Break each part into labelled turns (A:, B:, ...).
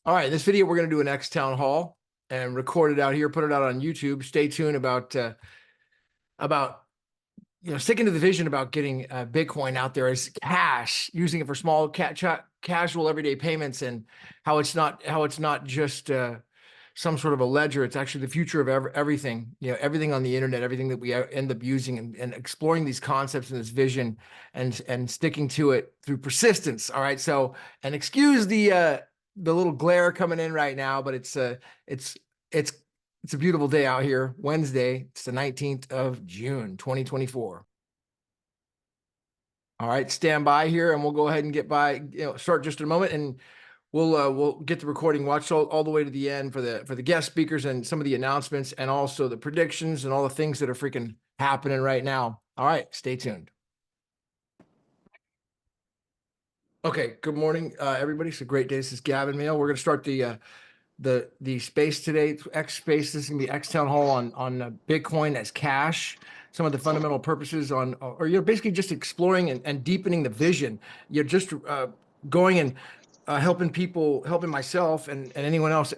A: All right, this video, we're going to do an X Town Hall and record it out here, put it out on YouTube. Stay tuned about sticking to the vision about getting Bitcoin out there as cash, using it for small casual everyday payments, and how it's not just some sort of a ledger. It's actually the future of everything. Everything on the internet, everything that we end up using, and exploring these concepts and this vision, and sticking to it through persistence. All right, so, and excuse the little glare coming in right now, but it's a beautiful day out here. Wednesday, it's the 19th of June, 2024. All right, stand by here, and we'll go ahead and start just in a moment, and we'll get the recording. Watch all the way to the end for the guest speakers and some of the announcements, and also the predictions and all the things that are freaking happening right now. All right, stay tuned. Okay, good morning, everybody. It's a great day. This is Gavin, Mehl. We're going to start the space today, X space. This is going to be X Town Hall on Bitcoin as cash. Some of the fundamental purposes basically just exploring and deepening the vision. You're just going and helping people, helping myself and anyone else,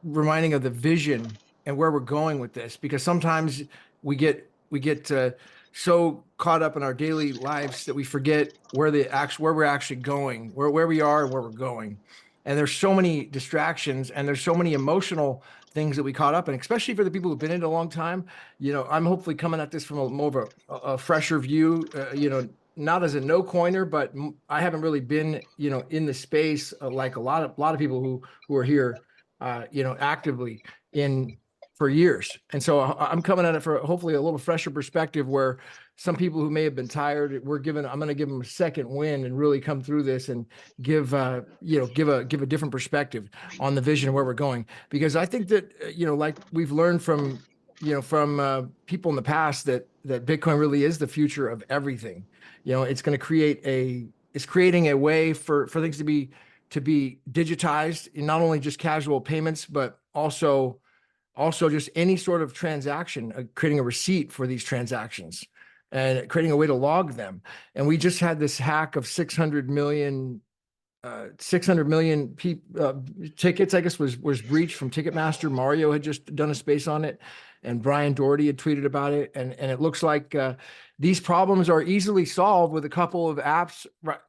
A: reminding of the vision and where we're going with this. Because sometimes we get so caught up in our daily lives that we forget where we're actually going, where we are and where we're going. And there's so many distractions, and there's so many emotional things that we caught up in, especially for the people who've been in it a long time. I'm hopefully coming at this from more of a fresher view, not as a no coiner, but I haven't really been, in the space like a lot of people who are here, actively in for years. And so I'm coming at it for hopefully a little fresher perspective, where some people who may have been tired, I'm going to give them a second win and really come through this and give a different perspective on the vision of where we're going. Because I think that, like we've learned from people in the past, that Bitcoin really is the future of everything. It's going to it's creating a way for things to be digitized, in not only just casual payments, but also just any sort of transaction, creating a receipt for these transactions and creating a way to log them. And we just had this hack of 600 million tickets, I guess, was breached from Ticketmaster. Mario had just done a space on it, and Brian Doherty had tweeted about it. And it looks like these problems are easily solved with a couple of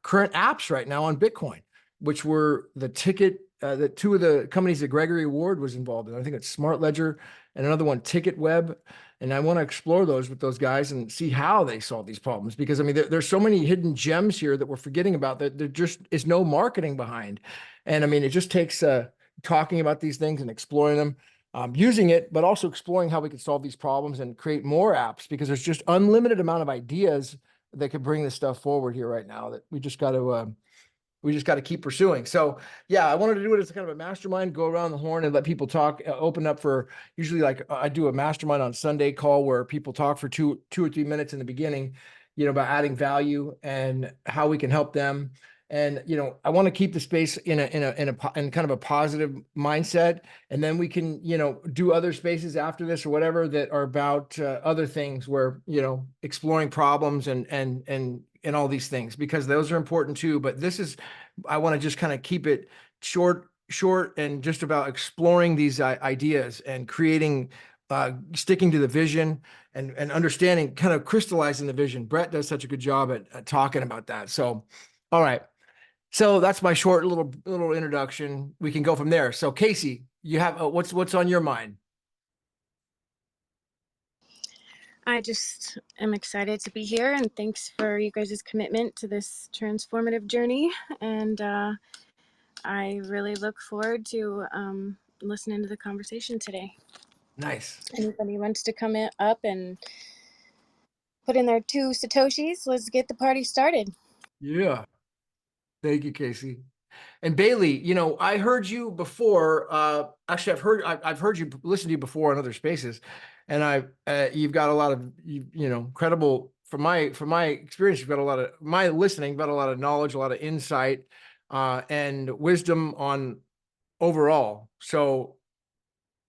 A: current apps right now on Bitcoin, which were the ticket that two of the companies that Gregory Ward was involved in. I think it's Smart Ledger and another one, Ticket Web. And I want to explore those with those guys and see how they solve these problems. Because, I mean, there's so many hidden gems here that we're forgetting about, that there just is no marketing behind. And I mean, it just takes talking about these things and exploring them, using it, but also exploring how we can solve these problems and create more apps, because there's just unlimited amount of ideas that could bring this stuff forward here right now, that we just got to keep pursuing. So yeah, I wanted to do it as kind of a mastermind, go around the horn and let people talk, open up for, usually like I do a mastermind on Sunday call where people talk for two or 3 minutes in the beginning, about adding value and how we can help them. And, I want to keep the space in kind of a positive mindset. And then we can, do other spaces after this or whatever that are about other things, where, exploring problems and all these things, because those are important too. But I want to just kind of keep it short and just about exploring these ideas and creating, sticking to the vision and understanding, kind of crystallizing the vision. Brett does such a good job at talking about that. So, all right. So that's my short little introduction. We can go from there. So Casey, you have what's on your mind?
B: I just am excited to be here, and thanks for you guys' commitment to this transformative journey. And I really look forward to listening to the conversation today.
A: Nice.
B: Anybody wants to come up and put in their 2 Satoshis, let's get the party started.
A: Yeah. Thank you, Casey. And Bailey, I heard you before. Actually, I've heard you, listen to you before on other spaces, and you've got a lot of credible, from my experience. You've got a lot of my listening, got a lot of knowledge, a lot of insight, and wisdom on overall. So,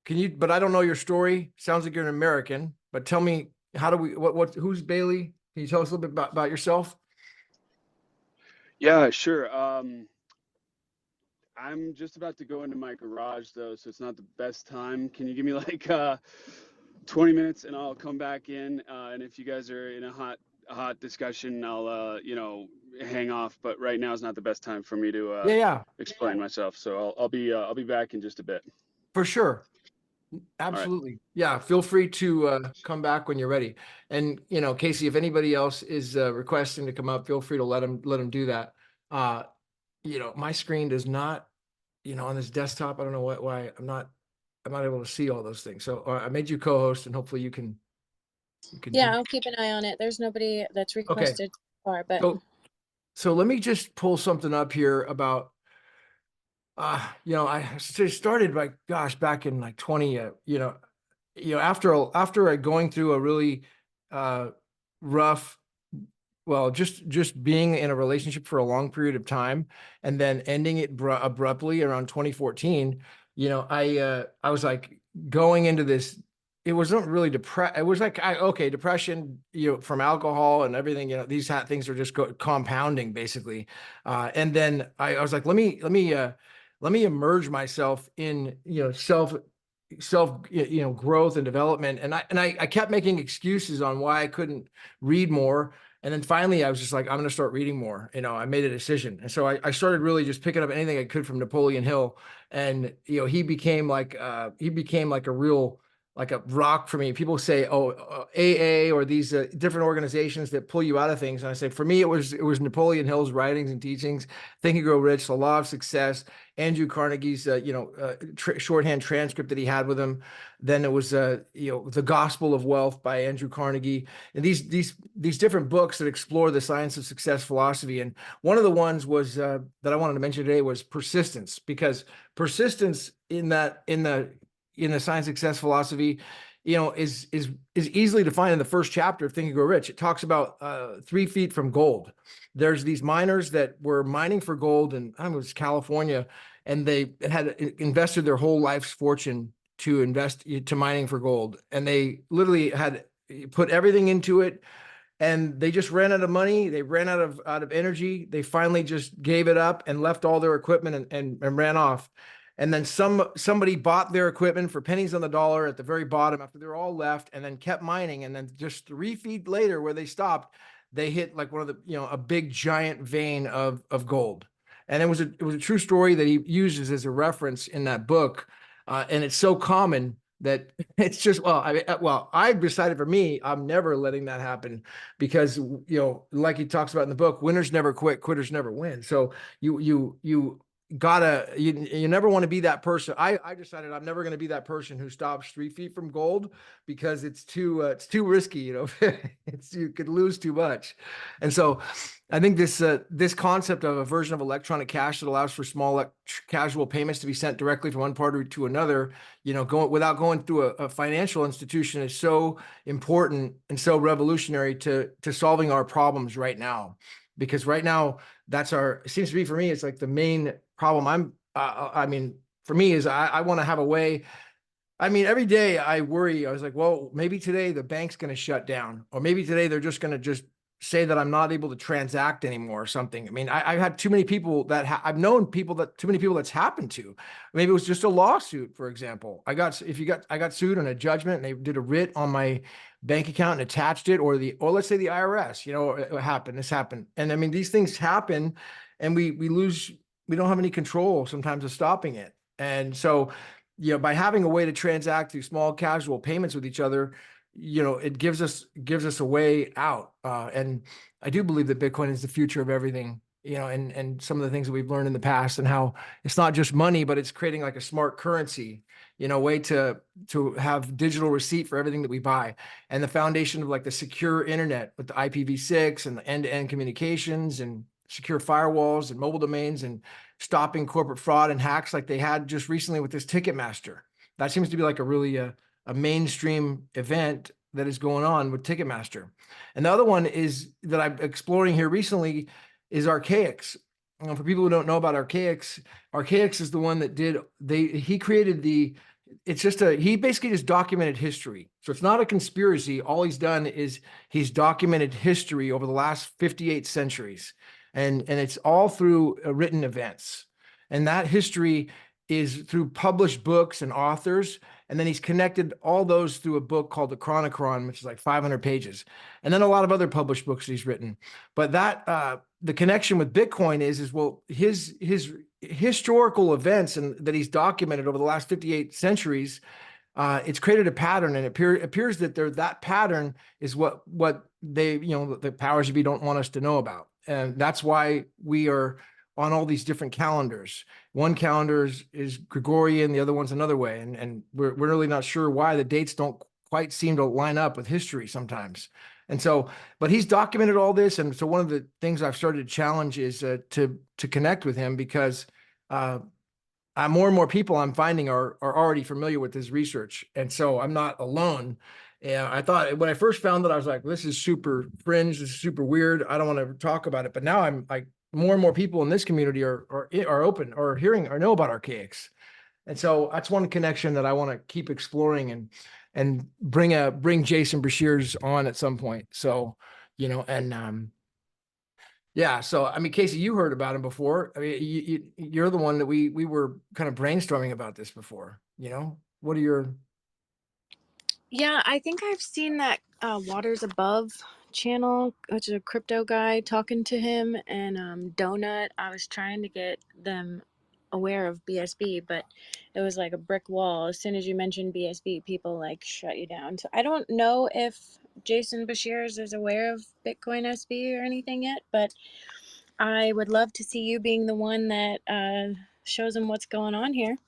A: but I don't know your story. Sounds like you're an American, but tell me, who's Bailey? Can you tell us a little bit about yourself?
C: Yeah, sure. I'm just about to go into my garage though, so it's not the best time. Can you give me like 20 minutes and I'll come back in. And if you guys are in a hot discussion, I'll hang off. But right now is not the best time for me to
A: Yeah,
C: explain myself. So I'll be back in just a bit.
A: for sure.
C: All right.
A: Absolutely. Yeah. Feel free to come back when you're ready. And, Casey, if anybody else is requesting to come up, feel free to let them do that. My screen does not, on this desktop, I don't know why I'm not able to see all those things. So I made you co-host and hopefully you can
B: Yeah, I'll keep an eye on it. There's nobody that's requested so far, but
A: so let me just pull something up here about I started back in like 20, after going through a really rough, well, just being in a relationship for a long period of time and then ending it abruptly around 2014, I was like going into this. It wasn't really depressed. It was like, depression, from alcohol and everything, these things are just compounding basically. And then I was like, let me immerse myself in, self growth and development. And I kept making excuses on why I couldn't read more. And then finally I was just like, I'm going to start reading more. I made a decision. And so I started really just picking up anything I could from Napoleon Hill. And, he became like a real, like a rock for me. People say, AA or these different organizations that pull you out of things. And I say, for me, it was Napoleon Hill's writings and teachings, Think and Grow Rich, The Law of Success, Andrew Carnegie's, shorthand transcript that he had with him. Then it was, The Gospel of Wealth by Andrew Carnegie, and these different books that explore the science of success philosophy. And one of the ones was that I wanted to mention today was persistence, because persistence in the science of success philosophy, is easily defined in the first chapter of Think and Grow Rich. It talks about 3 feet from gold. There's these miners that were mining for gold in, I don't know, it was California, and they had invested their whole life's fortune to invest to mining for gold. And they literally had put everything into it, and they just ran out of money. They ran out of energy. They finally just gave it up and left all their equipment and ran off. And then somebody bought their equipment for pennies on the dollar at the very bottom after they're all left, and then kept mining. And then just 3 feet later, where they stopped, they hit like one of the, a big giant vein of gold. And it was a true story that he uses as a reference in that book. And it's so common that it's just, I decided for me, I'm never letting that happen, because, like he talks about in the book, winners never quit, quitters never win. So you never want to be that person. I decided I'm never going to be that person who stops 3 feet from gold, because it's too risky. You could lose too much. And so I think this concept of a version of electronic cash that allows for small casual payments to be sent directly from one party to another, without going through a financial institution, is so important and so revolutionary to solving our problems right now. Because right now, it seems to be, for me, it's like the main problem. For me is I want to have a way. Every day I worry. I was like, well, maybe today the bank's going to shut down, or maybe today they're just going to say that I'm not able to transact anymore or something. I've had too many people that I've known too many people that's happened to. Maybe it was just a lawsuit, for example. I got sued on a judgment, and they did a writ on my bank account and attached it, or let's say the IRS, this happened. And these things happen, and we don't have any control sometimes of stopping it. And so, by having a way to transact through small casual payments with each other, it gives us a way out. And I do believe that Bitcoin is the future of everything, and some of the things that we've learned in the past, and how it's not just money, but it's creating like a smart currency, way to have digital receipt for everything that we buy, and the foundation of like the secure internet with the IPv6 and the end-to-end communications and secure firewalls and mobile domains, and stopping corporate fraud and hacks like they had just recently with this Ticketmaster. That seems to be like a really a mainstream event that is going on with Ticketmaster. And the other one is that I'm exploring here recently is Archaics. For people who don't know about Archaics is the one that he created he basically just documented history. So it's not a conspiracy. All he's done is he's documented history over the last 58 centuries. And it's all through written events. And that history is through published books and authors. And then he's connected all those through a book called the Chronicron, which is like 500 pages. And then a lot of other published books that he's written. But that, the connection with Bitcoin is well, his historical events and that he's documented over the last 58 centuries, it's created a pattern, and it appears that that pattern is what they, the powers that be don't want us to know about. And that's why we are on all these different calendars. One calendar is Gregorian, the other one's another way. And we're really not sure why the dates don't quite seem to line up with history sometimes. And so, but he's documented all this. And so one of the things I've started to challenge is to connect with him, because more and more people I'm finding are already familiar with his research. And so I'm not alone. And I thought when I first found it, I was like, this is super fringe. This is super weird. I don't want to talk about it. But now I'm like, more and more people in this community are open or hearing or know about archaics. And so that's one connection that I want to keep exploring and bring Jason Bashir's on at some point. So, yeah. So, I mean, Casey, you heard about him before. I mean, you're the one that we were kind of brainstorming about this before, what are your...
B: Yeah, I think I've seen that Waters Above channel, which is a crypto guy talking to him, and Donut. I was trying to get them aware of BSB, but it was like a brick wall. As soon as you mentioned BSB, people like shut you down. So I don't know if Jason Bashir is aware of Bitcoin SB or anything yet, but I would love to see you being the one that shows him what's going on here.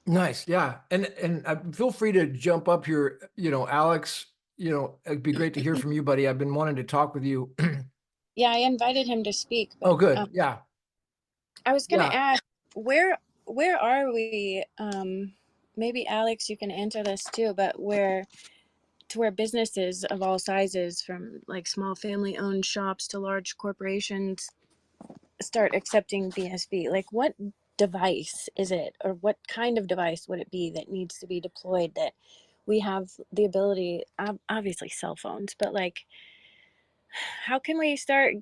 A: Nice. Yeah. And feel free to jump up here, Alex, it'd be great to hear from you, buddy. I've been wanting to talk with you.
B: Yeah, I invited him to speak. But,
A: oh, good. Yeah.
B: I was going to ask, where are we? Maybe Alex, you can answer this too, but where businesses of all sizes, from like small family owned shops to large corporations, start accepting BSB? Like, what device is it, or what kind of device would it be that needs to be deployed that we have the ability, obviously cell phones, but like, how can we start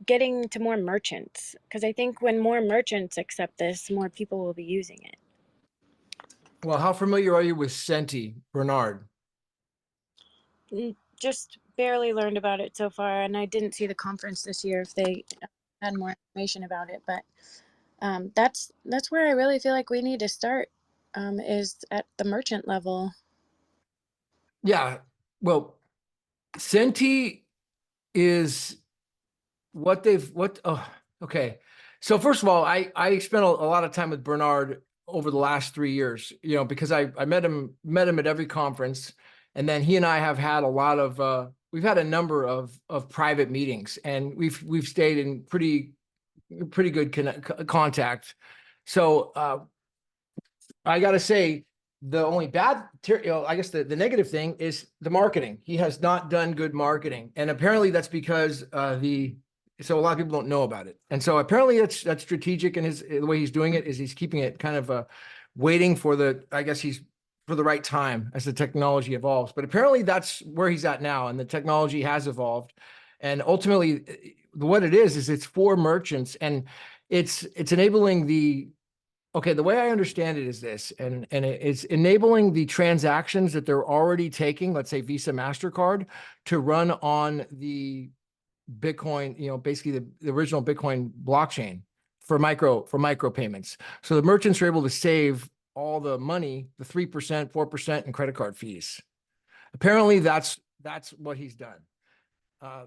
B: getting to more merchants? Because I think when more merchants accept this, more people will be using it.
A: Well, how familiar are you with Senti, Bernard?
B: Just barely learned about it so far, and I didn't see the conference this year if they had more information about it, but that's where I really feel like we need to start, is at the merchant level.
A: Yeah. Well, Senti is okay. So first of all, I spent a lot of time with Bernard over the last 3 years, because I met him at every conference. And then he and I have had we've had a number of private meetings, and we've stayed in pretty good contact. So I got to say, the only bad, I guess the negative thing is the marketing. He has not done good marketing, and apparently that's because so a lot of people don't know about it. And so apparently that's strategic, and the way he's doing it is he's keeping it kind of waiting for for the right time as the technology evolves. But apparently that's where he's at now, and the technology has evolved. And ultimately what it is it's for merchants, and it's enabling the way I understand it is this, and it's enabling the transactions that they're already taking, let's say Visa, MasterCard, to run on the Bitcoin, basically the original Bitcoin blockchain for micro payments. So the merchants are able to save all the money, the 3%, 4% in credit card fees. Apparently that's what he's done. I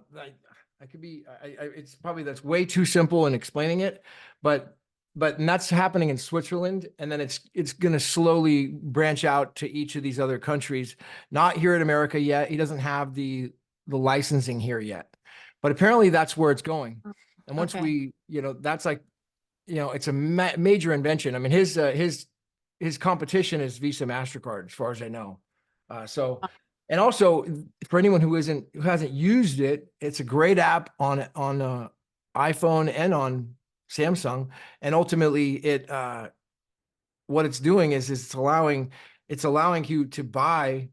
A: could be, it's probably, that's way too simple in explaining it, but and that's happening in Switzerland. And then it's going to slowly branch out to each of these other countries, not here in America yet. He doesn't have the licensing here yet, but apparently that's where it's going. And once we, that's like, it's a major invention. I mean, his competition is Visa, MasterCard, as far as I know. And also for anyone who hasn't used it, it's a great app on iPhone and on Samsung. And ultimately what it's doing is it's allowing you to buy,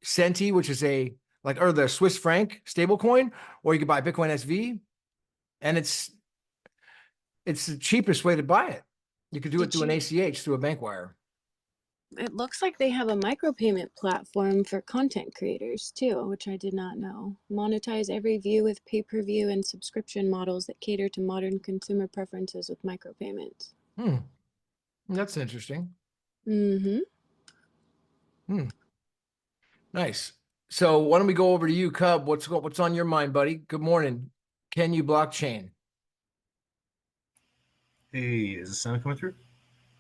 A: Senti, which is or the Swiss franc stablecoin, or you could buy Bitcoin SV. And it's the cheapest way to buy it. You could do it
B: Did
A: through an
B: you?
A: ACH, through a bank wire.
B: It looks like they have a micropayment platform for content creators too, which I did not know. Monetize every view with pay-per-view and subscription models that cater to modern consumer preferences with micropayments.
A: That's interesting.
B: Mm-hmm.
A: Nice. So why don't we go over to you, Cub? What's on your mind, buddy? Good morning. Can you blockchain?
D: Hey, is the sound coming through?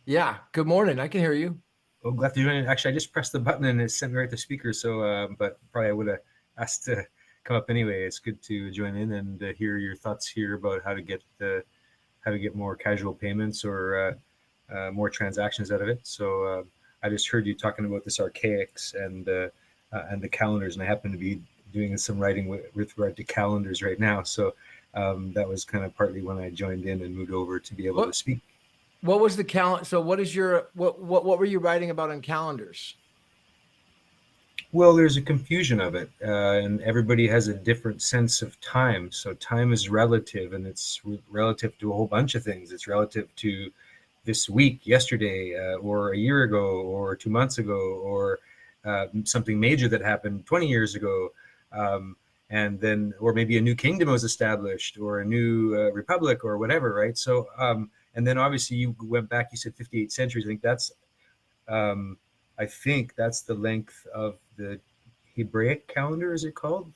A: Yeah. Good morning. I can hear you.
D: Oh, glad to join it. Actually, I just pressed the button and it sent me right to speaker. So, but probably I would have asked to come up anyway. It's good to join in and hear your thoughts here about how to get more casual payments or more transactions out of it. So, I just heard you talking about this archaics and the calendars, and I happen to be doing some writing with regard to calendars right now. So, that was kind of partly when I joined in and moved over to be able to speak.
A: What was the calendar? So what is your, what were you writing about on calendars?
D: Well, there's a confusion of it, and everybody has a different sense of time. So time is relative, and it's relative to a whole bunch of things. It's relative to this week, yesterday, or a year ago, or 2 months ago, or something major that happened 20 years ago. And then, or maybe a new kingdom was established, or a new republic, or whatever, right? So, and then obviously you went back, you said 58 centuries. I think that's the length of the Hebraic calendar, is it called?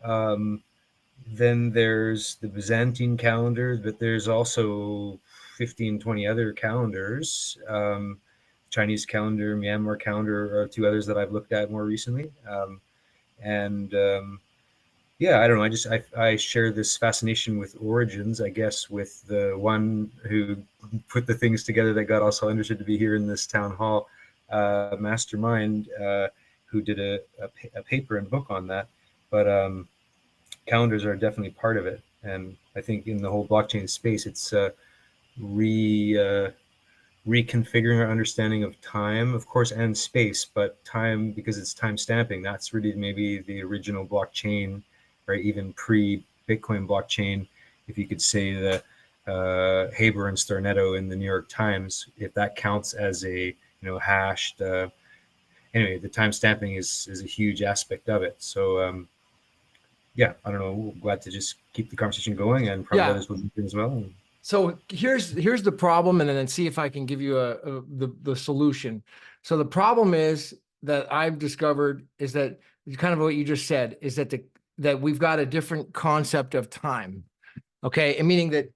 D: Then there's the Byzantine calendar, but there's also 15, 20 other calendars. Chinese calendar, Myanmar calendar are two others that I've looked at more recently. Yeah, I don't know. I share this fascination with origins, I guess, with the one who put the things together that got us all interested to be here in this town hall, mastermind, who did a paper and book on that. But calendars are definitely part of it. And I think in the whole blockchain space, it's reconfiguring our understanding of time, of course, and space, but time, because it's time stamping, that's really maybe the original blockchain, right? Even pre-Bitcoin blockchain, if you could say the Haber and Stornetto in the New York Times, if that counts as a hashed. Anyway, the time stamping is a huge aspect of it. So yeah, I don't know. Glad to just keep the conversation going, and probably others will do as well.
A: So here's the problem, and then see if I can give you the solution. So the problem is that I've discovered is that kind of what you just said is that that we've got a different concept of time. Okay, and meaning that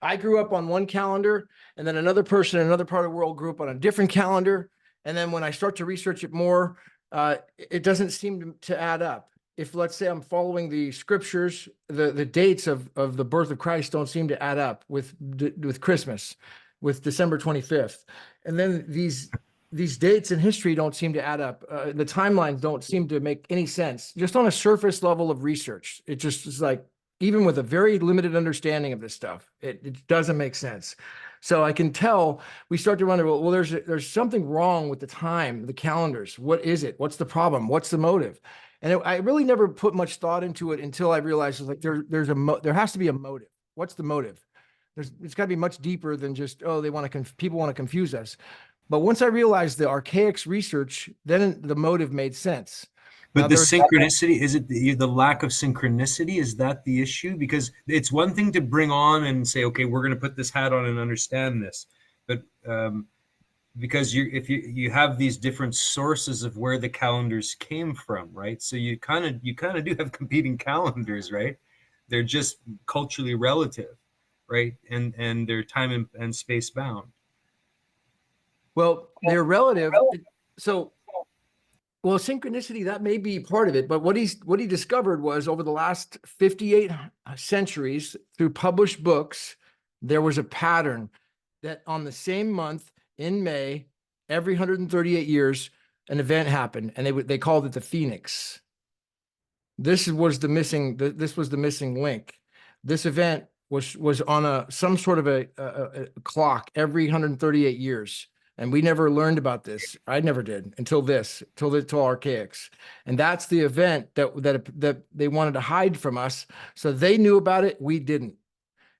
A: I grew up on one calendar, and then another person in another part of the world grew up on a different calendar, and then when I start to research it more, it doesn't seem to add up. If, let's say, I'm following the scriptures, the dates of the birth of Christ don't seem to add up with Christmas, with December 25th. And then these dates in history don't seem to add up. The timelines don't seem to make any sense, just on a surface level of research. It just is like, even with a very limited understanding of this stuff, it doesn't make sense. So I can tell we start to wonder, well, there's something wrong with the time, the calendars. What is it? What's the problem? What's the motive? And I really never put much thought into it until I realized like there has to be a motive. What's the motive? It's got to be much deeper than just, oh, people want to confuse us. But once I realized the archaics research, then the motive made sense.
D: But the synchronicity, is it the lack of synchronicity? Is that the issue? Because it's one thing to bring on and say, okay, we're going to put this hat on and understand this. But because if you have these different sources of where the calendars came from, right? So you kind of do have competing calendars, right? They're just culturally relative, right? And they're time and space bound.
A: Well, they're relative. So, well, synchronicity, that may be part of it, but what he discovered was over the last 58 centuries through published books, there was a pattern that on the same month in May, every 138 years, an event happened, and they called it the Phoenix. This was the missing link. This event was on some sort of a clock every 138 years. And we never learned about this. I never did until archaics. And that's the event that they wanted to hide from us. So they knew about it, we didn't.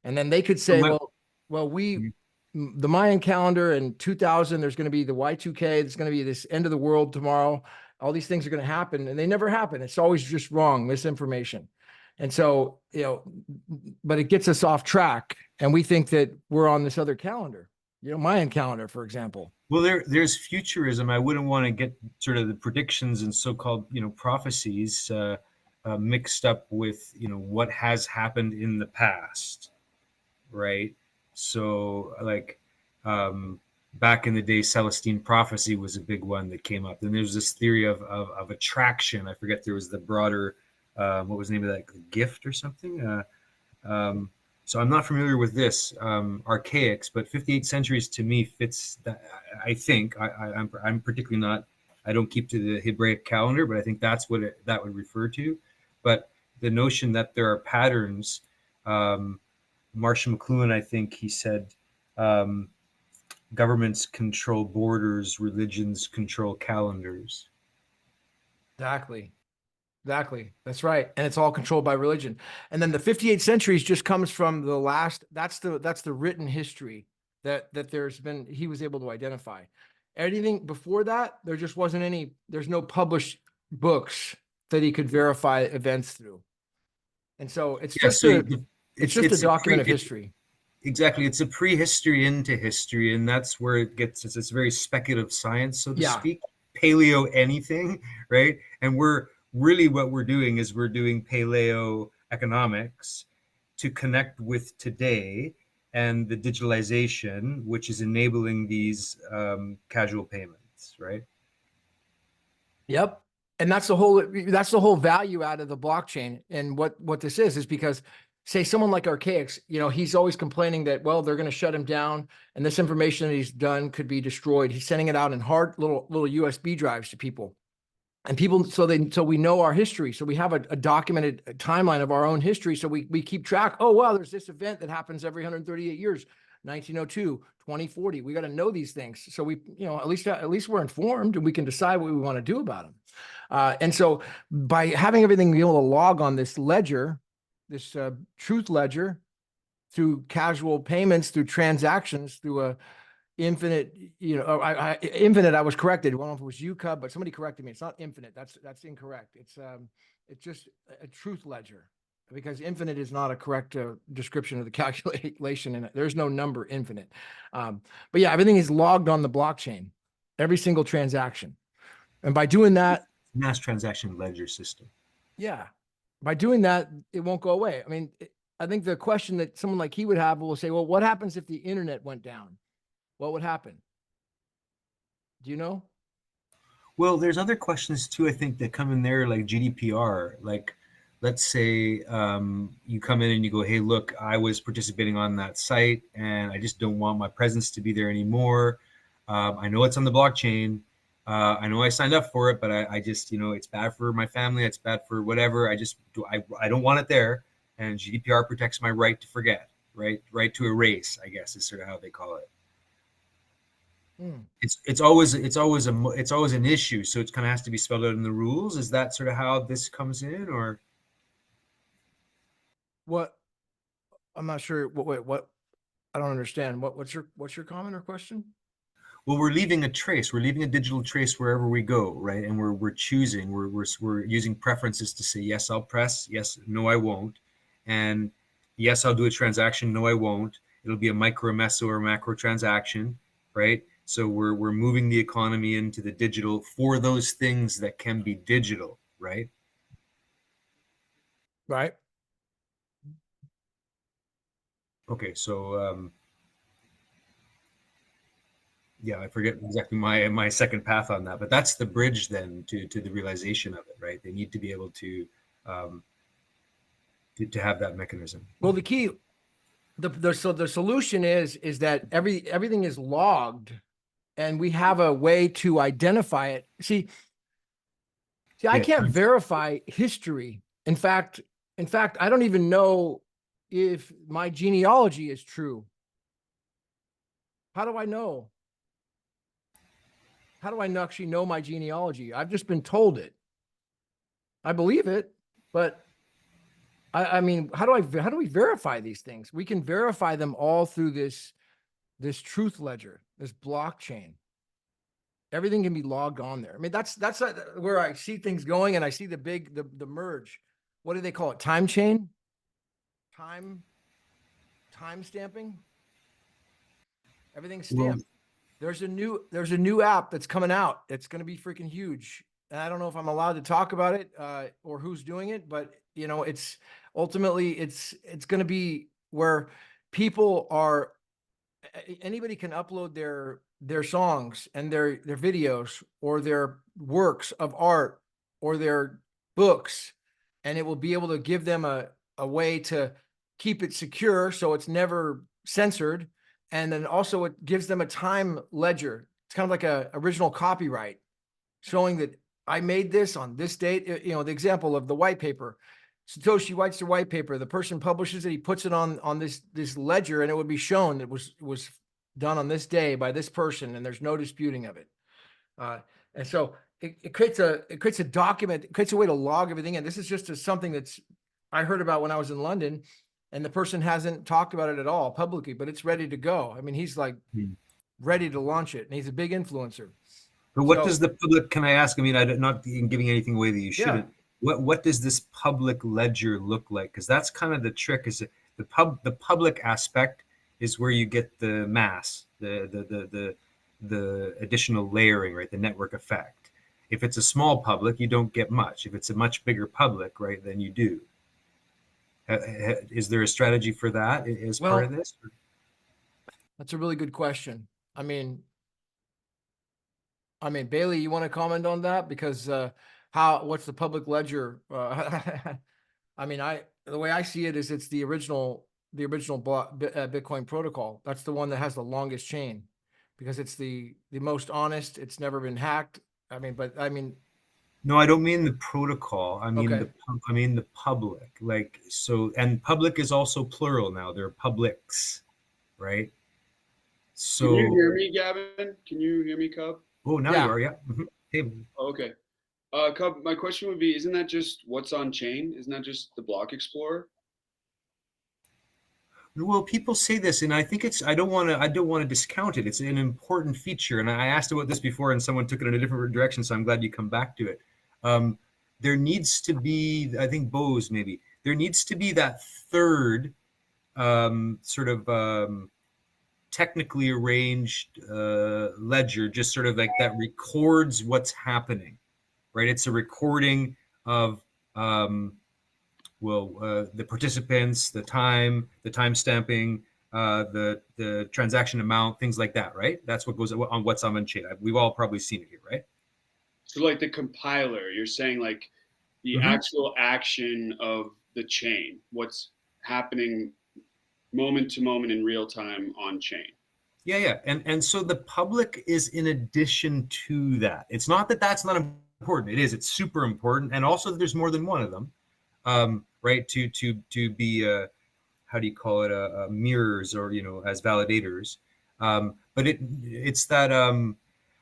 A: And then they could say, well, Well, the Mayan calendar in 2000, there's going to be the Y2K. There's going to be this end of the world tomorrow. All these things are going to happen, and they never happen. It's always just wrong, misinformation. And so, but it gets us off track, and we think that we're on this other calendar, Mayan calendar, for example.
D: Well, there's futurism. I wouldn't want to get sort of the predictions and so-called, prophecies mixed up with, what has happened in the past, right? So, like, back in the day, Celestine prophecy was a big one that came up. Then there's this theory of attraction. I forget, there was the broader, what was the name of that, the gift or something? So I'm not familiar with this archaics, but 58 centuries to me fits that. I think I'm particularly not. I don't keep to the Hebraic calendar, but I think that's what that would refer to. But the notion that there are patterns. Marshall McLuhan, I think he said, governments control borders, religions control calendars.
A: Exactly. That's right. And it's all controlled by religion. And then the 58 centuries just comes from the last, that's the written history that he was able to identify. Anything before that, there just wasn't there's no published books that he could verify events through. And so it's just a document of history.
D: Exactly. It's a prehistory into history. And that's where it's very speculative science, so to speak. Paleo anything, right? And what we're doing is we're doing paleo economics to connect with today and the digitalization, which is enabling these casual payments, right?
A: Yep. And that's the whole value out of the blockchain. And what this is because, say, someone like Archaics, he's always complaining that, well, they're going to shut him down and this information that he's done could be destroyed. He's sending it out in hard little USB drives to people. And people, so we know our history. So we have a documented timeline of our own history. So we keep track. Oh, wow, there's this event that happens every 138 years, 1902, 2040. We got to know these things. So we, at least we're informed and we can decide what we want to do about them. And so by having everything be able to log on this ledger, this truth ledger, through casual payments, through transactions, through a infinite, infinite, I was corrected. I don't know if it was you, Cub, but somebody corrected me. It's not infinite. That's incorrect. It's just a truth ledger, because infinite is not a correct description of the calculation, and there's no number infinite. But yeah, everything is logged on the blockchain, every single transaction. And by doing that,
D: mass transaction ledger system.
A: Yeah. By doing that, it won't go away. I mean, I think the question that someone like he would have will say, well, what happens if the internet went down? What would happen? Do you know?
D: Well, there's other questions too, I think, that come in there, like GDPR. Like, let's say you come in and you go, hey, look, I was participating on that site and I just don't want my presence to be there anymore. I know it's on the blockchain. I know I signed up for it, but I just, it's bad for my family. It's bad for whatever. I don't want it there. And GDPR protects my right to forget, right to erase, I guess, is sort of how they call it. It's always an issue, so it kind of has to be spelled out in the rules. Is that sort of how this comes in, or
A: what? I'm not sure. What? I don't understand. What's your comment or question?
D: Well, we're leaving a trace. We're leaving a digital trace wherever we go, right? And we're choosing. We're using preferences to say yes, I'll press. Yes, no, I won't. And yes, I'll do a transaction. No, I won't. It'll be a micro, meso, or macro transaction, right? So we're moving the economy into the digital for those things that can be digital, right?
A: Right.
D: Okay, so yeah, I forget exactly my second path on that, but that's the bridge then to the realization of it, right? They need to be able to have that mechanism.
A: Well, the key, the solution is that everything is logged. And we have a way to identify it. See, I can't verify history. In fact, I don't even know if my genealogy is true. How do I know? How do I actually know my genealogy? I've just been told it. I believe it, but I mean, how do we verify these things? We can verify them all through this truth ledger, this blockchain. Everything can be logged on there. I mean, that's where I see things going, and I see the merge. What do they call it? Time chain? Time stamping? Everything's
D: Well,
A: stamped. There's a new app that's coming out. It's going to be freaking huge. And I don't know if I'm allowed to talk about it or who's doing it, but you know, it's ultimately it's going to be where people are anybody can upload their songs and their videos or their works of art or their books, and it will be able to give them a way to keep it secure so it's never censored. And then also it gives them a time ledger. It's kind of like a original copyright showing that I made this on this date. You know, the example of the white paper. Satoshi writes the white paper. The person publishes it. He puts it on this ledger, and it would be shown that was done on this day by this person, and there's no disputing of it. And so it creates a document. It creates a way to log everything in. This is just something that's I heard about when I was in London, and the person hasn't talked about it at all publicly, but it's ready to go. I mean, he's like ready to launch it, and he's a big influencer.
D: But what does the public, can I ask? I mean, I'm not giving anything away that you shouldn't.
A: Yeah.
D: What does this public ledger look like? Because that's kind of the trick. Is the public aspect is where you get the mass, the additional layering, right? The network effect. If it's a small public, you don't get much. If it's a much bigger public, right, then you do. Is there a strategy for that as part of this?
A: That's a really good question. I mean, Bailey, you want to comment on that? Because what's the public ledger? I mean, the way I see it is it's the original Bitcoin protocol. That's the one that has the longest chain because it's the most honest. It's never been hacked.
D: No, I don't mean the protocol. I mean
A: okay.
D: the public. Like, so, and public is also plural now. They're publics, right? So
C: can you hear me, Gavin? Can you hear me, Cub?
D: Oh, now
A: Yeah.
D: you are, yeah. Mm-hmm. Hey.
C: Oh, okay. Cub, my question would be, isn't that just what's on chain? Isn't that just the block explorer?
D: Well, people say this, and I think I don't want to discount it. It's an important feature, and I asked about this before, and someone took it in a different direction. So I'm glad you come back to it. There needs to be, I think, Bose maybe. There needs to be that third sort of technically arranged ledger, just sort of like that records what's happening, right? It's a recording of the participants, the time stamping, the transaction amount, things like that, right? That's what goes on what's on chain. We've all probably seen it here, right?
C: So like the compiler, you're saying like the actual action of the chain, what's happening moment to moment in real time on chain.
D: Yeah. And so the public is in addition to that. It's not that that's not important. It is. It's super important. And also there's more than one of them. Right, to be how do you call it, mirrors, or as validators, but it's that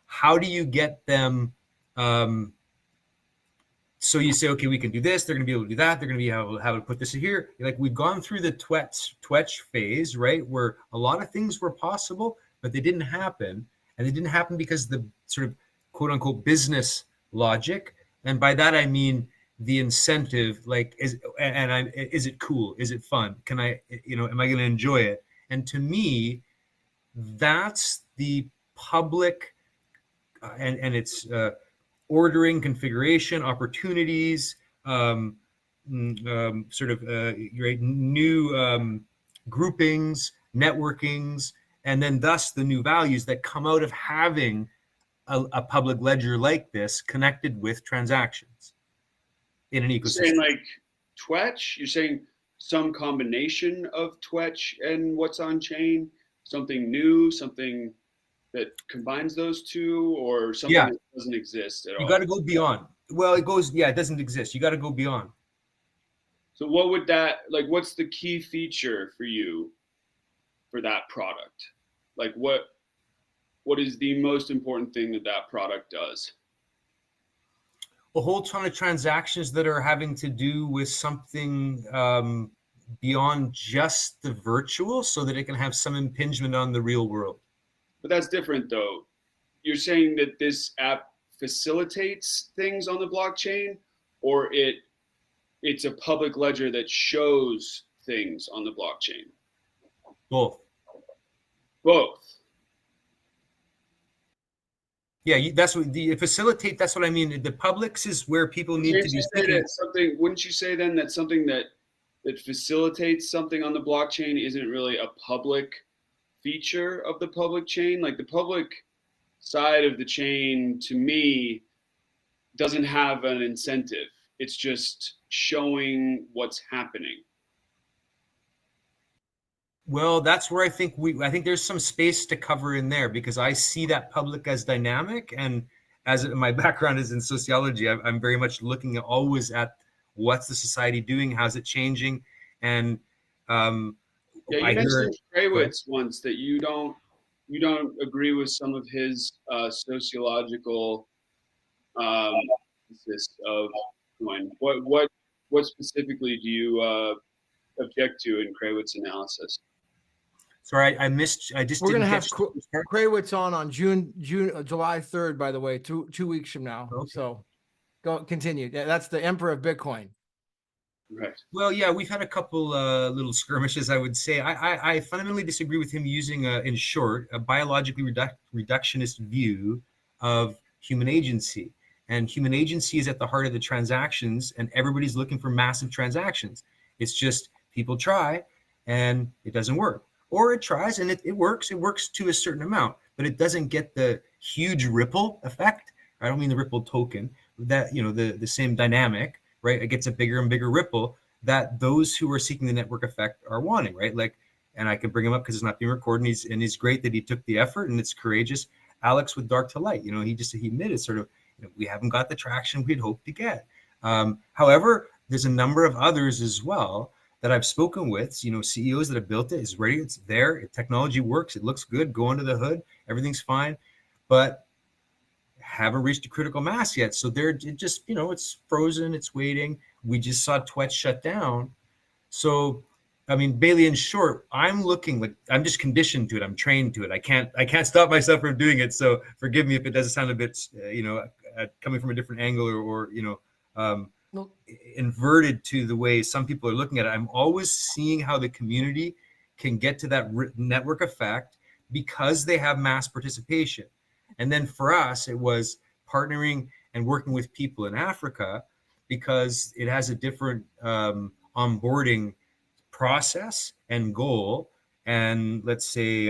D: how do you get them, so you say, okay, we can do this, they're going to be able to do that, they're going to be able to have to put this in here. Like, we've gone through the twetch phase, right, where a lot of things were possible, but they didn't happen, and they didn't happen because the sort of quote unquote business logic, and by that I mean the incentive, like, is it cool? Is it fun? Can I, am I going to enjoy it? And to me, that's the public, and it's ordering, configuration, opportunities, sort of right, new groupings, networkings, and then thus the new values that come out of having a public ledger like this connected with transactions in an ecosystem.
C: You're saying like Twetch? You're saying some combination of Twetch and what's on chain? Something new, something that combines those two, or something that doesn't exist at all?
D: You got to go beyond. Well, it doesn't exist. You got to go beyond.
C: So what would that, like, what's the key feature for you for that product? Like, what is the most important thing that product does?
D: a whole ton of transactions that are having to do with something beyond just the virtual, so that it can have some impingement on the real world.
C: But that's different, though. You're saying that this app facilitates things on the blockchain, or it's a public ledger that shows things on the blockchain?
D: Both.
C: Both.
D: Yeah, that's what the facilitate. That's what I mean. The publics is where people need to be thinking.
C: Something. Wouldn't you say then that something that facilitates something on the blockchain isn't really a public feature of the public chain? Like the public side of the chain, to me, doesn't have an incentive. It's just showing what's happening.
D: Well, that's where I think there's some space to cover in there, because I see that public as dynamic, and as my background is in sociology, I'm very much looking always at what's the society doing, how's it changing, and
C: you mentioned Kraywitz once that you don't agree with some of his sociological analysis of Bitcoin. What specifically do you object to in Kraywitz analysis?
D: Sorry, I just.
A: We're gonna have Kraywitz on July 3rd, by the way, two weeks from now. Okay. So continue. That's the Emperor of Bitcoin.
C: Right.
D: Well, yeah, we've had a couple little skirmishes, I would say. I fundamentally disagree with him using, in short, a biologically reductionist view of human agency. And human agency is at the heart of the transactions, and everybody's looking for massive transactions. It's just people try and it doesn't work. Or it tries and it works. It works to a certain amount, but it doesn't get the huge ripple effect. I don't mean the ripple token, that, the same dynamic, right? It gets a bigger and bigger ripple that those who are seeking the network effect are wanting, right? Like, and I can bring him up because it's not being recorded, and he's great that he took the effort, and it's courageous. Alex with Dark to Light, he admitted sort of, we haven't got the traction we'd hoped to get. However, there's a number of others as well that I've spoken with, CEOs that have built it. It's ready, it's there, technology works, it looks good, go under the hood, everything's fine, but haven't reached a critical mass yet. So they're just, it's frozen, it's waiting. We just saw Twitch shut down. So, I mean, Bailey, in short, I'm just conditioned to it. I'm trained to it. I can't stop myself from doing it. So forgive me if it doesn't sound a bit, coming from a different angle or inverted to the way some people are looking at it. I'm always seeing how the community can get to that network effect because they have mass participation. And then for us, it was partnering and working with people in Africa because it has a different onboarding process and goal, and let's say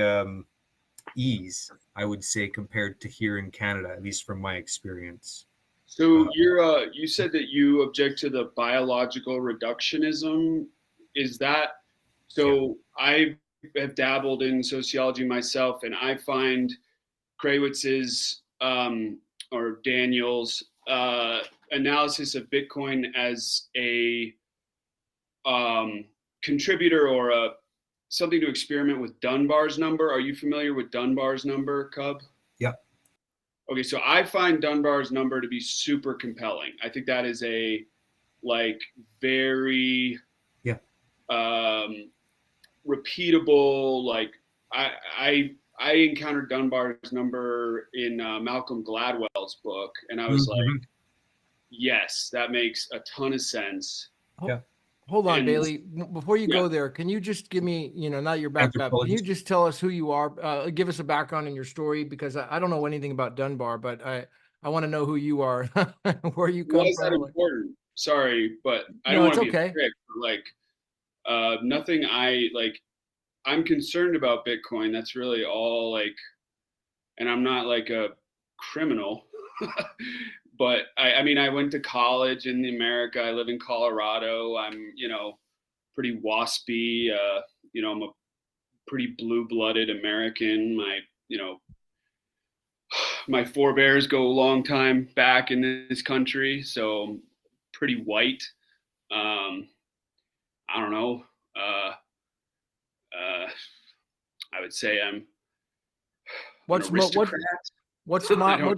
D: ease, I would say, compared to here in Canada, at least from my experience.
C: So you said that you object to the biological reductionism. Is that so? Yeah. I have dabbled in sociology myself, and I find Kraywitz's or Daniel's analysis of Bitcoin as a contributor or something to experiment with Dunbar's number. Are you familiar with Dunbar's number, Cub?
D: Yeah.
C: Okay, so I find Dunbar's number to be super compelling. I think that is a very repeatable. I encountered Dunbar's number in Malcolm Gladwell's book, and I was like, yes, that makes a ton of sense.
A: Yeah. Hold on, Bailey. Before you go there, can you just give me, not your background, can you just tell us who you are? Give us a background in your story, because I don't know anything about Dunbar, but I want to know who you are, where you come from.
C: Why is that important? Sorry, but I don't want to be a prick. Nothing I'm concerned about Bitcoin. That's really all and I'm not a criminal, but I mean, I went to college in America. I live in Colorado. I'm, pretty waspy. I'm a pretty blue-blooded American. My forebears go a long time back in this country, so I'm pretty white. I don't know. I would say I'm
A: what's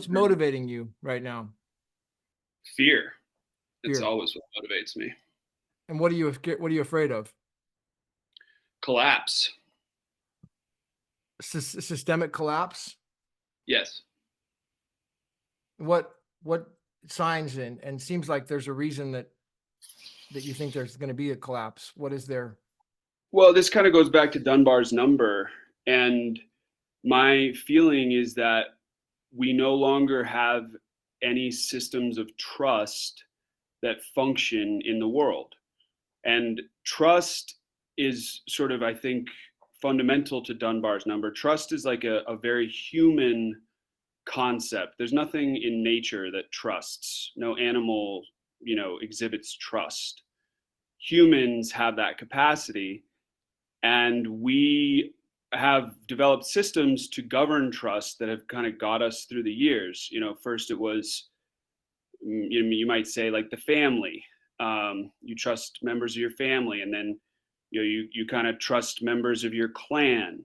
A: motivating you right now?
C: Fear. It's
A: Fear.
C: always what motivates me.
A: And what are you afraid of?
C: Collapse.
A: Systemic collapse?
C: Yes.
A: What signs and seems like there's a reason that you think there's going to be a collapse. What is there?
C: Well, this kind of goes back to Dunbar's number. And my feeling is that we no longer have any systems of trust that function in the world. And trust is sort of, I think, fundamental to Dunbar's number. Trust is like a very human concept. There's nothing in nature that trusts. No animal, exhibits trust. Humans have that capacity, and we have developed systems to govern trust that have kind of got us through the years. First it was, you might say, like the family. You trust members of your family, and then you kind of trust members of your clan,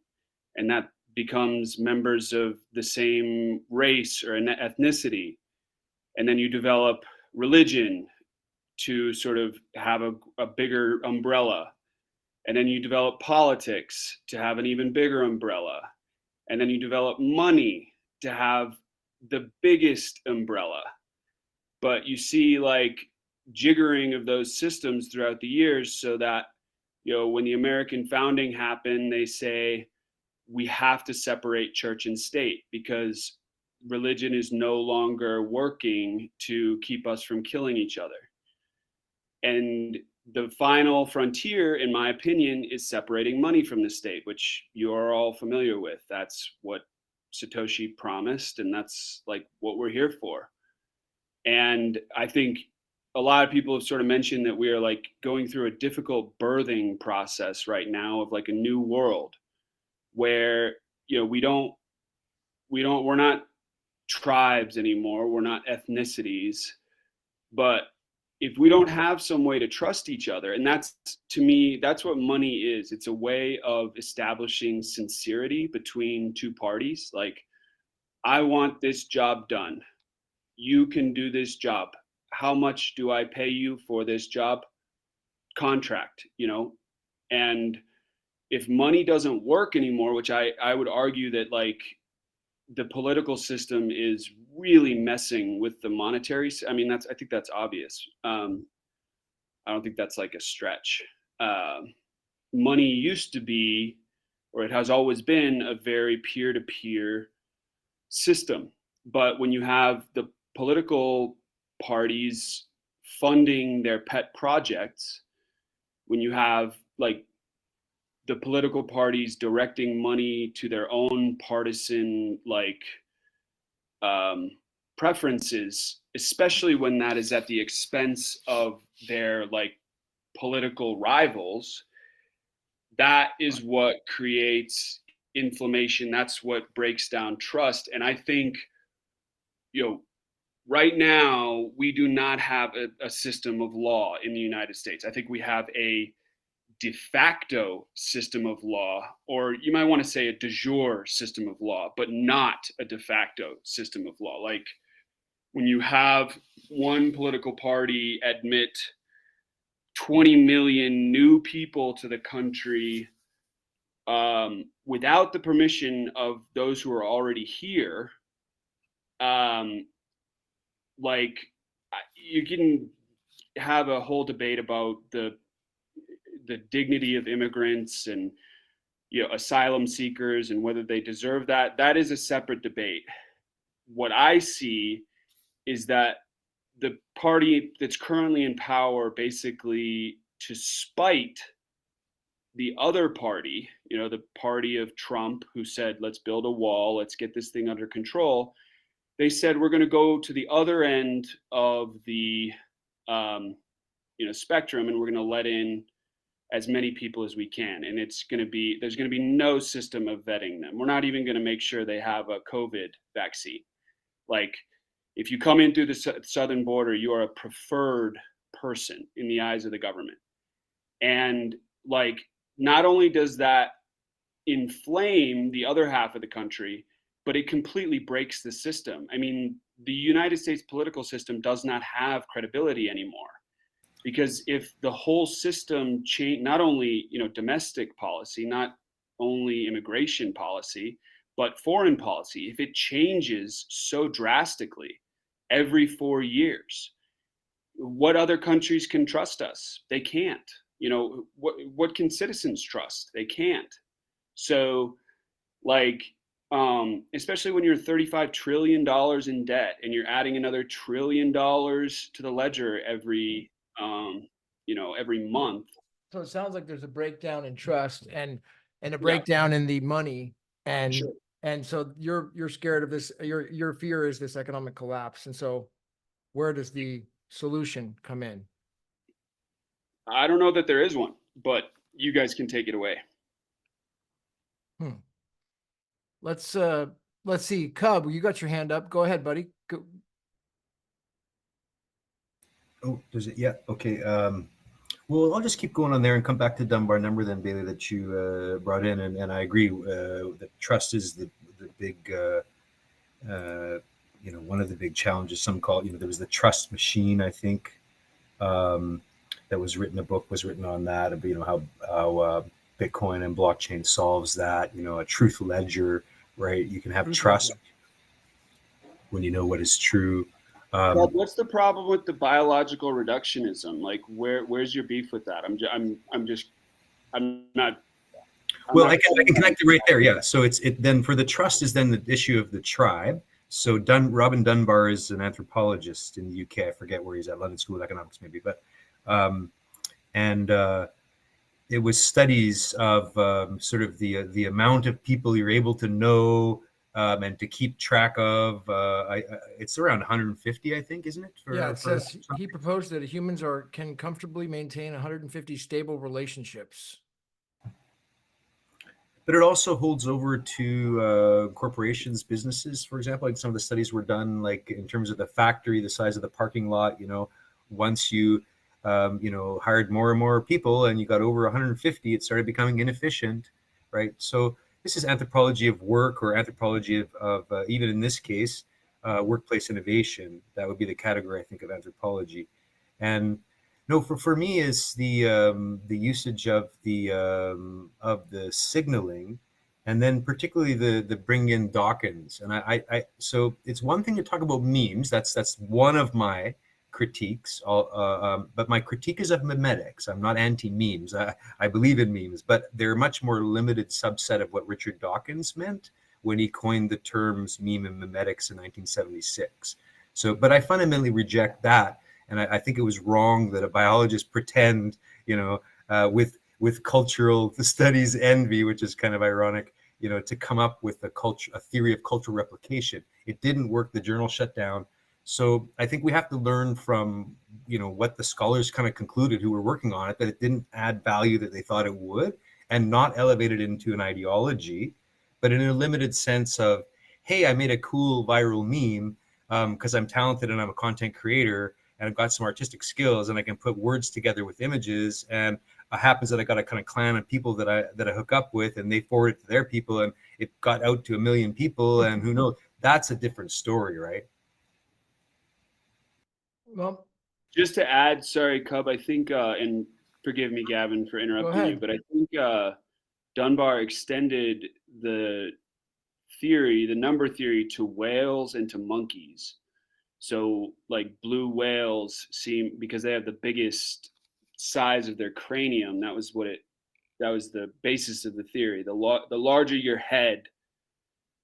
C: and that becomes members of the same race or an ethnicity. And then you develop religion to sort of have a bigger umbrella. And then you develop politics to have an even bigger umbrella. And then you develop money to have the biggest umbrella. But you see like jiggering of those systems throughout the years, so that, when the American founding happened, they say we have to separate church and state because religion is no longer working to keep us from killing each other. And the final frontier, in my opinion, is separating money from the state, which you're all familiar with. That's what Satoshi promised, and that's like what we're here for. And I think a lot of people have sort of mentioned that we are like going through a difficult birthing process right now of like a new world where, we're not tribes anymore. We're not ethnicities, but if we don't have some way to trust each other, and that's, to me, that's what money is. It's a way of establishing sincerity between two parties. Like, I want this job done. You can do this job. How much do I pay you for this job? Contract, and if money doesn't work anymore, which I would argue that like the political system is really messing with the monetary. I mean, I think that's obvious. I don't think that's like a stretch. Money used to be, or it has always been, a very peer-to-peer system. But when you have the political parties funding their pet projects, when you have like the political parties directing money to their own partisan preferences, especially when that is at the expense of their like political rivals, that is what creates inflammation. That's what breaks down trust. And I think, right now we do not have a system of law in the United States. I think we have a de facto system of law, or you might want to say a de jure system of law, but not a de facto system of law. Like when you have one political party admit 20 million new people to the country without the permission of those who are already here, like you can have a whole debate about the dignity of immigrants and asylum seekers and whether they deserve that. That is a separate debate. What I see is that the party that's currently in power, basically to spite the other party, the party of Trump, who said, let's build a wall, let's get this thing under control. They said, we're going to go to the other end of the spectrum, and we're going to let in as many people as we can. And there's going to be no system of vetting them. We're not even going to make sure they have a COVID vaccine. Like, if you come in through the southern border, you are a preferred person in the eyes of the government. And like, not only does that inflame the other half of the country, but it completely breaks the system. I mean, the United States political system does not have credibility anymore. Because if the whole system change, not only domestic policy, not only immigration policy, but foreign policy, if it changes so drastically every 4 years, what other countries can trust us? They can't. What can citizens trust? They can't. So, like, especially when you're $35 trillion in debt and you're adding another $1 trillion to the ledger every month.
A: So it sounds like there's a breakdown in trust and a breakdown in the money, and
C: Sure.
A: and so you're scared of this. Your fear is this economic collapse, and so where does the solution come in?
C: I don't know that there is one, but you guys can take it away.
A: Let's see. Cub, you got your hand up. Go ahead, buddy. Go.
D: Oh, does it? Yeah. Okay. Well, I'll just keep going on there and come back to Dunbar number then, Bailey, that you brought in. And I agree that trust is the big, one of the big challenges. Some call it, there was the trust machine, I think, that was written, a book was written on that, how Bitcoin and blockchain solves that, a truth ledger, right? You can have trust when you know what is true.
C: What's the problem with the biological reductionism? Like, where's your beef with that? I'm not.
D: I can connect it right there. Yeah. So it then for the trust is then the issue of the tribe. So Robin Dunbar is an anthropologist in the UK. I forget where he's at, London School of Economics maybe, but it was studies of sort of the amount of people you're able to know and to keep track of. It's around 150, I think, isn't it?
A: It says he proposed that humans can comfortably maintain 150 stable relationships.
D: But it also holds over to corporations, businesses, for example. Like some of the studies were done, like in terms of the factory, the size of the parking lot. Once you hired more and more people and you got over 150, it started becoming inefficient, right? So this is anthropology of work, or anthropology of even in this case, workplace innovation. That would be the category, I think, of anthropology. And no, for me is the usage of the signaling, and then particularly the bring in Dawkins. And I so it's one thing to talk about memes. That's one of my critiques. But my critique is of memetics. I'm not anti-memes. I believe in memes, but they're a much more limited subset of what Richard Dawkins meant when he coined the terms meme and memetics in 1976. So, but I fundamentally reject that. And I think it was wrong that a biologist pretend, with cultural studies envy, which is kind of ironic, to come up with a theory of cultural replication. It didn't work. The journal shut down. So I think we have to learn from, what the scholars kind of concluded who were working on it, that it didn't add value that they thought it would, and not elevate it into an ideology, but in a limited sense of, hey, I made a cool viral meme because I'm talented and I'm a content creator and I've got some artistic skills and I can put words together with images. And it happens that I got a kind of clan of people that I hook up with, and they forward it to their people, and it got out to 1 million people, and who knows? That's a different story, right?
A: Well,
C: just to add, sorry, Cub, I think, and forgive me, Gavin, for interrupting you, but I think Dunbar extended the number theory to whales and to monkeys. So like blue whales because they have the biggest size of their cranium, that was the basis of the theory. The larger your head,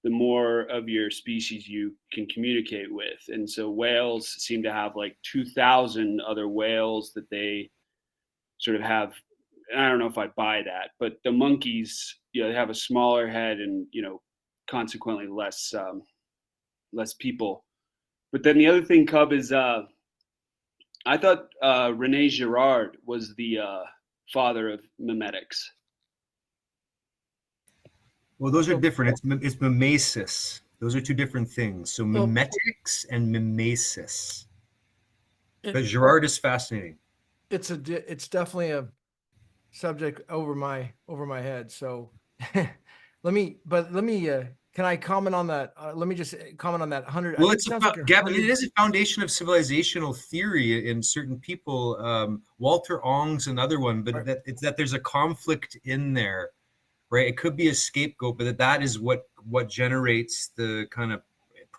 C: the more of your species you can communicate with. And so whales seem to have like 2,000 other whales that they sort of have. I don't know if I buy that, but the monkeys, they have a smaller head and, consequently less people. But then the other thing, Cub, is I thought Rene Girard was the father of memetics.
D: Well, those are different. It's mimesis. Those are two different things. So memetics and mimesis. But Girard is fascinating.
A: It's definitely a subject over my head. So let me can I comment on that? Let me just comment on that 100.
D: Well,
A: I think
D: it's
A: it sounds like
D: Gavin.
A: 100.
D: It is a foundation of civilizational theory in certain people. Walter Ong's another one, but
A: Right.
D: it's that there's a conflict in there, right? It could be a scapegoat, but that is what generates the kind of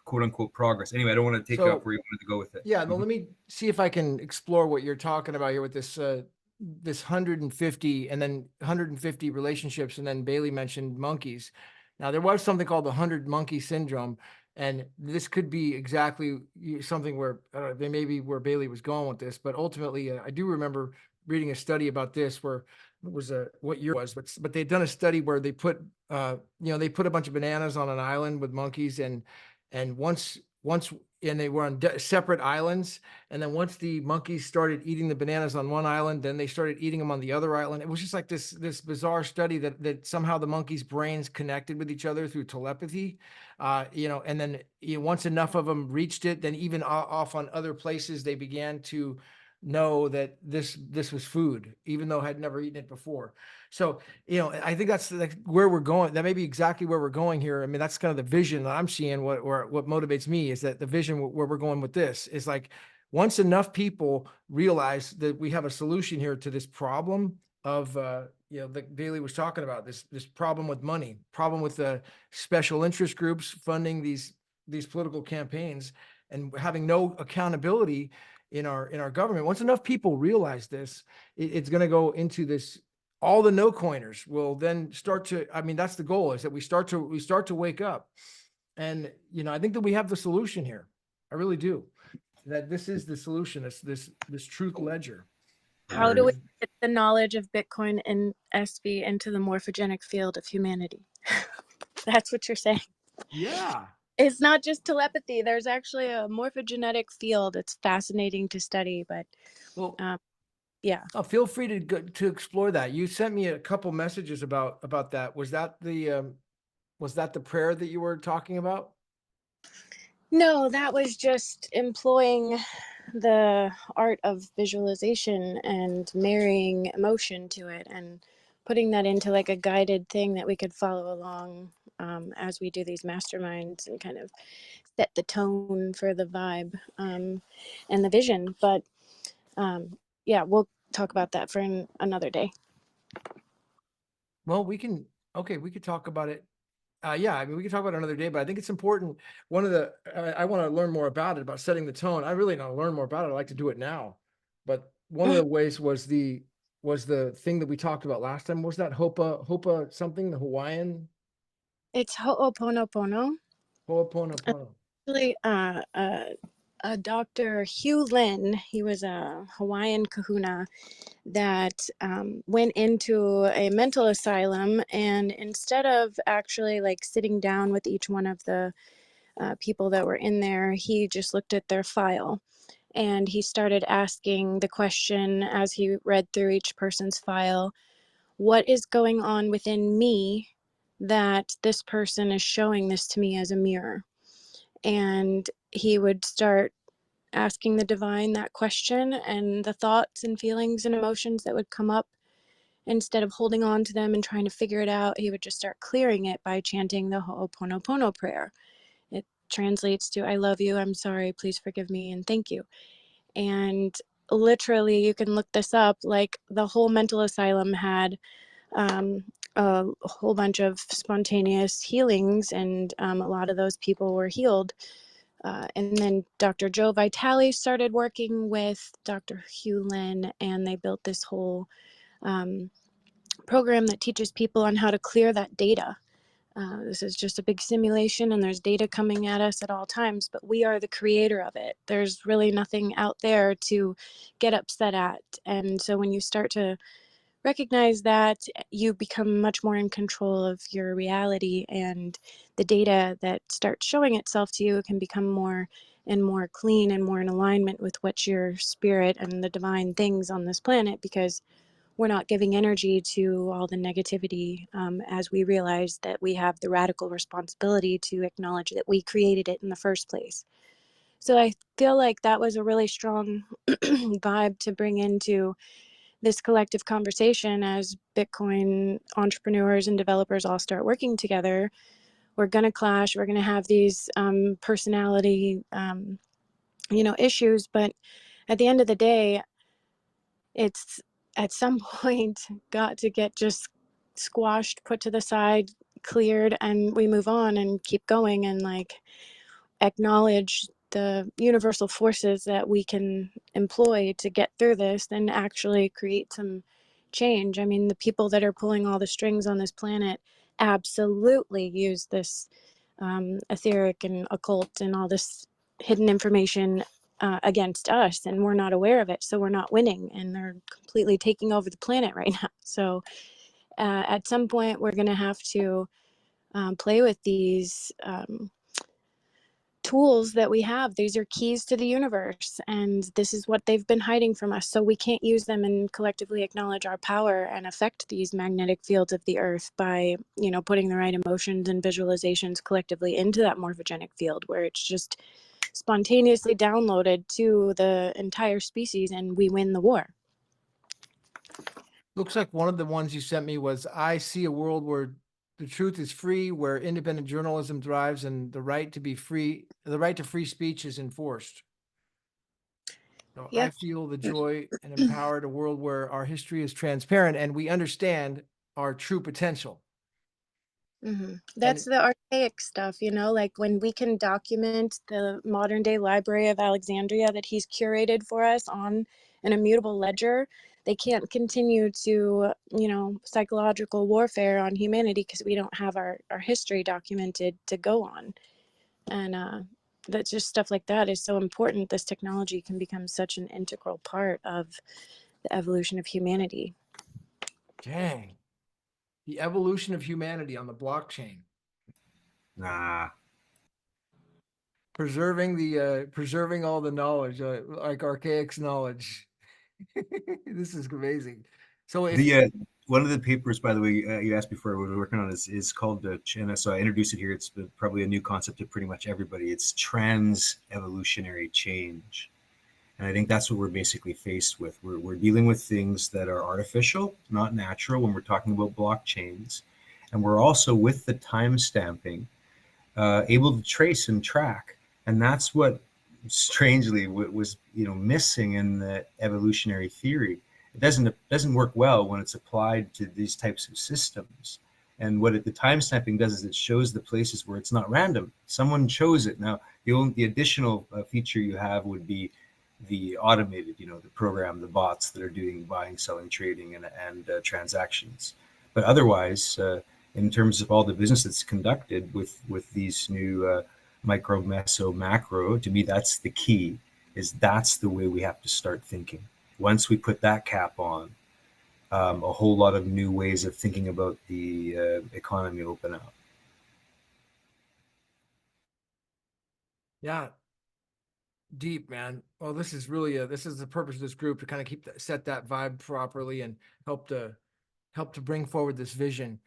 D: quote unquote progress. Anyway, I don't want to take you off
A: So
D: where you wanted to go with it.
A: yeah, no, let me see if I can explore what you're talking about here with this 150 and then 150 relationships, and then Bailey mentioned monkeys. Now there was something called the 100 monkey syndrome, and this could be exactly something where they may be where Bailey was going with this, but ultimately I do remember reading a study about this where it was what year it was, but they'd done a study where they put they put a bunch of bananas on an island with monkeys, and once and they were on separate islands. And then once the monkeys started eating the bananas on one island, then they started eating them on the other island. It was just like this bizarre study that somehow the monkeys' brains connected with each other through telepathy. And then once enough of them reached it, then even off on other places, they began to know that this was food, even though had never eaten it before. So, I think that's like where we're going. That may be exactly where we're going here. I mean, that's kind of the vision that I'm seeing. What motivates me is that the vision where we're going with this is like, once enough people realize that we have a solution here to this problem of, like Bailey was talking about, this problem with money, problem with the special interest groups funding these political campaigns and having no accountability in our government. Once enough people realize this, it's going to go into this. All the no coiners will then start to, I mean, that's the goal, is that we start to wake up. And, I think that we have the solution here. I really do. That this is the solution. It's this truth ledger.
B: How do we get the knowledge of Bitcoin and SV into the morphogenic field of humanity? That's what you're saying.
A: Yeah.
B: It's not just telepathy. There's actually a morphogenetic field. It's fascinating to study, but
A: Well,
B: yeah.
A: feel free to go, to explore that. You sent me a couple messages about that. Was that the prayer that you were talking about?
B: No, that was just employing the art of visualization and marrying emotion to it and putting that into like a guided thing that we could follow along as we do these masterminds and kind of set the tone for the vibe and the vision. But yeah, we'll talk about that for another day.
A: Well, we could talk about it. Yeah, I mean, we can talk about it another day, but I think it's important. One of the, I want to learn more about it, about setting the tone. I really want to learn more about it. I'd like to do it now. But one of the ways was the thing that we talked about last time. Was that Hopa something, the Hawaiian?
B: It's Ho'oponopono.
A: Ho'oponopono.
B: Actually, Dr. Hugh Lin, he was a Hawaiian kahuna that went into a mental asylum, and instead of actually like sitting down with each one of the people that were in there, he just looked at their file and he started asking the question as he read through each person's file, what is going on within me that this person is showing this to me as a mirror? And he would start asking the divine that question, and the thoughts and feelings and emotions that would come up, instead of holding on to them and trying to figure it out, he would just start clearing it by chanting the Ho'oponopono prayer. It translates to, I love you, I'm sorry, please forgive me, and thank you. And literally, you can look this up, like the whole mental asylum had a whole bunch of spontaneous healings, and a lot of those people were healed. And then Dr. Joe Vitale started working with Dr. Hugh Lin, and they built this whole program that teaches people on how to clear that data. This is just a big simulation, and there's data coming at us at all times, but we are the creator of it. There's really nothing out there to get upset at. And so when you start to recognize that, you become much more in control of your reality, and the data that starts showing itself to you can become more and more clean and more in alignment with what your spirit and the divine things on this planet, because we're not giving energy to all the negativity, as we realize that we have the radical responsibility to acknowledge that we created it in the first place. So I feel like that was a really strong vibe to bring into this collective conversation as Bitcoin entrepreneurs and developers all start working together, we're going to clash. We're going to have these personality, issues. But at the end of the day, it's at some point got to get just squashed, put to the side, cleared, and we move on and keep going and like acknowledge the universal forces that we can employ to get through this and actually create some change. I mean, the people that are pulling all the strings on this planet absolutely use this etheric and occult and all this hidden information against us, and we're not aware of it, so we're not winning, and they're completely taking over the planet right now. So at some point we're going to have to play with these tools that we have. These are keys to the universe, and this is what they've been hiding from us, so we can't use them and collectively acknowledge our power and affect these magnetic fields of the earth by putting the right emotions and visualizations collectively into that morphogenic field where it's just spontaneously downloaded to the entire species and we win the war.
A: Looks like one of the ones you sent me was, I see a world where the truth is free, where independent journalism thrives, and the right to free speech is enforced. So I
B: Yep.
A: feel the joy and empowered a world where our history is transparent and we understand our true potential.
B: That's the archaic stuff, like when we can document the modern day Library of Alexandria that he's curated for us on an immutable ledger. They can't continue to, psychological warfare on humanity because we don't have our history documented to go on. And that's just stuff like that is so important. This technology can become such an integral part of the evolution of humanity.
A: Dang. The evolution of humanity on the blockchain.
D: Nah.
A: Preserving all the knowledge, like archaic knowledge. This is amazing. So
D: one of the papers, by the way, you asked before, we were working on is called, and so I introduced it here. It's probably a new concept to pretty much everybody. It's trans evolutionary change. And I think that's what we're basically faced with. We're dealing with things that are artificial, not natural, when we're talking about blockchains. And we're also, with the time stamping, able to trace and track. And that's what strangely was missing in the evolutionary theory. It doesn't work well when it's applied to these types of systems. And what the time stamping does is it shows the places where it's not random. Someone chose it. Now, the additional feature you have would be the automated, the program, the bots that are doing buying, selling, trading, and transactions. But otherwise, in terms of all the business that's conducted with these new micro, meso, macro, to me, that's the key. That's the way we have to start thinking. Once we put that cap on, a whole lot of new ways of thinking about the economy open up.
A: Yeah. Deep, man. Well, this is really this is the purpose of this group, to kind of set that vibe properly and help to bring forward this vision.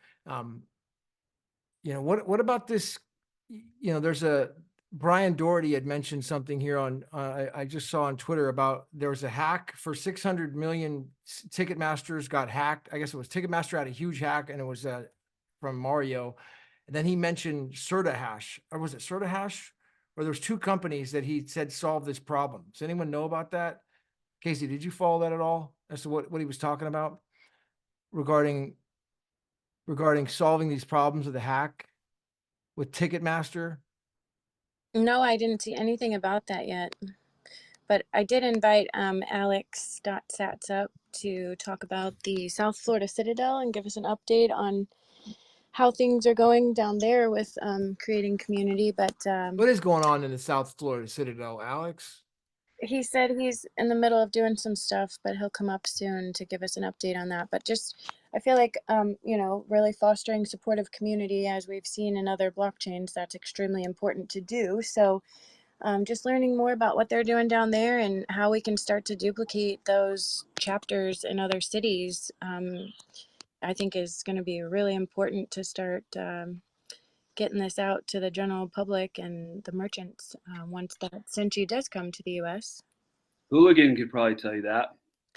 A: What about this? There's Brian Doherty had mentioned something here I just saw on Twitter about there was a hack for 600 million. Ticketmasters got hacked. I guess it was Ticketmaster had a huge hack, and it was from Mario. And then he mentioned CertaHash, or was it CertaHash? Or there was two companies that he said solved this problem. Does anyone know about that? Casey, did you follow that at all as to what he was talking about regarding solving these problems of the hack with Ticketmaster?
B: No, I didn't see anything about that yet. But I did invite Alex.Sats up to talk about the South Florida Citadel and give us an update on how things are going down there with creating community. But
A: What is going on in the South Florida Citadel, Alex?
B: he said he's in the middle of doing some stuff, but he'll come up soon to give us an update on that. But just, I feel like, really fostering supportive community, as we've seen in other blockchains, that's extremely important to do. So just learning more about what they're doing down there and how we can start to duplicate those chapters in other cities, I think is going to be really important to start getting this out to the general public and the merchants once that Senchi does come to the U.S.
C: Hooligan could probably tell you that,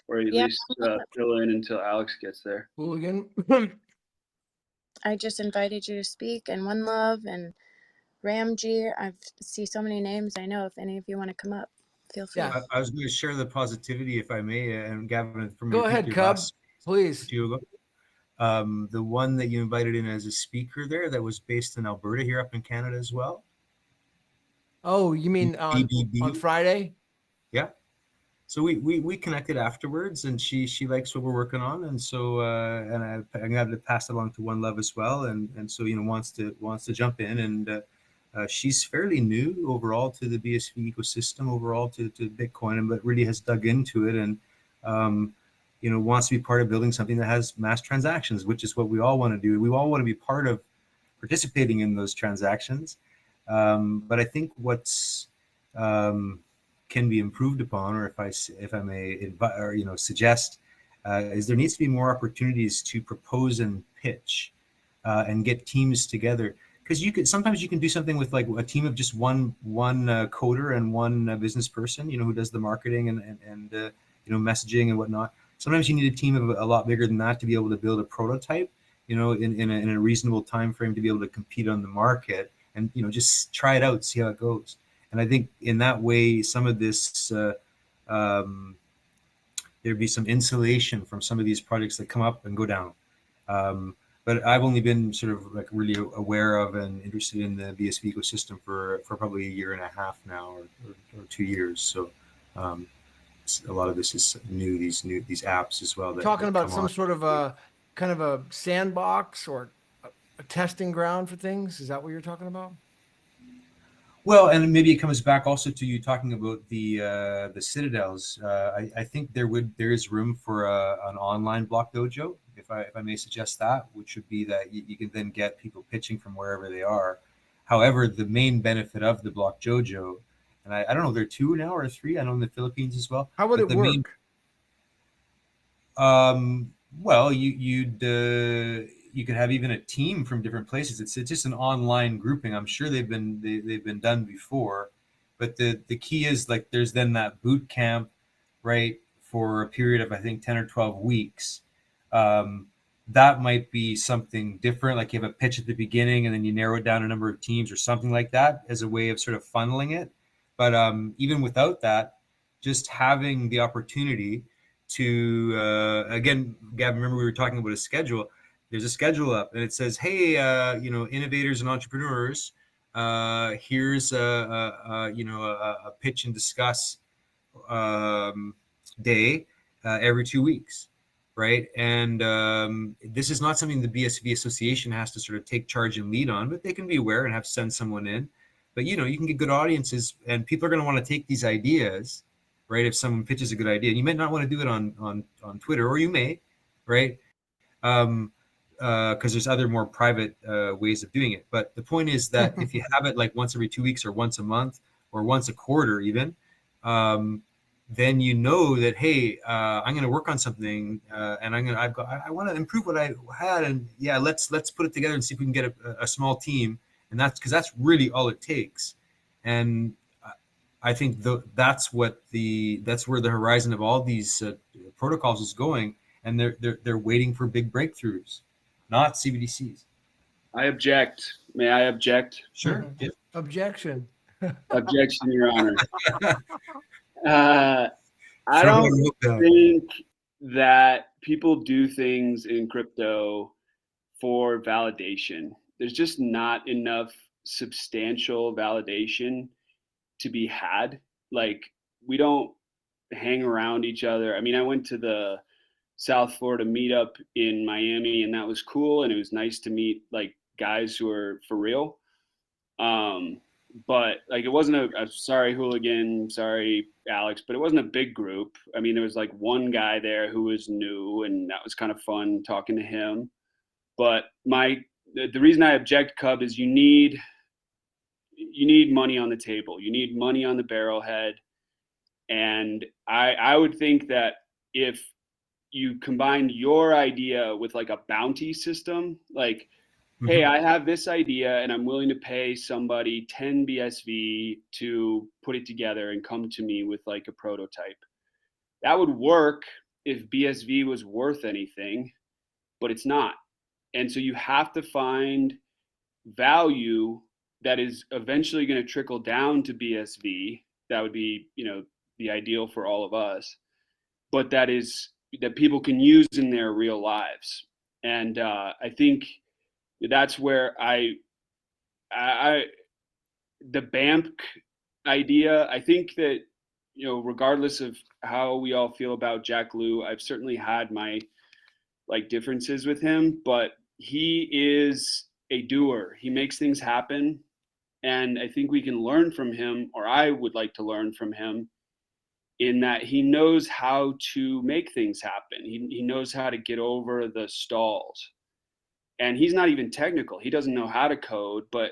C: or at
B: Yeah.
C: least fill in until Alex gets there.
A: Hooligan.
B: I just invited you to speak, and One Love and Ramji. I see so many names. I know if any of you want to come up, feel free.
A: Yeah.
D: I was going to share the positivity, if I may, and Gavin, from
A: Go
D: your, I think
A: ahead,
D: your
A: Cub,
D: last
A: please.
D: two ago, the one that you invited in as a speaker there that was based in Alberta here up in Canada as well.
A: Oh, you mean on
D: BBB.
A: Friday?
D: Yeah. So we connected afterwards, and she likes what we're working on, and so and I'm going to pass it along to One Love as well, and so wants to jump in, and she's fairly new overall to the BSV ecosystem, overall to Bitcoin, but really has dug into it, and wants to be part of building something that has mass transactions, which is what we all want to do. We all want to be part of participating in those transactions, but I think what's can be improved upon, or if I may suggest, is there needs to be more opportunities to propose and pitch and get teams together, because sometimes you can do something with like a team of just one coder and one business person, who does the marketing and messaging and whatnot. Sometimes you need a team of a lot bigger than that to be able to build a prototype, in a reasonable time frame, to be able to compete on the market, and just try it out, see how it goes. And I think in that way, some of this, there'd be some insulation from some of these projects that come up and go down. But I've only been sort of like really aware of and interested in the BSV ecosystem for probably a year and a half now, or 2 years. So a lot of this is new, these apps as well.
A: Talking about some sort of a kind of a sandbox or a testing ground for things. Is that what you're talking about?
D: Well, and maybe it comes back also to you talking about the citadels. I think there is room for an online block dojo, if I may suggest that, which would be that you can then get people pitching from wherever they are. However, the main benefit of the block dojo, and I don't know, there are 2 now or 3. I know in the Philippines as well.
A: How would it work?
D: Well, you could have even a team from different places. It's just an online grouping. I'm sure they've been done before, but the key is, like, there's then that boot camp, right, for a period of I think 10 or 12 weeks. That might be something different. Like you have a pitch at the beginning, and then you narrow it down a number of teams or something like that as a way of sort of funneling it. But even without that, just having the opportunity to again, Gavin, remember we were talking about a schedule. There's a schedule up, and it says, hey, innovators and entrepreneurs, here's a pitch and discuss day every 2 weeks, right? And this is not something the BSV Association has to sort of take charge and lead on, but they can be aware and have send someone in. But you can get good audiences, and people are going to want to take these ideas, right? If someone pitches a good idea, and you might not want to do it on Twitter, or you may, right? Because there's other more private ways of doing it. But the point is that if you have it like once every 2 weeks, or once a month, or once a quarter even, then that, hey, I'm going to work on something, and I want to improve what I had, and yeah, let's put it together and see if we can get a small team. And that's because that's really all it takes. And I think that's where the horizon of all these protocols is going, and they're waiting for big breakthroughs, not CBDCs.
C: I object. May I object?
D: Sure. Yeah.
A: Objection.
C: Objection, Your Honor. I don't think that people do things in crypto for validation. There's just not enough substantial validation to be had. Like, we don't hang around each other. I mean, I went to the South Florida meetup in Miami, and that was cool, and it was nice to meet like guys who are for real. But like, it wasn't sorry, Hooligan, sorry, Alex, but it wasn't a big group. I mean, there was like one guy there who was new, and that was kind of fun talking to him. But the reason I object, Cub, is you need money on the table. You need money on the barrelhead. And I would think that if you combine your idea with like a bounty system, like, hey, I have this idea and I'm willing to pay somebody 10 BSV to put it together and come to me with like a prototype. That would work if BSV was worth anything, but it's not. And so you have to find value that is eventually going to trickle down to BSV. That would be, the ideal for all of us, but that people can use in their real lives. And I think that's where I the BAMP idea. I think that, regardless of how we all feel about Jack Lew, I've certainly had my differences with him, but he is a doer. He makes things happen. And I think we can learn from him, or I would like to learn from him, in that he knows how to make things happen. He knows how to get over the stalls. And he's not even technical. He doesn't know how to code, but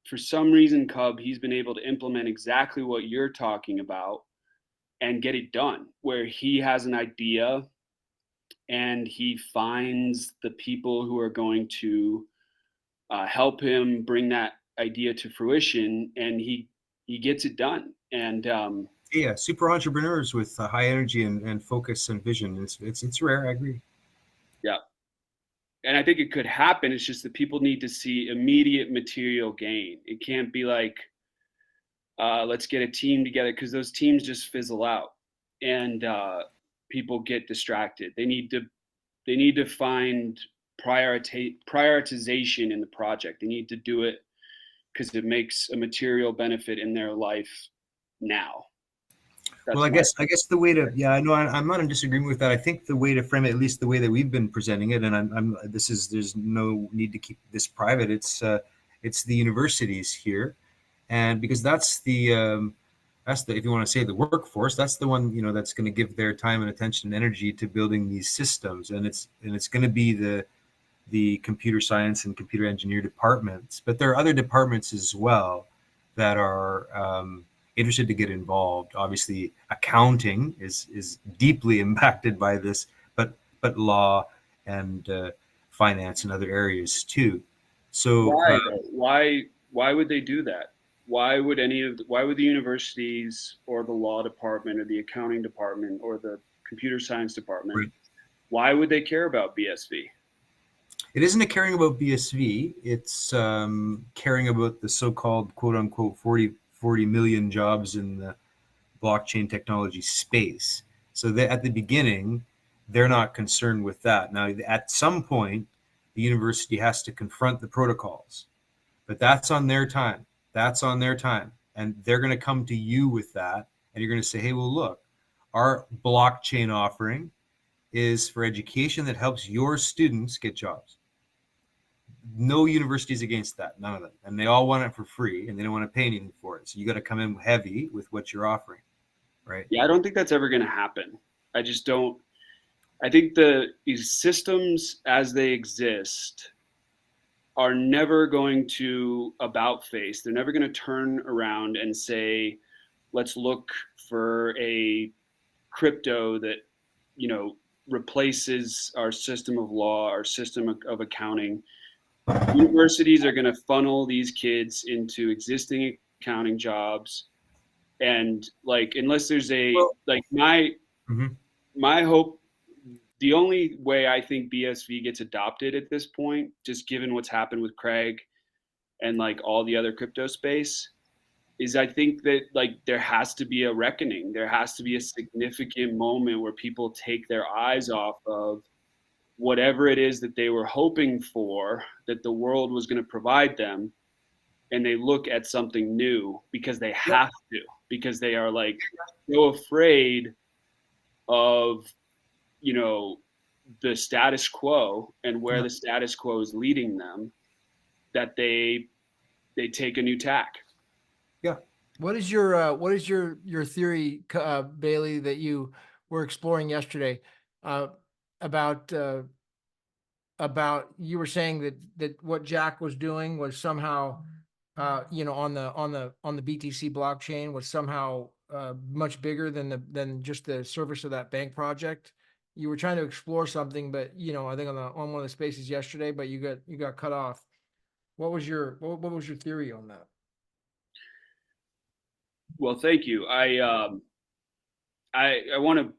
C: for some reason, Cub, he's been able to implement exactly what you're talking about and get it done, where he has an idea and he finds the people who are going to help him bring that idea to fruition, and he gets it done. And
D: yeah, super entrepreneurs with high energy and focus and vision. It's rare. I agree.
C: yeah, and I think it could happen. It's just that people need to see immediate material gain. It can't be like, let's get a team together, because those teams just fizzle out, and people get distracted. They need to find prioritization in the project. They need to do it because it makes a material benefit in their life now.
D: Well, I guess the way to, yeah, I know I'm not in disagreement with that. I think the way to frame it, at least the way that we've been presenting it, and there's no need to keep this private. It's the universities here, and because that's the if you want to say the workforce, that's the one, that's going to give their time and attention and energy to building these systems, and it's going to be the computer science and computer engineer departments. But there are other departments as well that are interested to get involved. Obviously, accounting is deeply impacted by this, but law and finance and other areas too. So
C: why would they do that? Why would the universities or the law department or the accounting department or the computer science department,
D: right.
C: Why would they care about BSV?
D: It isn't a caring about BSV. It's caring about the so-called quote unquote 40 million jobs in the blockchain technology space. So at the beginning, they're not concerned with that. Now, at some point, the university has to confront the protocols, but that's on their time. That's on their time. And they're going to come to you with that. And you're going to say, hey, well, look, our blockchain offering is for education that helps your students get jobs. No universities against that, none of them. And they all want it for free, and they don't want to pay anything for it. So you got to come in heavy with what you're offering, right?
C: Yeah, I don't think that's ever going to happen. I just don't. I think these systems as they exist are never going to about face. They're never going to turn around and say, let's look for a crypto that, replaces our system of law, our system of accounting. Universities are going to funnel these kids into existing accounting jobs, and unless there's my hope, the only way I think BSV gets adopted at this point, just given what's happened with Craig and all the other crypto space, is I think that there has to be a reckoning. There has to be a significant moment where people take their eyes off of whatever it is that they were hoping for, that the world was going to provide them, and they look at something new because they have to, because they are so afraid of the status quo and where the status quo is leading them, that they take a new tack.
D: Yeah.
A: What is your theory, Bailey, that you were exploring yesterday, about you were saying that what Jack was doing was somehow, on the BTC blockchain was somehow much bigger than just the service of that bank project. You were trying to explore something, but I think on one of the spaces yesterday, but you got cut off. What was your theory on that?
C: Well, thank you. I want to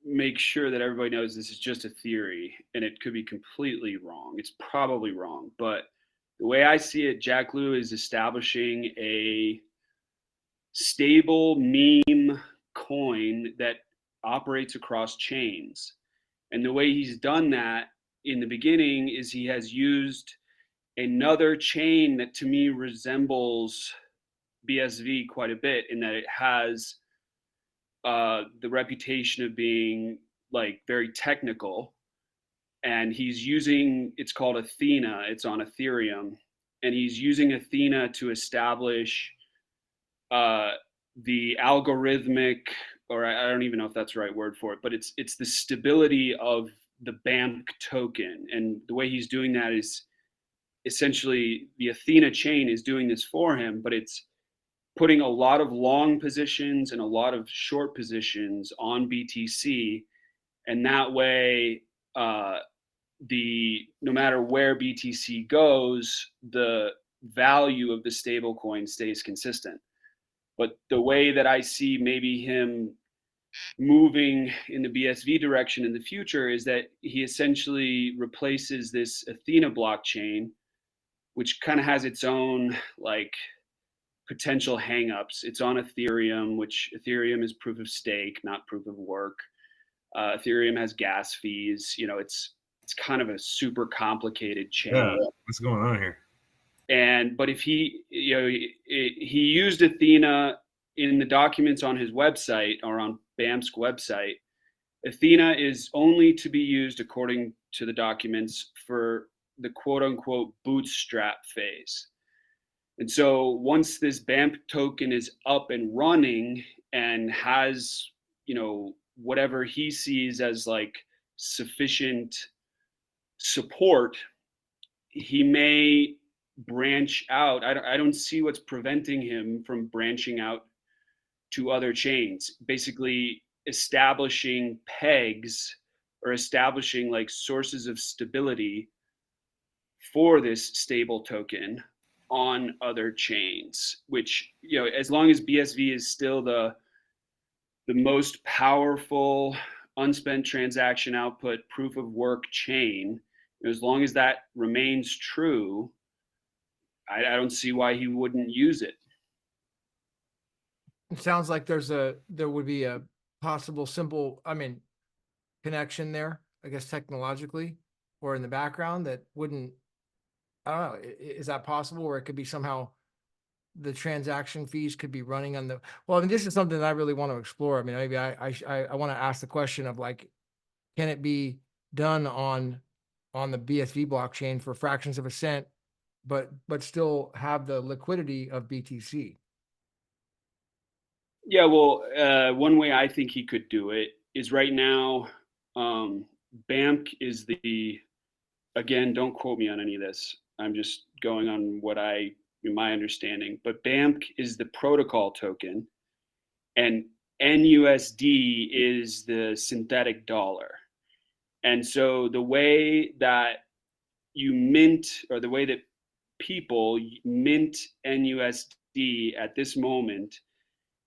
C: make sure that everybody knows this is just a theory and it could be completely wrong. It's probably wrong, but the way I see it, Jack Lew is establishing a stable meme coin that operates across chains. And the way he's done that in the beginning is he has used another chain that to me resembles BSV quite a bit in that it has the reputation of being like very technical. And he's using, it's called Athena, it's on Ethereum, and he's using Athena to establish the algorithmic, or I don't even know if that's the right word for it, but it's the stability of the BAMP token. And the way he's doing that is essentially the Athena chain is doing this for him, but it's putting a lot of long positions and a lot of short positions on BTC. And that way, no matter where BTC goes, the value of the stable coin stays consistent. But the way that I see maybe him moving in the BSV direction in the future is that he essentially replaces this Athena blockchain, which kind of has its own like potential hangups. It's on Ethereum, which Ethereum is proof of stake, not proof of work. Ethereum has gas fees. You know, it's kind of a super complicated chain.
D: Yeah, what's going on here?
C: But if he, you know, he used Athena in the documents on his website or on BAMP's website. Athena is only to be used according to the documents for the quote unquote bootstrap phase. And so once this BAMP token is up and running and has, you know, whatever he sees as like sufficient support, he may branch out. I don't see what's preventing him from branching out to other chains, basically establishing pegs or establishing like sources of stability for this stable token on other chains, which, you know, as long as BSV is still the most powerful unspent transaction output proof of work chain, as long as that remains true, I don't see why he wouldn't use it.
A: It sounds like there would be a possible simple, connection there, I guess technologically or in the background that wouldn't, I don't know, is that possible? Or it could be somehow the transaction fees could be running on this is something that I really want to explore. Maybe I want to ask the question of like, can it be done on the BSV blockchain for fractions of a cent, but still have the liquidity of BTC?
C: Yeah, well, one way I think he could do it is right now, BAMP is again, don't quote me on any of this. I'm just going on my understanding, but BAMP is the protocol token and NUSD is the synthetic dollar. And so the way that you mint, or the way that people mint NUSD at this moment,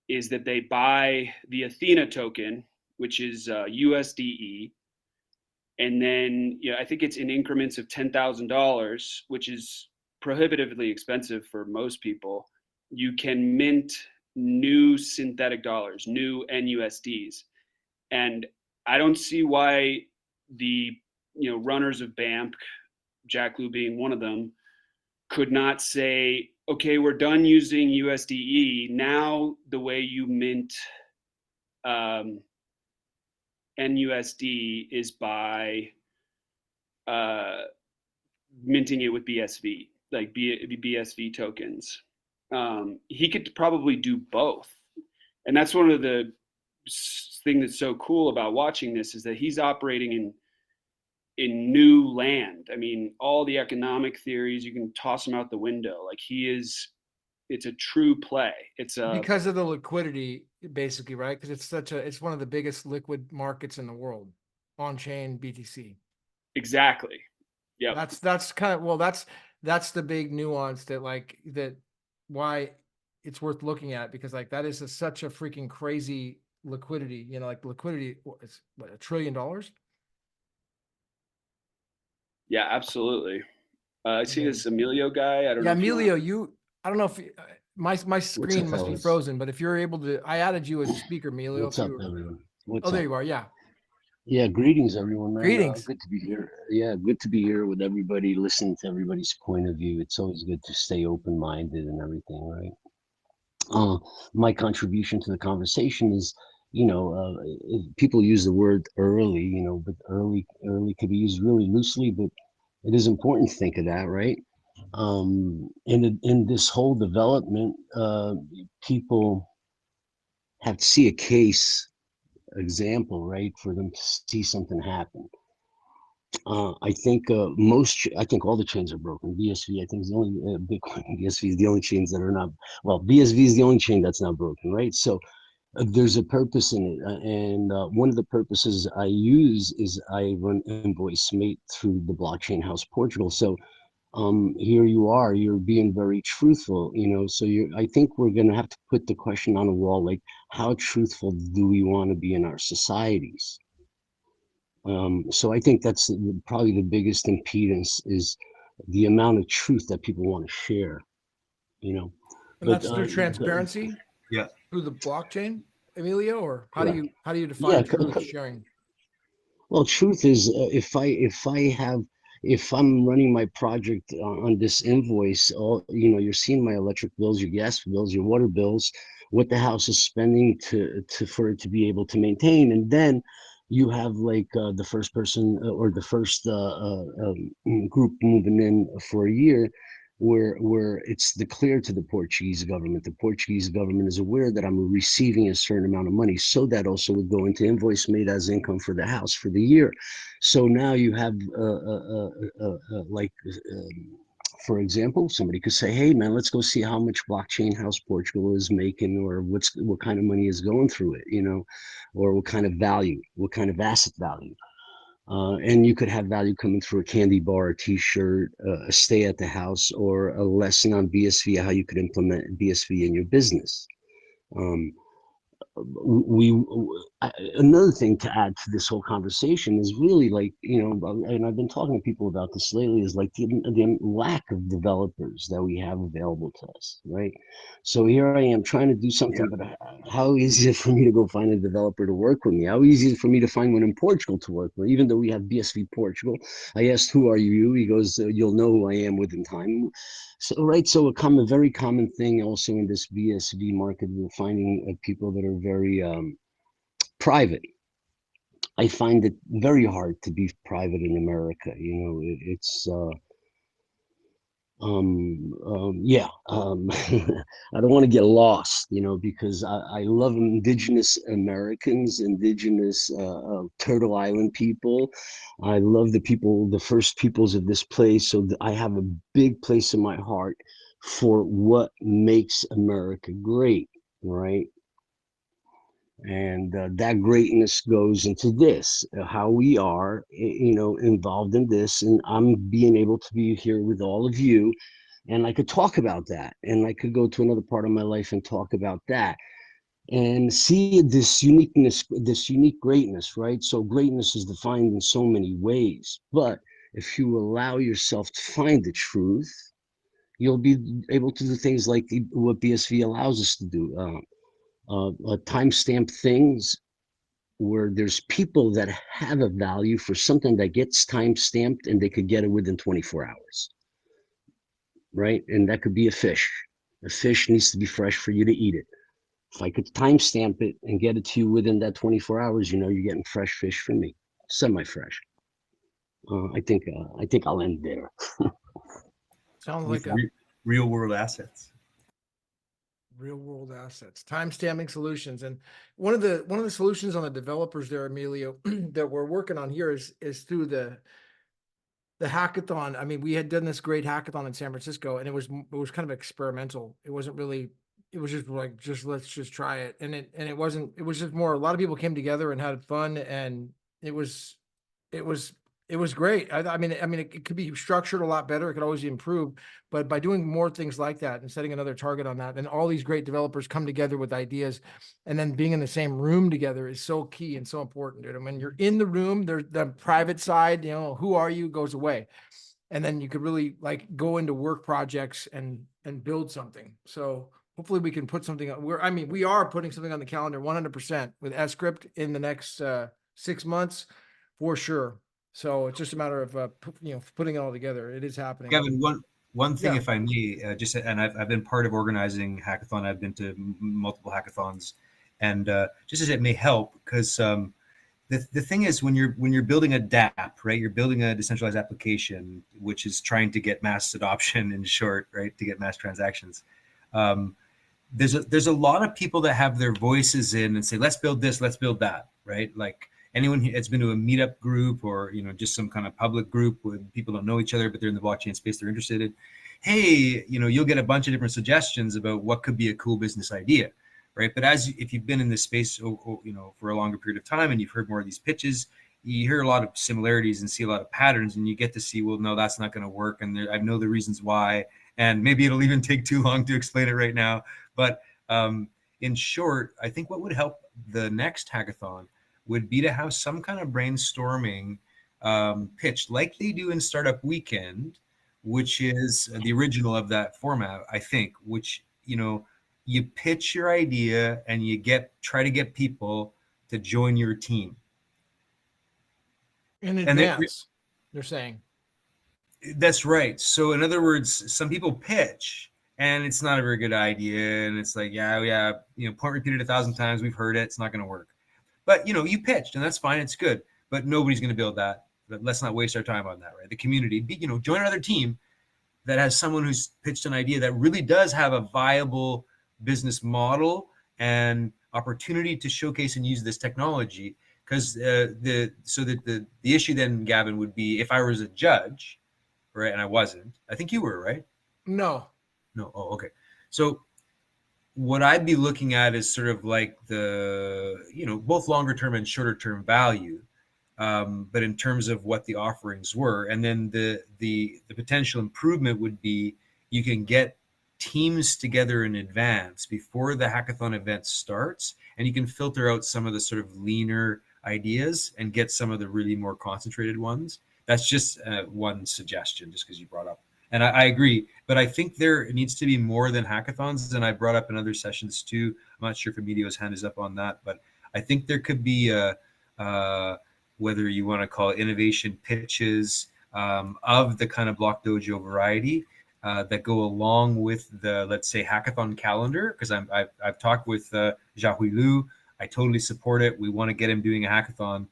C: is that they buy the Athena token, which is USDE, and then I think it's in increments of $10,000, which is prohibitively expensive for most people. You can mint new synthetic dollars, new NUSDs, and I don't see why the runners of BAMP, Jack Lew being one of them, could not say, okay, we're done using USDE. Now the way you mint NUSD is by minting it with BSV, like BSV tokens. He could probably do both. And that's one of the things that's so cool about watching this, is that he's operating in new land. All the economic theories, you can toss them out the window. Like it's a true play. It's
A: because of the liquidity, basically, right? Because it's one of the biggest liquid markets in the world, on-chain BTC.
C: Exactly. Yeah.
A: That's kind of, that's the big nuance that why it's worth looking at, because like that is such a freaking crazy liquidity, like liquidity, it's what, $1 trillion?
C: Yeah, absolutely. I see
A: mean,
C: this Emilio guy. I don't know
A: Yeah,
C: if you want.
A: Emilio, I don't know if my
E: What's
A: screen
E: up,
A: must be
E: fellas?
A: frozen, but if you're able to, I added you as a speaker, Emilio.
E: What's
A: If
E: up,
A: you,
E: everyone?
A: oh,
E: What's
A: there
E: up?
A: you are. Yeah.
E: Yeah, greetings, everyone, man.
A: Greetings.
E: Good to be here. Yeah, good to be here with everybody, listening to everybody's point of view. It's always good to stay open-minded and everything, right? My contribution to the conversation is, people use the word early, but early could be used really loosely, but it is important to think of that, right? In this whole development, people have to see a case example, right, for them to see something happen. I think all the chains are broken. BSV, I think, is the only Bitcoin. BSV is the only chains that are not. Well, BSV is the only chain that's not broken, right? So there's a purpose in it, and one of the purposes I use is I run invoice mate through the blockchain house Portugal. So here you are, you're being very truthful, so I think we're going to have to put the question on the wall, like, how truthful do we want to be in our societies? So I think that's probably the biggest impedance, is the amount of truth that people want to share,
A: And
E: but
A: that's through transparency
D: Yeah.
A: through the blockchain, Emilio, or how do
E: correct.
A: you
E: Yeah,
A: define truth sharing?
E: well, truth is, if I'm running my project on this invoice, you're seeing my electric bills, your gas bills, your water bills, what the house is spending for it to be able to maintain, and then you have like the first person or the first group moving in for a year, where it's declared to the Portuguese government. The Portuguese government is aware that I'm receiving a certain amount of money, so that also would go into invoice made as income for the house for the year. So now you have for example, somebody could say, "Hey, man, let's go see how much blockchain house Portugal is making, or what kind of money is going through it, or what kind of value, what kind of asset value." And you could have value coming through a candy bar, a T-shirt, a stay at the house, or a lesson on BSV, how you could implement BSV in your business. Um, we Another thing to add to this whole conversation is really, like, and I've been talking to people about this lately, is like the lack of developers that we have available to us, right? So here I am trying to do something, but how easy is it for me to go find a developer to work with me? How easy is it for me to find one in Portugal to work with? Even though we have BSV Portugal, I asked, "Who are you?" He goes, "You'll know who I am within time." So, right, so a very common thing also in this BSV market, we're finding people that are very private. I find it very hard to be private in America. It's yeah. I don't want to get lost, because I love indigenous Americans, indigenous Turtle Island people. I love the first peoples of this place. So I have a big place in my heart for what makes America great, right? And that greatness goes into this, how we are, involved in this, and I'm being able to be here with all of you, and I could talk about that, and I could go to another part of my life and talk about that, and see this uniqueness, this unique greatness, right? So greatness is defined in so many ways, but if you allow yourself to find the truth, you'll be able to do things like what BSV allows us to do. Timestamp things where there's people that have a value for something that gets time stamped, and they could get it within 24 hours, right? And that could be a fish. A fish needs to be fresh for you to eat it. If I could time stamp it and get it to you within that 24 hours, you're getting fresh fish from me, semi-fresh. I think I'll end there.
A: Sounds
D: With
A: like a
D: real world assets.
A: real world assets, time stamping solutions. And one of the solutions on the developers there, Emilio, that we're working on here is through the hackathon. I mean, we had done this great hackathon in San Francisco, and it was kind of experimental. It wasn't really, it was just like, let's just try it. And it wasn't, it was just more, a lot of people came together and had fun, and it was It was great. I mean, it could be structured a lot better. It could always be improved, but by doing more things like that and setting another target on that, and all these great developers come together with ideas, and then being in the same room together is so key and so important, dude. And when you're in the room, there's the private side, who are you goes away, and then you could really like go into work projects and build something. So hopefully we can put something on. We are putting something on the calendar 100% with script in the next 6 months for sure. So it's just a matter of putting it all together. It is happening.
D: Gavin, one thing,
A: Yeah.
D: if I may, and I've been part of organizing hackathon. I've been to multiple hackathons, and just as it may help, because the thing is, when you're building a DApp, right? You're building a decentralized application, which is trying to get mass adoption, in short, right? To get mass transactions. There's a lot of people that have their voices in and say, let's build this, let's build that, right? Like anyone that's been to a meetup group or just some kind of public group where people don't know each other, but they're in the blockchain space, they're interested in, hey, you'll get a bunch of different suggestions about what could be a cool business idea, right? But if you've been in this space for a longer period of time and you've heard more of these pitches, you hear a lot of similarities and see a lot of patterns, and you get to see, well, no, that's not going to work, and I know the reasons why, and maybe it'll even take too long to explain it right now. But in short, I think what would help the next hackathon would be to have some kind of brainstorming pitch like they do in Startup Weekend, which is the original of that format, I think, which, you pitch your idea and you try to get people to join your team.
A: In advance, they're saying.
D: That's right. So in other words, some people pitch and it's not a very good idea. And it's like, yeah, point repeated 1,000 times. We've heard it. It's not going to work. But, you pitched and that's fine. It's good. But nobody's going to build that. But let's not waste our time on that, right? The community, join another team that has someone who's pitched an idea that really does have a viable business model and opportunity to showcase and use this technology. Because the issue then, Gavin, would be if I was a judge, right, and I wasn't. I think you were, right?
A: No.
D: Oh, okay. So what I'd be looking at is sort of like the, both longer term and shorter term value, but in terms of what the offerings were. And then the potential improvement would be you can get teams together in advance before the hackathon event starts, and you can filter out some of the sort of leaner ideas and get some of the really more concentrated ones. That's just one suggestion, just because you brought up. And I agree, but I think there needs to be more than hackathons. And I brought up in other sessions too. I'm not sure if Emilio's hand is up on that, but I think there could be whether you want to call it innovation pitches of the kind of Block Dojo variety that go along with the, let's say, hackathon calendar. Because I've talked with Jiahui Lu. I totally support it. We want to get him doing a hackathon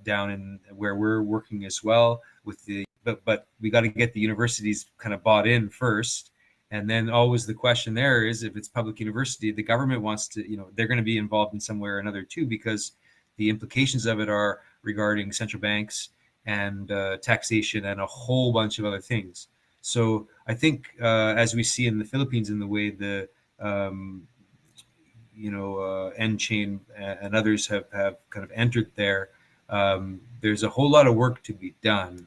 D: down in where we're working as well with but we got to get the universities kind of bought in first. And then always the question there is, if it's public university, the government wants to, they're going to be involved in some way or another too, because the implications of it are regarding central banks and taxation and a whole bunch of other things. So I think as we see in the Philippines, in the way the N-Chain and others have kind of entered there, there's a whole lot of work to be done.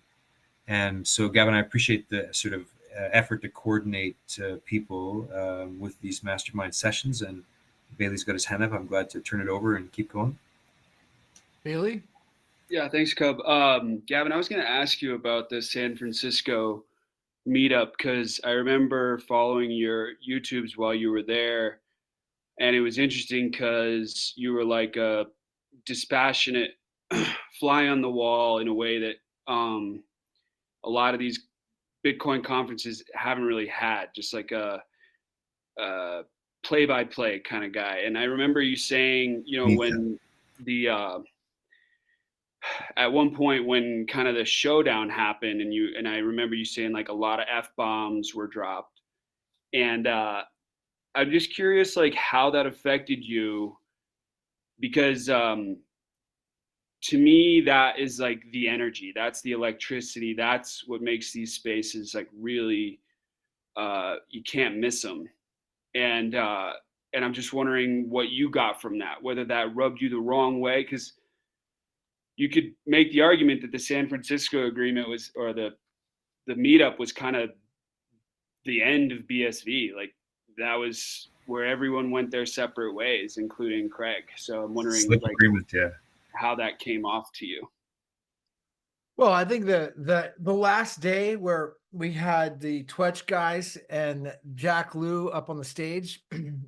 D: And so, Gavin, I appreciate the sort of effort to coordinate people with these mastermind sessions. And Bailey's got his hand up. I'm glad to turn it over and keep going.
A: Bailey?
C: Yeah, thanks, Cub. Gavin, I was going to ask you about the San Francisco meetup, because I remember following your YouTubes while you were there. And it was interesting because you were like a dispassionate fly on the wall in a way that a lot of these Bitcoin conferences haven't really had, just like a play-by-play kind of guy. And I remember you saying, when the at one point when kind of the showdown happened, and I remember you saying like a lot of F-bombs were dropped. And I'm just curious, like, how that affected you, because to me, that is like the energy, that's the electricity, that's what makes these spaces like really, you can't miss them. And I'm just wondering what you got from that, whether that rubbed you the wrong way, because you could make the argument that the San Francisco agreement was, or the meetup was kind of the end of BSV. Like that was where everyone went their separate ways, including Craig. So I'm wondering
D: Slip
C: like
D: agreement, yeah.
C: how that came off to you.
A: Well, I think the last day where we had the Twetch guys and Jack Lou up on the stage,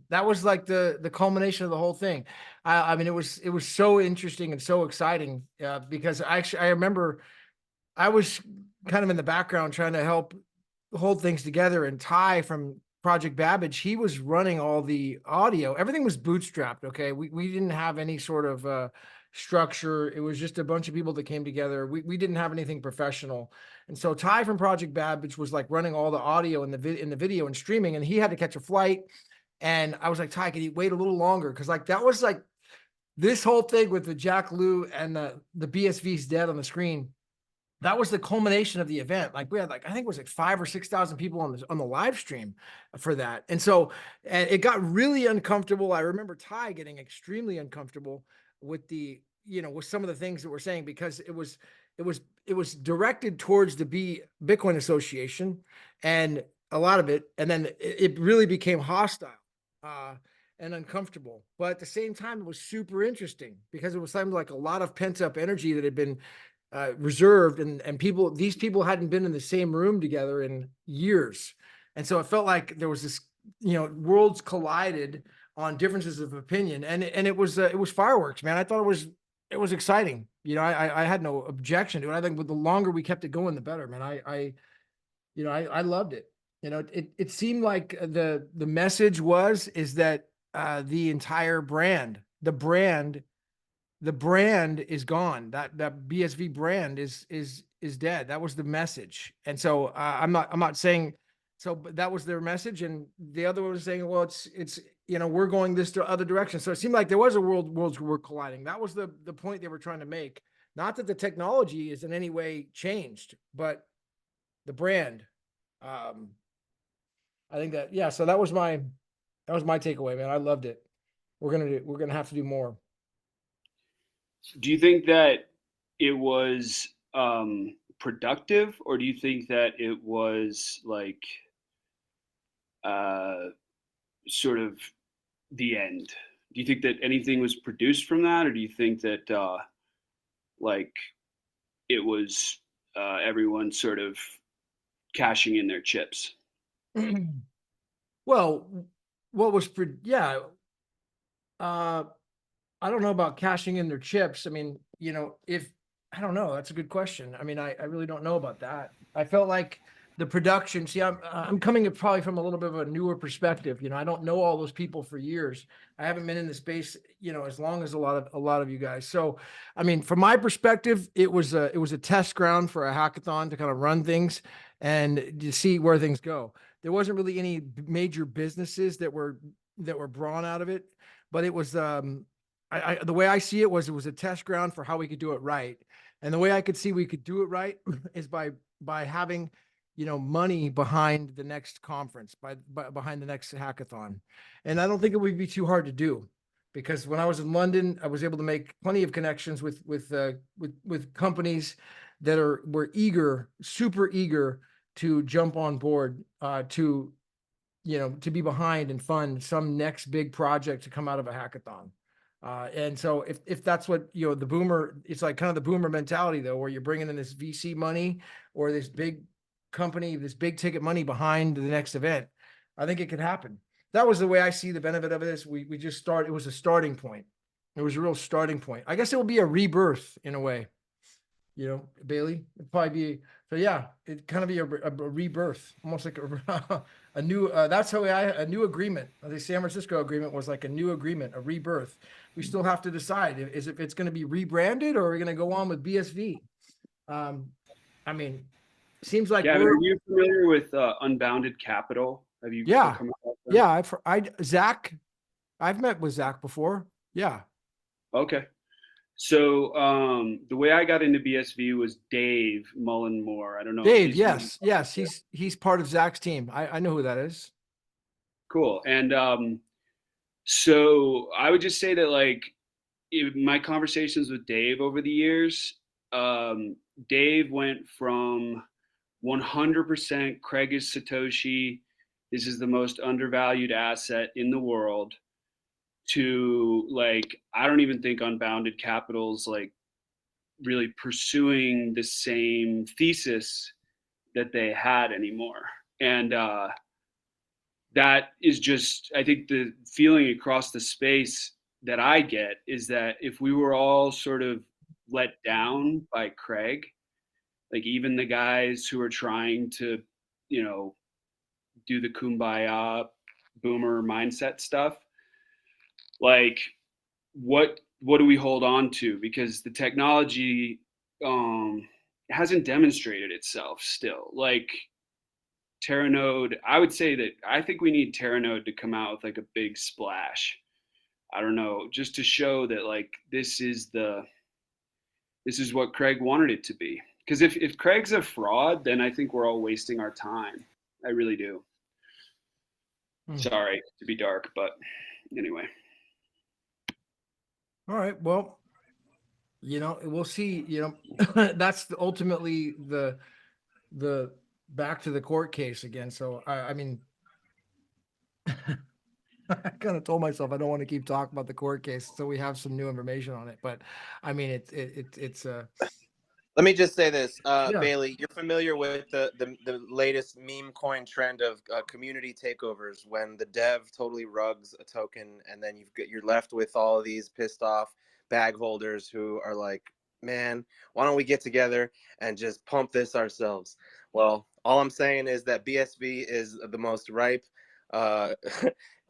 A: that was like the culmination of the whole thing. I mean, it was so interesting and so exciting because I remember I was kind of in the background trying to help hold things together, and Ty from Project Babbage, he was running all the audio. Everything was bootstrapped. Okay, we didn't have any sort of structure. It was just a bunch of people that came together. We didn't have anything professional. And so Ty from Project Babbage was like running all the audio in the video and streaming, and he had to catch a flight. And I was like, Ty, can you wait a little longer? Because like that was like this whole thing with the Jack Lou and the BSV's dead on the screen. That was the culmination of the event. Like we had like, I think it was like 5,000 or 6,000 people on the live stream for that. And so and it got really uncomfortable. I remember Ty getting extremely uncomfortable with with some of the things that we're saying, because it was directed towards the Bitcoin Association and a lot of it. And then it really became hostile and uncomfortable. But at the same time, it was super interesting because it was something like a lot of pent up energy that had been reserved, and these people hadn't been in the same room together in years. And so it felt like there was this, worlds collided on differences of opinion, and it was fireworks, man. I thought it was exciting. I had no objection to it. I think with the longer we kept it going, the better, man. I loved it. It seemed like the message is that the entire brand, the brand is gone. That BSV brand is dead. That was the message. And so I'm not saying so, but that was their message. And the other one was saying, well, it's we're going this other direction. So it seemed like there was a worlds were colliding. That was the point they were trying to make. Not that the technology is in any way changed, but the brand. I think that, yeah. So that was my takeaway, man. I loved it. We're gonna have to do more.
C: Do you think that it was productive, or do you think that it was like sort of the end? Do you think that anything was produced from that, or do you think that like it was everyone sort of cashing in their chips?
A: Well, what was I don't know about cashing in their chips. I mean, I don't know, that's a good question. I mean, I really don't know about that. I felt like the production, see, I'm coming probably from a little bit of a newer perspective. I don't know all those people for years. I haven't been in the space, as long as a lot of you guys. So, I mean, from my perspective, it was a test ground for a hackathon to kind of run things and to see where things go. There wasn't really any major businesses that were drawn out of it, but it was, the way I see it was a test ground for how we could do it right. And the way I could see we could do it right is by having, money behind the next conference, behind the next hackathon. And I don't think it would be too hard to do, because when I was in London, I was able to make plenty of connections with companies that were super eager to jump on board, to be behind and fund some next big project to come out of a hackathon. And so if that's what, the boomer, it's like kind of the boomer mentality though, where you're bringing in this VC money or this big company, this big ticket money behind the next event, I think it could happen. That was the way I see the benefit of this. We just it was a starting point. It was a real starting point. I guess it will be a rebirth in a way, Bailey. It'd probably be, so yeah, it'd kind of be a rebirth, almost like a new, that's how a new agreement. The San Francisco agreement was like a new agreement, a rebirth. We still have to decide if it's going to be rebranded or are we going to go on with BSV. I mean, seems like
C: are you familiar with Unbounded Capital? Have you come across that?
A: Yeah, Zach, I've met with Zach before. Yeah.
C: Okay. So the way I got into BSV was Dave Mullenmore. I don't know.
A: Dave, yes. He's part of Zach's team. I know who that is.
C: Cool. And so I would just say that, like, my conversations with Dave over the years, Dave went from 100% Craig is Satoshi, this is the most undervalued asset in the world, to like, I don't even think Unbounded Capital's like really pursuing the same thesis that they had anymore. And that is just, I think the feeling across the space that I get is that if we were all sort of let down by Craig, like even the guys who are trying to, you know, do the kumbaya boomer mindset stuff, like what do we hold on to? Because the technology hasn't demonstrated itself still. Like Terranode, I would say that I think we need Terranode to come out with like a big splash. I don't know, just to show that like this is what Craig wanted it to be. Because if Craig's a fraud, then I think we're all wasting our time. I really do. Sorry to be dark, but anyway.
A: All right. Well, you know, we'll see. You know, that's ultimately the back to the court case again. So I mean, I kind of told myself I don't want to keep talking about the court case, so we have some new information on it. But I mean, it's
F: Let me just say this,
A: Yeah.
F: Bailey, you're familiar with the latest meme coin trend of community takeovers, when the dev totally rugs a token, and then you're left with all of these pissed off bag holders who are like, man, why don't we get together and just pump this ourselves? Well, all I'm saying is that BSV is the most ripe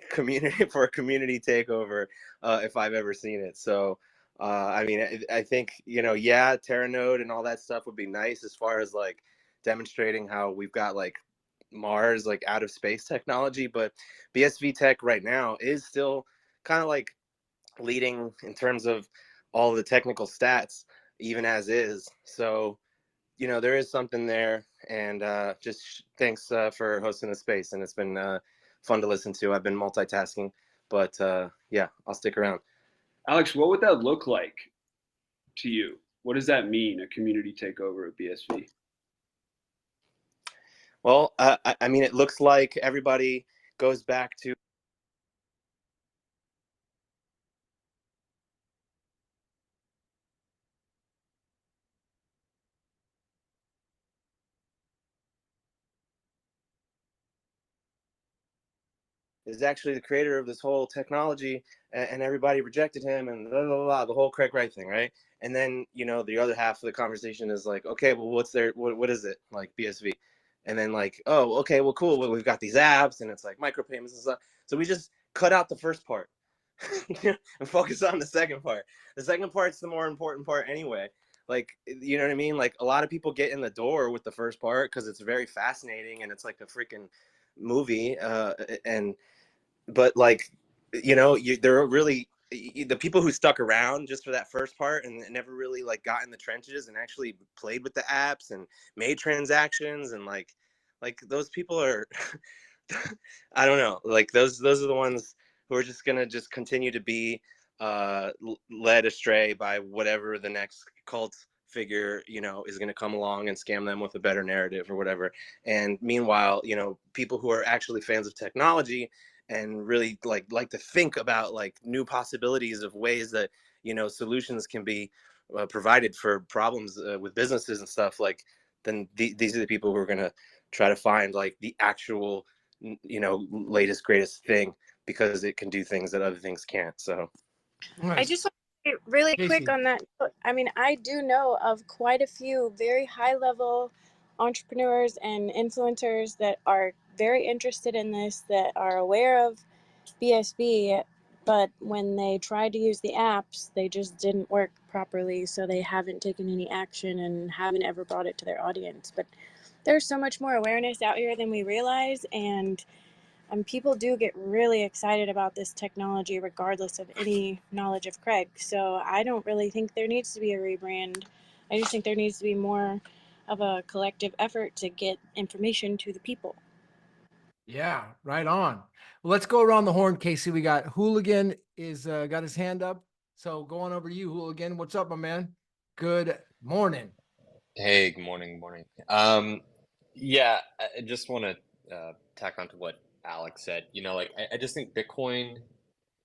F: community for a community takeover if I've ever seen it. So I mean, I think, you know, yeah, Terranode and all that stuff would be nice as far as like demonstrating how we've got like Mars, like out of space technology, but BSV tech right now is still kind of like leading in terms of all the technical stats, even as is. So, you know, there is something there. And just thanks for hosting the space. And it's been fun to listen to. I've been multitasking, but yeah, I'll stick around.
C: Alex, what would that look like to you? What does that mean, a community takeover of BSV?
F: Well, I mean, it looks like everybody goes back to is actually the creator of this whole technology, and everybody rejected him, and blah, blah, blah, the whole Craig Wright thing, right? And then, you know, the other half of the conversation is like, okay, well, what is it, like BSV? And then like, oh, okay, well, cool, well, we've got these apps, and it's like micropayments and stuff. So we just cut out the first part and focus on the second part. The second part's the more important part anyway. Like, you know what I mean? Like, a lot of people get in the door with the first part because it's very fascinating and it's like a freaking movie, and but like, you know, there are really the people who stuck around just for that first part and never really like got in the trenches and actually played with the apps and made transactions, and like those people are I don't know, like those are the ones who are just gonna just continue to be led astray by whatever the next cult figure, you know, is going to come along and scam them with a better narrative or whatever. And meanwhile, you know, people who are actually fans of technology and really like to think about like new possibilities of ways that, you know, solutions can be provided for problems with businesses and stuff, like then these are the people who are going to try to find like the actual, you know, latest greatest thing because it can do things that other things can't. So
B: I just want to say really quick on that. I mean, I do know of quite a few very high level entrepreneurs and influencers that are very interested in this, that are aware of BSB, but when they tried to use the apps, they just didn't work properly. So they haven't taken any action and haven't ever brought it to their audience. But there's so much more awareness out here than we realize. And people do get really excited about this technology regardless of any knowledge of Craig. So I don't really think there needs to be a rebrand. I just think there needs to be more of a collective effort to get information to the people.
A: Yeah, right on. Well, let's go around the horn, Casey. We got Hooligan is got his hand up. So going over to you, Hooligan. What's up, my man? Good morning.
G: Hey, good morning, good morning. Yeah, I just want to tack on to what Alex said. Like I just think Bitcoin,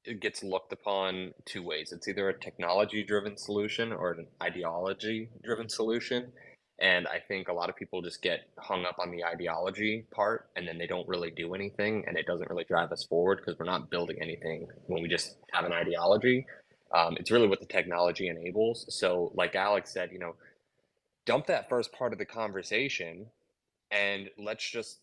G: it gets looked upon two ways. It's either a technology-driven solution or an ideology-driven solution. And I think a lot of people just get hung up on the ideology part, and then they don't really do anything, and it doesn't really drive us forward because we're not building anything when we just have an ideology. It's really what the technology enables. So, like Alex said, dump that first part of the conversation and let's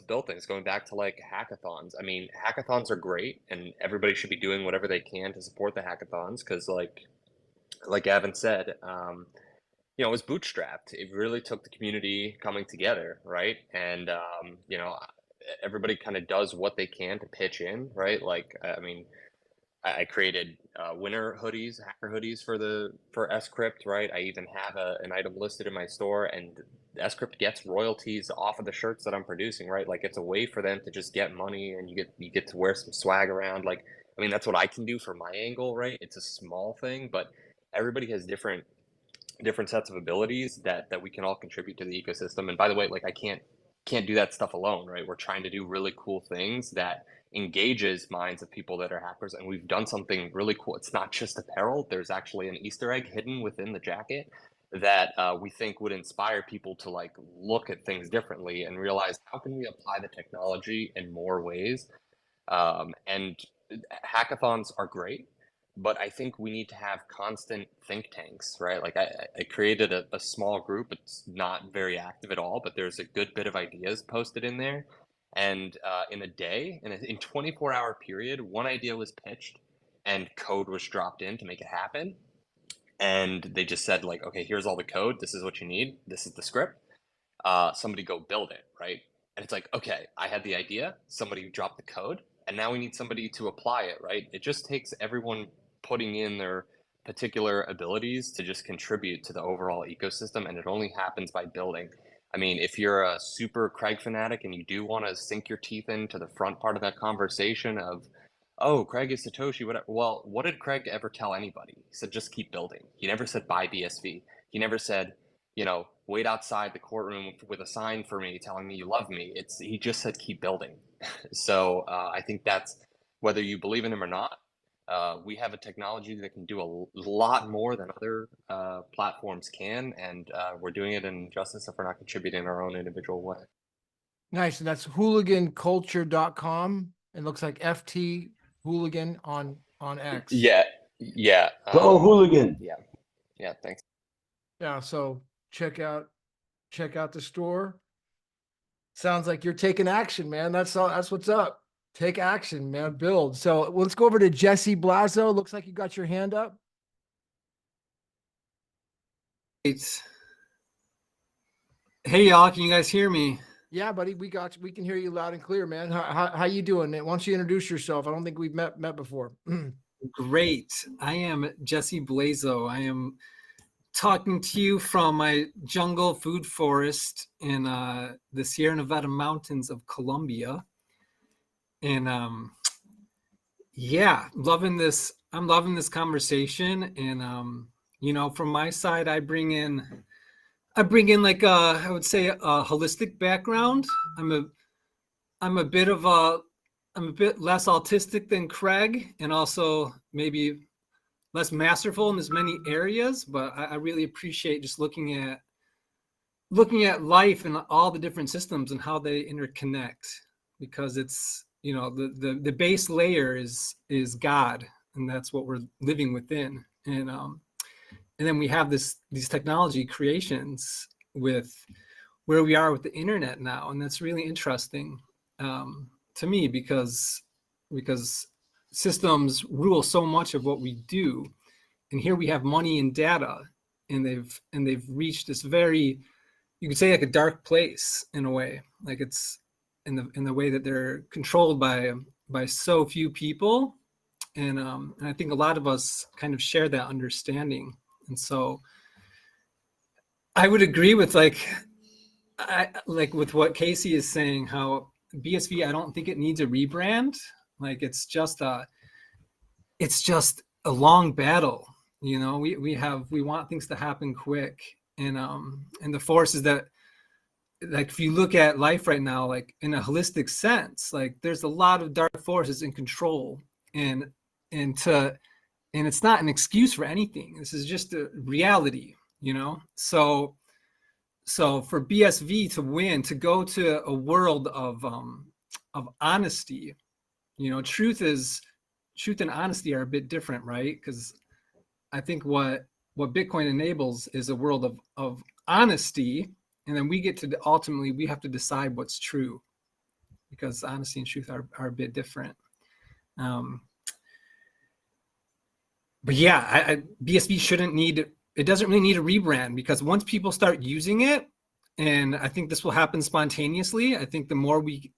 G: build things. Going back to like hackathons, I mean, hackathons are great and everybody should be doing whatever they can to support the hackathons because like Gavin said, it was bootstrapped. It really took the community coming together, right? And everybody kind of does what they can to pitch in, right? Like I mean, I created winter hoodies, hacker hoodies for Scrypt, right? I even have an item listed in my store, and Scrypt gets royalties off of the shirts that I'm producing, right? Like it's a way for them to just get money, and you get to wear some swag around. Like, I mean, that's what I can do for my angle, right? It's a small thing, but everybody has different sets of abilities that we can all contribute to the ecosystem. And by the way, like I can't do that stuff alone, right? We're trying to do really cool things that engages minds of people that are hackers, and we've done something really cool. It's not just apparel. There's actually an Easter egg hidden within the jacket that we think would inspire people to like look at things differently and realize how can we apply the technology in more ways. And hackathons are great, but I think we need to have constant think tanks, right? Like I created a small group. It's not very active at all, but there's a good bit of ideas posted in there. And in a day, in 24-hour period, one idea was pitched and code was dropped in to make it happen. And they just said like, okay, here's all the code. This is what you need. This is the script. Somebody go build it, right? And it's like, okay, I had the idea. Somebody dropped the code. And now we need somebody to apply it, right? It just takes everyone putting in their particular abilities to just contribute to the overall ecosystem. And it only happens by building. I mean, if you're a super Craig fanatic and you do want to sink your teeth into the front part of that conversation of, oh, Craig is Satoshi, whatever. Well, what did Craig ever tell anybody? He said, just keep building. He never said buy BSV. He never said, wait outside the courtroom with a sign for me telling me you love me. He just said keep building. So I think that's whether you believe in him or not. We have a technology that can do a lot more than other platforms can, and we're doing it in justice if we're not contributing in our own individual way.
A: Nice. And that's hooliganculture.com. It looks like FT Hooligan on X.
G: Yeah.
E: Go Hooligan.
G: Yeah, thanks.
A: Yeah, so check out the store. Sounds like you're taking action, man. That's what's up. Take action, man. Build. So let's go over to Jesse Blazo. Looks like you got your hand up.
H: Hey y'all, can you guys hear me?
A: Yeah, buddy, we can hear you loud and clear, man. How you doing? Why don't you introduce yourself? I don't think we've met before.
H: Great. I am Jesse Blazo. I am talking to you from my jungle food forest in the Sierra Nevada mountains of Colombia. And yeah, loving this. I'm loving this conversation. And from my side, I bring in like I would say a holistic background. I'm a bit less autistic than Craig, and also maybe less masterful in as many areas, but I really appreciate just looking at life and all the different systems and how they interconnect, because it's, the base layer is God, and that's what we're living within. And then we have these technology creations with where we are with the internet now, and that's really interesting to me because systems rule so much of what we do. And here we have money and data, and they've reached this very, you could say, like a dark place in a way. Like it's in the way that they're controlled by so few people. And I think a lot of us kind of share that understanding. And so I would agree with with what Casey is saying, how BSV, I don't think it needs a rebrand. Like it's just a long battle. You know, we want things to happen quick, and the forces that, like, if you look at life right now, like in a holistic sense, like there's a lot of dark forces in control, and it's not an excuse for anything. This is just a reality, you know. So for BSV to win, to go to a world of honesty, you know, truth and honesty are a bit different, right? Because I think what Bitcoin enables is a world of honesty, and then we get to ultimately we have to decide what's true, because honesty and truth are a bit different. But yeah, BSV shouldn't need, it doesn't really need a rebrand, because once people start using it, and I think this will happen spontaneously, I think the more we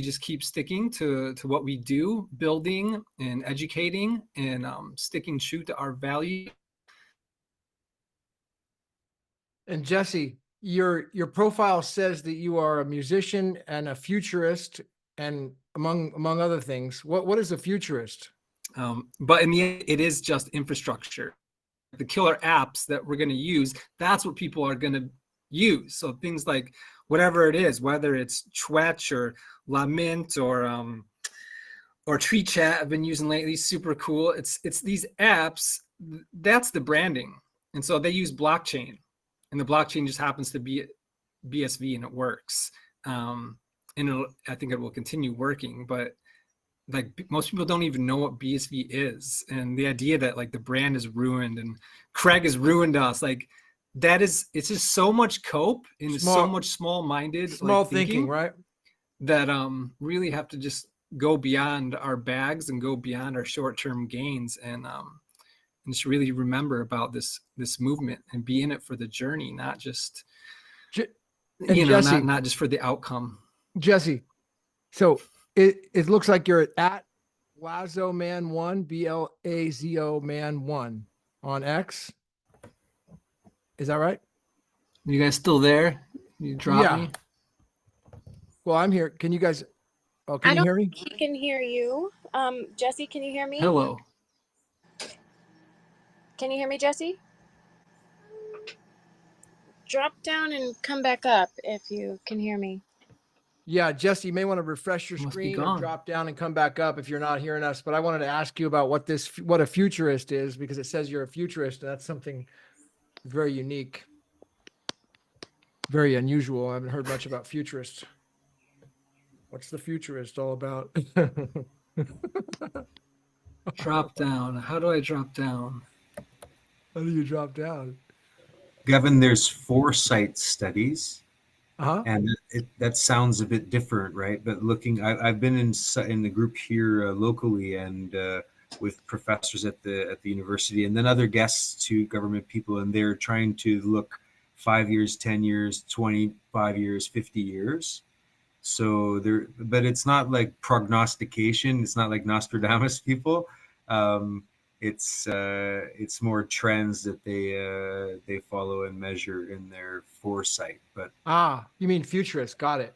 H: just keep sticking to what we do, building and educating and sticking true to our value.
A: And Jesse, your profile says that you are a musician and a futurist, and among other things. What is a futurist?
H: But in the end, it is just infrastructure. The killer apps that we're going to use, that's what people are going to use. So things like whatever it is, whether it's Twitch or Lament or Tree Chat I've been using lately, super cool. It's these apps, that's the branding. And so they use blockchain, and the blockchain just happens to be BSV, and it works. And I think it will continue working, but like most people don't even know what BSV is. And the idea that like the brand is ruined and Craig has ruined us, like that is, it's just so much cope and it's so much small-minded,
A: small
H: like,
A: thinking, right?
H: That really have to just go beyond our bags and go beyond our short-term gains, and just really remember about this movement and be in it for the journey, not just
A: Jesse,
H: not just for the outcome.
A: Jesse, so it looks like you're at Lazo Man 1, BLAZO Man 1 on X. Is that right?
H: You guys still there? You drop me?
A: Well, I'm here. Can you guys, can you hear me?
B: He can hear you. Jesse, can you hear me?
H: Hello.
B: Can you hear me, Jesse? Drop down and come back up if you can hear me.
A: Yeah, Jesse, you may want to refresh your screen or drop down and come back up if you're not hearing us. But I wanted to ask you about what a futurist is, because it says you're a futurist, and that's something very unique, very unusual. I haven't heard much about futurists. What's the futurist all about?
H: Drop down. How do I drop down?
A: How do you drop down?
D: Gavin, there's foresight studies.
A: Uh-huh.
D: And that sounds a bit different, right? But I've been in the group here locally, and with professors at the university, and then other guests to government people, and they're trying to look 5 years, 10 years, 25 years, 50 years. So but it's not like prognostication. It's not like Nostradamus people. It's more trends that they follow and measure in their foresight. But
A: you mean futurist? Got it.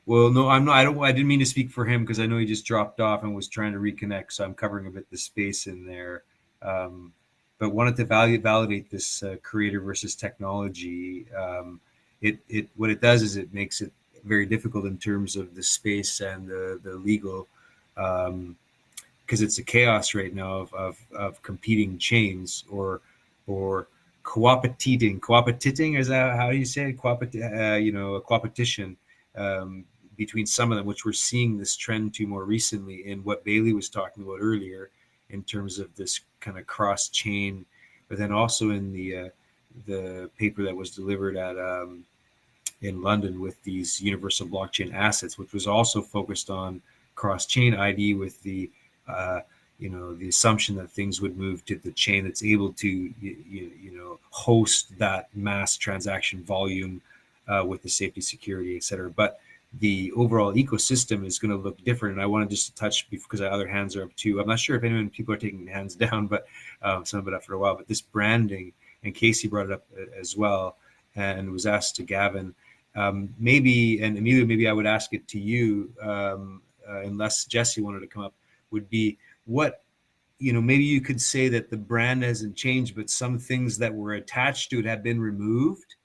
D: Well, no, I'm not. I didn't mean to speak for him, because I know he just dropped off and was trying to reconnect. So I'm covering a bit the space in there. But wanted to validate this creator versus technology. What it does is it makes it very difficult in terms of the space and the legal. Because it's a chaos right now of competing chains or coopetiting. Is that how you say it? A competition between some of them, which we're seeing this trend to more recently in what Bailey was talking about earlier, in terms of this kind of cross chain, but then also in the paper that was delivered at in London with these universal blockchain assets, which was also focused on cross chain ID with the the assumption that things would move to the chain that's able to host that mass transaction volume with the safety, security, etc. But the overall ecosystem is going to look different. And I wanted just to touch, because other hands are up too. I'm not sure if people are taking hands down, but some have been up for a while. But this branding, and Casey brought it up as well, and was asked to Gavin. Maybe, and Emilio, maybe I would ask it to you, unless Jesse wanted to come up, would be what, maybe you could say that the brand hasn't changed, but some things that were attached to it have been removed,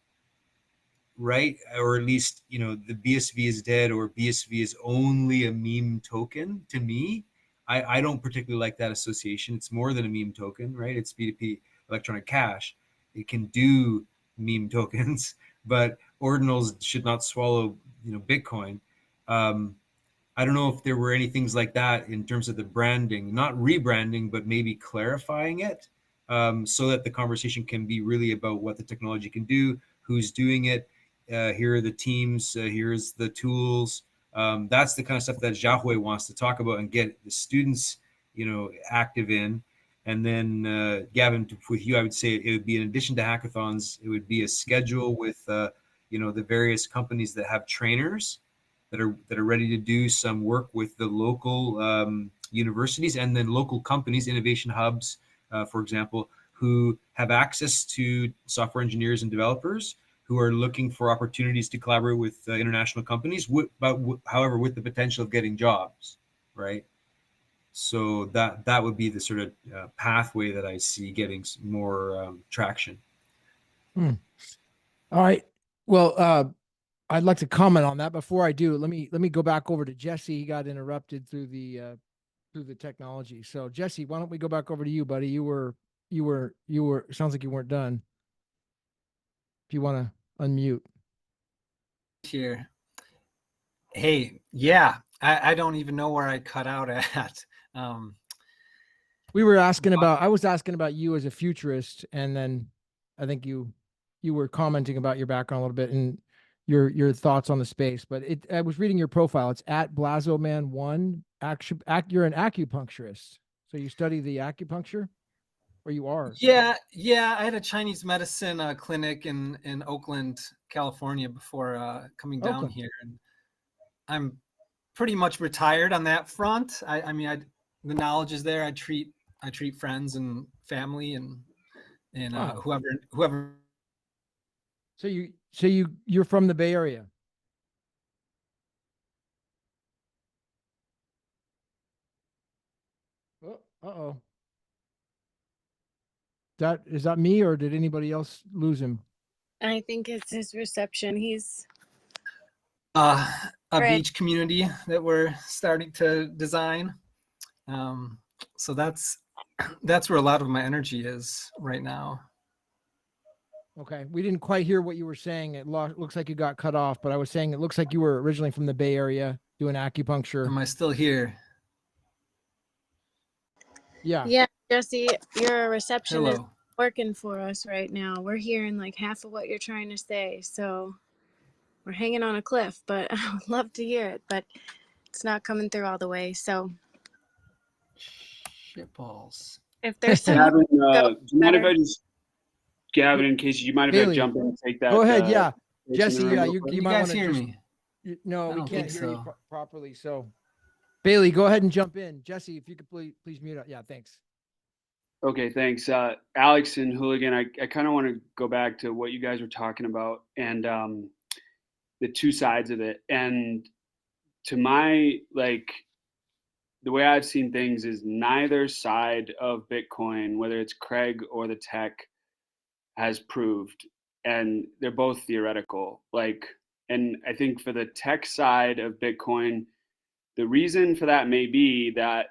D: right? Or at least, the BSV is dead, or BSV is only a meme token. To me, I don't particularly like that association. It's more than a meme token, right? It's B2P electronic cash. It can do meme tokens, but ordinals should not swallow, Bitcoin. I don't know if there were any things like that in terms of the branding, not rebranding, but maybe clarifying it, so that the conversation can be really about what the technology can do, who's doing it. Here are the teams. Here's the tools. That's the kind of stuff that Yahweh wants to talk about and get the students, active in. And then, Gavin, with you, I would say it would be, in addition to hackathons, it would be a schedule with, the various companies that have trainers that are ready to do some work with the local universities, and then local companies, innovation hubs, for example, who have access to software engineers and developers who are looking for opportunities to collaborate with international companies, however, with the potential of getting jobs, right? So that would be the sort of pathway that I see getting more traction.
A: All right. Well, I'd like to comment on that. Before I do, let me go back over to Jesse. He got interrupted through the technology. So Jesse, why don't we go back over to you, buddy? You were sounds like you weren't done. If you want to unmute.
H: Here. Hey, yeah, I don't even know where I cut out at.
A: We were asking about, I was asking about you as a futurist, and then I think you were commenting about your background a little bit and your thoughts on the space. But I was reading your profile. It's at Blazoman1. You're an acupuncturist. So you study the acupuncture, or you are?
H: Yeah. I had a Chinese medicine clinic in Oakland, California before coming down
A: Oakland.
H: here, and I'm pretty much retired on that front. I mean, the knowledge is there. I treat friends and family and whoever.
A: So you're from the Bay Area. Oh, uh-oh. Is that me, or did anybody else lose him?
B: I think it's his reception. He's
H: A
B: Right.
H: beach community that we're starting to design. So that's where a lot of my energy is right now.
A: Okay. We didn't quite hear what you were saying. Looks like you got cut off, but I was saying it looks like you were originally from the Bay Area doing acupuncture.
H: Am I still here?
A: Yeah.
B: Jesse, your reception is
H: Hello.
B: working for us right now. We're hearing like half of what you're trying to say, so we're hanging on a cliff, but I would love to hear it, but it's not coming through all the way. So
H: Shitballs.
B: if there's some
C: Gavin, do you mind if
B: better.
C: I just, Gavin, in case you mind if I
A: Bailey,
C: jump in and take that?
A: Go ahead. Yeah.
C: place in the
A: Jesse,
C: room
A: yeah,
C: real
A: you
C: quick?
H: You
A: might
H: guys
A: want to
H: hear
A: just,
H: me?
A: no,
H: I
A: we
H: don't
A: can't
H: think
A: hear you
H: so.
A: properly. So Bailey, go ahead and jump in. Jesse, if you could please mute up. Yeah, thanks.
C: Okay, thanks. Alex and Hooligan, I kind of want to go back to what you guys were talking about and the two sides of it. And to my, the way I've seen things is neither side of Bitcoin, whether it's Craig or the tech, has proved. And they're both theoretical. And I think for the tech side of Bitcoin, the reason for that may be that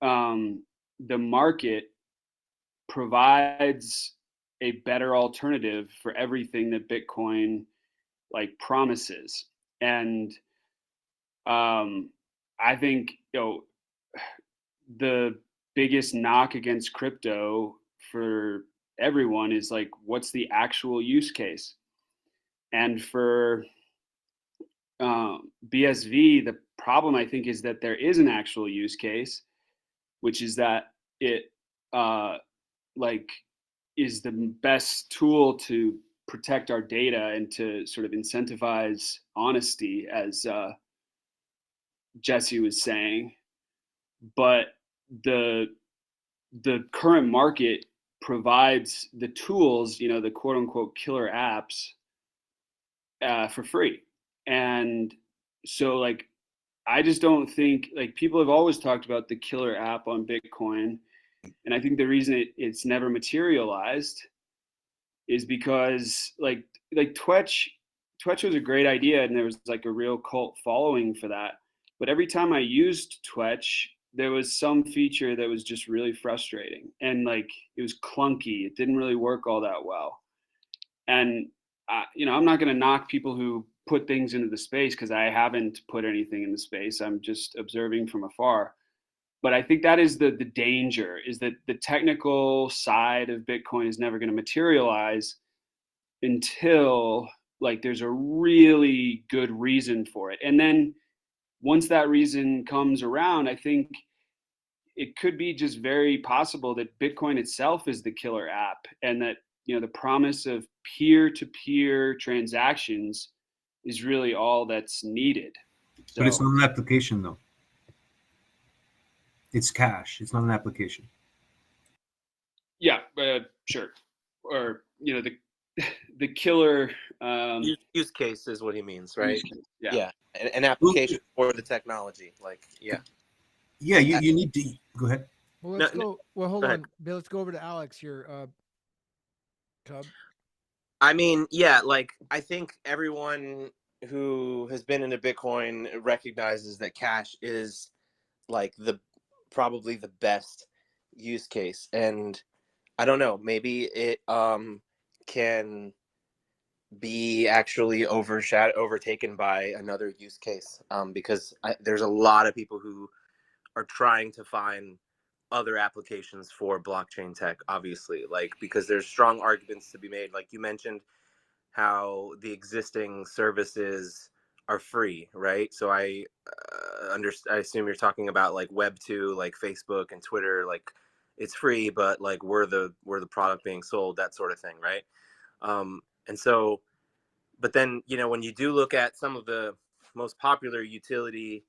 C: the market provides a better alternative for everything that Bitcoin promises. And I think the biggest knock against crypto for everyone is what's the actual use case? And for BSV, the problem I think is that there is an actual use case, which is that it is the best tool to protect our data and to sort of incentivize honesty, as Jesse was saying. But the current market provides the tools, the quote unquote killer apps, for free. And so I just don't think, people have always talked about the killer app on Bitcoin. And I think the reason it's never materialized is because like Twitch was a great idea, and there was like a real cult following for that. But every time I used Twitch, there was some feature that was just really frustrating, and like it was clunky. It didn't really work all that well. And I'm not going to knock people who put things into the space, because I haven't put anything in the space. I'm just observing from afar. But I think that is the danger, is that the technical side of Bitcoin is never going to materialize until like there's a really good reason for it. And then once that reason comes around, I think it could be just very possible that Bitcoin itself is the killer app, and that the promise of peer-to-peer transactions is really all that's needed. So,
D: But it's not an application, though. It's cash. It's not an application.
C: Yeah, sure. Or the killer
F: use case is what he means, right?
C: Yeah.
F: An application for the technology, like
D: yeah. You need to go ahead.
A: Well, let's go. Well, hold
F: go
A: on,
F: ahead.
A: Bill. Let's go over to Alex here. Cub.
F: I mean, yeah, like I think everyone who has been into Bitcoin recognizes that cash is like probably the best use case. And I don't know, maybe it can be actually overtaken by another use case, because there's a lot of people who are trying to find other applications for blockchain tech, obviously, like because there's strong arguments to be made. Like you mentioned how the existing services are free, right? So I assume you're talking about like Web 2, like Facebook and Twitter, like it's free, but like we're the product being sold, that sort of thing, right? And so, but then when you do look at some of the most popular utility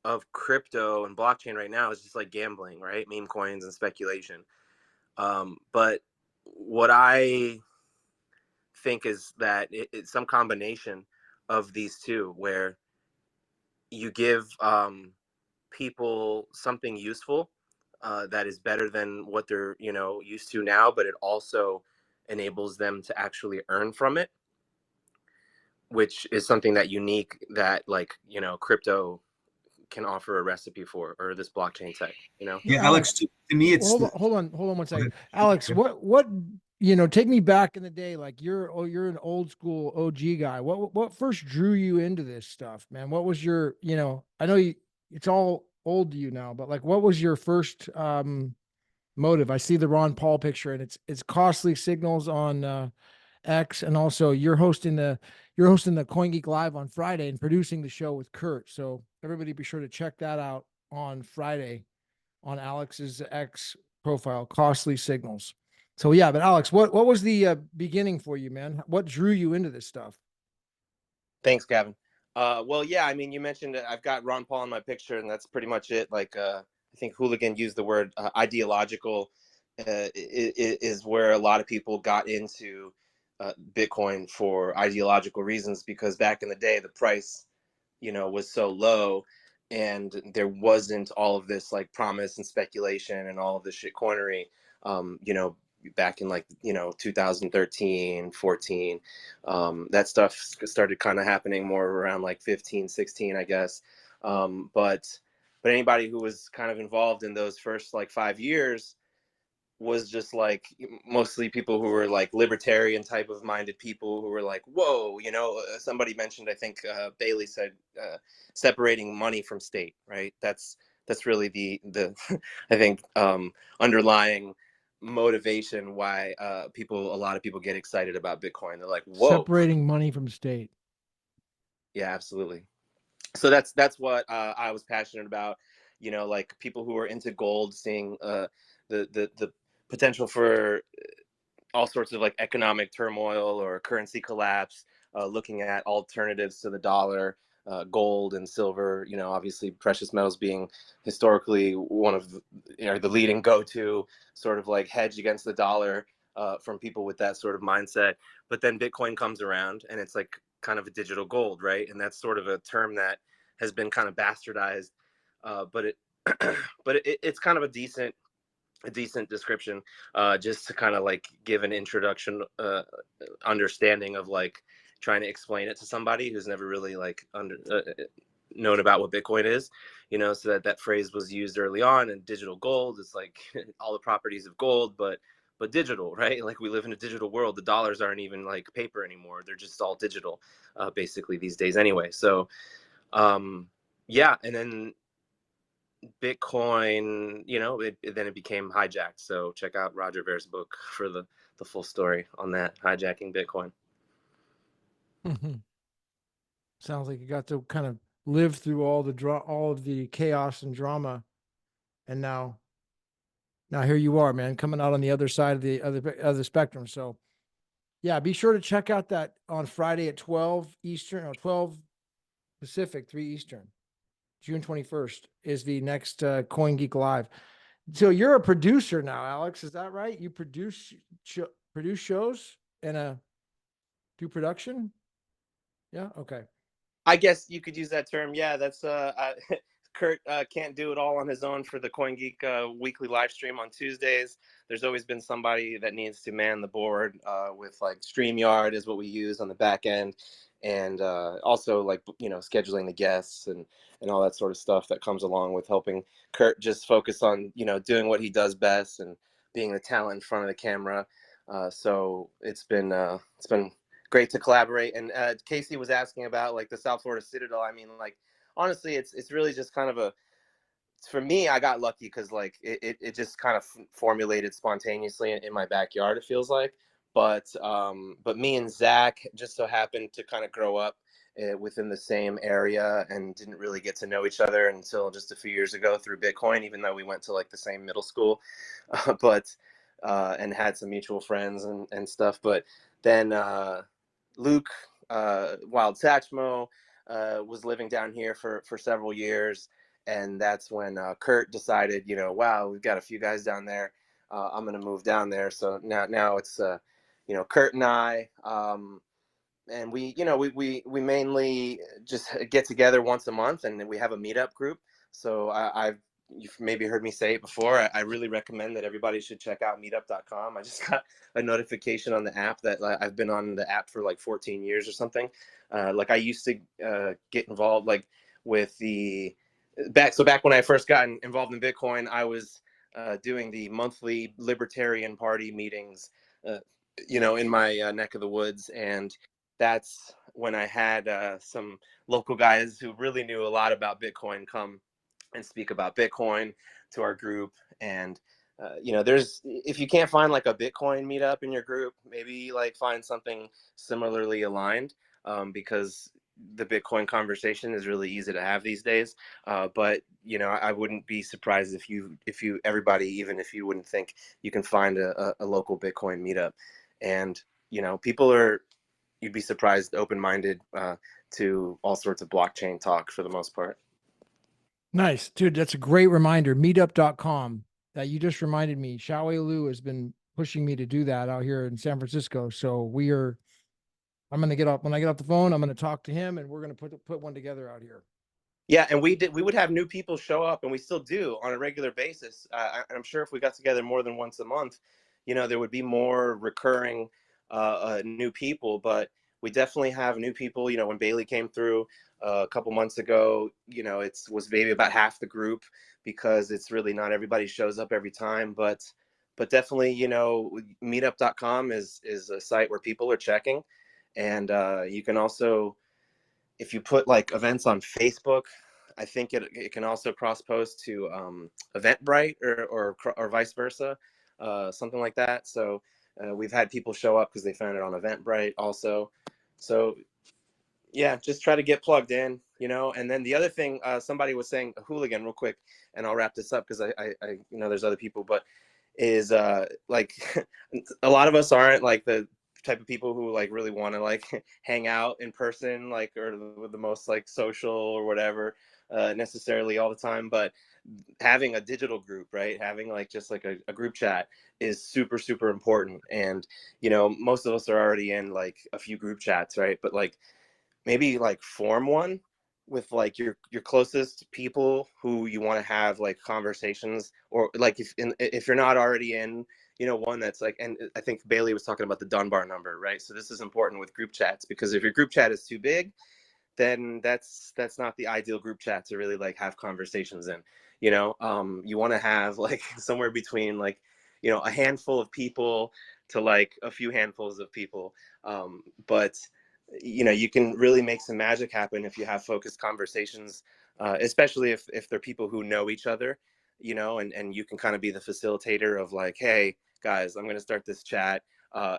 F: of crypto and blockchain right now, is just like gambling, right? Meme coins and speculation. But what I think is that it's some combination of these two, where you give people something useful that is better than what they're used to now, but it also enables them to actually earn from it, which is something that unique that like crypto can offer a recipe for, or this blockchain tech.
D: Yeah, Alex, to me it's
A: hold on 1 second. Alex, what take me back in the day. Like you're an old school OG guy. What first drew you into this stuff, man? What was your I know it's all old to you now, but like what was your first motive? I see the Ron Paul picture, and it's costly signals on X, and also you're hosting the CoinGeek Live on Friday and producing the show with Kurt. So everybody be sure to check that out on Friday on Alex's X profile, Costly Signals. So yeah, but Alex, what was the beginning for you, man? What drew you into this stuff?
F: Thanks, Gavin. Well, yeah, I mean, you mentioned I've got Ron Paul in my picture, and that's pretty much it. Like, I think Hooligan used the word ideological is where a lot of people got into Bitcoin for ideological reasons, because back in the day, the price, was so low, and there wasn't all of this like promise and speculation and all of this shit coinery, back in like 2013 14. That stuff started kind of happening more around like 15 16, I guess. But anybody who was kind of involved in those first like 5 years was just like mostly people who were like libertarian type of minded people who were like, whoa, somebody mentioned, I think Bailey said, separating money from state, right? That's really the I think underlying motivation why a lot of people get excited about Bitcoin. They're like, whoa,
A: Separating money from state.
F: Yeah, absolutely. So that's what I was passionate about. Like people who are into gold, seeing the potential for all sorts of like economic turmoil or currency collapse, looking at alternatives to the dollar, gold and silver, obviously precious metals being historically one of the leading go-to sort of like hedge against the dollar from people with that sort of mindset. But then Bitcoin comes around, and it's like kind of a digital gold, right? And that's sort of a term that has been kind of bastardized, but it's kind of a decent a decent description, just to kind of like give an introduction, understanding of like trying to explain it to somebody who's never really like known about what Bitcoin is, you know. So that phrase was used early on. And digital gold is like all the properties of gold, but digital, right? Like we live in a digital world. The dollars aren't even like paper anymore. They're just all digital, basically these days anyway. So yeah, and then Bitcoin, you know, then it became hijacked. So check out Roger Ver's book for the full story on that, hijacking Bitcoin.
A: Sounds like you got to kind of live through all of the chaos and drama, and now here you are, man, coming out on the other side of the spectrum. So yeah, be sure to check out that on Friday at 12 Eastern or 12 Pacific, 3 Eastern. June 21st is the next Coin Geek Live. So you're a producer now, Alex, is that right? You produce shows and do production? Yeah, okay.
F: I guess you could use that term. Yeah, that's Kurt can't do it all on his own for the CoinGeek weekly live stream on Tuesdays. There's always been somebody that needs to man the board with like StreamYard is what we use on the back end, and also like, you know, scheduling the guests and all that sort of stuff that comes along with helping Kurt just focus on, you know, doing what he does best and being the talent in front of the camera. So it's been great to collaborate. And Casey was asking about like the South Florida Citadel. I mean, like, honestly, it's really just kind of for me, I got lucky because like it just kind of formulated spontaneously in my backyard, it feels like. But me and Zach just so happened to kind of grow up within the same area and didn't really get to know each other until just a few years ago through Bitcoin, even though we went to like the same middle school, but and had some mutual friends and stuff. But then Luke Wild Satchmo was living down here for several years, and that's when Kurt decided, you know, wow, we've got a few guys down there. I'm gonna move down there. So now it's you know, Kurt and I, and we, you know, we mainly just get together once a month, and we have a meetup group. So you've maybe heard me say it before. I really recommend that everybody should check out meetup.com. I just got a notification on the app that I've been on the app for like 14 years or something. Like I used to get involved like with back when I first got involved in Bitcoin, I was doing the monthly Libertarian Party meetings, you know, in my neck of the woods. And that's when I had some local guys who really knew a lot about Bitcoin come and speak about Bitcoin to our group. And you know, if you can't find like a Bitcoin meetup in your group, maybe like find something similarly aligned, because the Bitcoin conversation is really easy to have these days. But you know, I wouldn't be surprised if everybody, even if you wouldn't think, you can find a local Bitcoin meetup. And you know, you'd be surprised, open-minded to all sorts of blockchain talk for the most part.
A: Nice, dude. That's a great reminder. Meetup.com that you just reminded me. Xiaowei Liu has been pushing me to do that out here in San Francisco. So I'm going to get up when I get off the phone. I'm going to talk to him and we're going to put one together out here.
F: Yeah, and we would have new people show up, and we still do on a regular basis. I'm sure if we got together more than once a month, you know, there would be more recurring new people. But we definitely have new people. You know, when Bailey came through a couple months ago, you know, was maybe about half the group, because it's really not everybody shows up every time. But definitely, you know, meetup.com is a site where people are checking, and you can also, if you put like events on Facebook, I think it can also cross post to Eventbrite or vice versa, something like that. So we've had people show up because they found it on Eventbrite also. So yeah, just try to get plugged in, you know. And then the other thing, somebody was saying, a hooligan, real quick, and I'll wrap this up because I you know, there's other people, but is like a lot of us aren't like the type of people who like really want to like hang out in person, like, or with the most like social or whatever necessarily all the time. But having a digital group, right, having like just like a group chat is super, super important. And you know, most of us are already in like a few group chats, right? But like maybe like form one with like your closest people who you want to have like conversations, or like if you're not already in, you know, one that's like, and I think Bailey was talking about the Dunbar number, right? So this is important with group chats, because if your group chat is too big, then that's not the ideal group chat to really like have conversations in. You know, you want to have like somewhere between like, you know, a handful of people to like a few handfuls of people. But you know, you can really make some magic happen if you have focused conversations, especially if they're people who know each other, you know, and you can kind of be the facilitator of like, hey guys, I'm going to start this chat.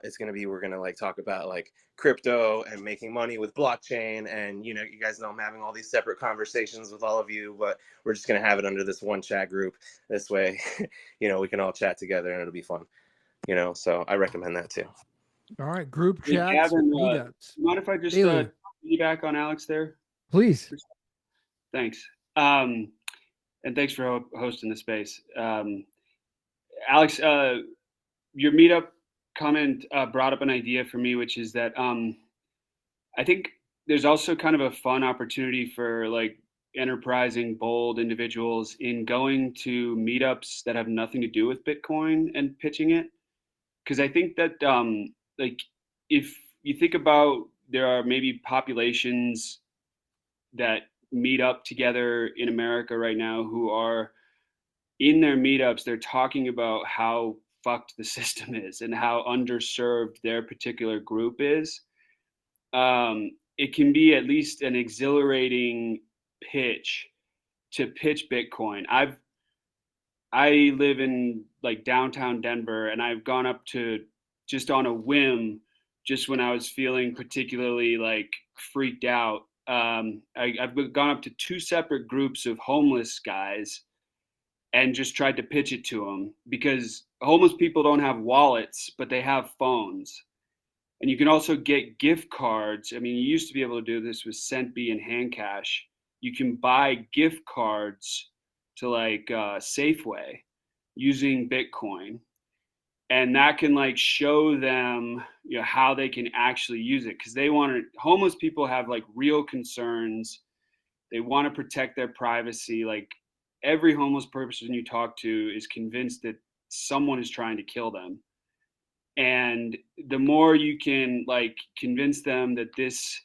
F: It's going to be, we're going to like talk about like crypto and making money with blockchain. And, you know, you guys know I'm having all these separate conversations with all of you, but we're just going to have it under this one chat group. This way, you know, we can all chat together and it'll be fun, you know? So I recommend that too.
A: All right, group
C: Hey,
A: chats,
C: Gavin,
A: meetups.
C: mind if I just
A: Bailey,
C: piggyback on Alex there?
A: please.
C: Thanks. And thanks for hosting the space. Alex, your meetup comment brought up an idea for me, which is that I think there's also kind of a fun opportunity for like enterprising, bold individuals in going to meetups that have nothing to do with Bitcoin and pitching it. Because I think that like if you think about, there are maybe populations that meet up together in America right now who are in their meetups, they're talking about how fucked the system is and how underserved their particular group is. It can be at least an exhilarating pitch to pitch Bitcoin. I live in like downtown Denver, and I've gone up to, just on a whim, just when I was feeling particularly like freaked out. I've gone up to two separate groups of homeless guys and just tried to pitch it to them, because homeless people don't have wallets, but they have phones. And you can also get gift cards. I mean, you used to be able to do this with Centbee and Handcash. You can buy gift cards to like Safeway using Bitcoin. And that can like show them, you know, how they can actually use it. Because homeless people have like real concerns. They want to protect their privacy. Like every homeless person you talk to is convinced that someone is trying to kill them. And the more you can like convince them that this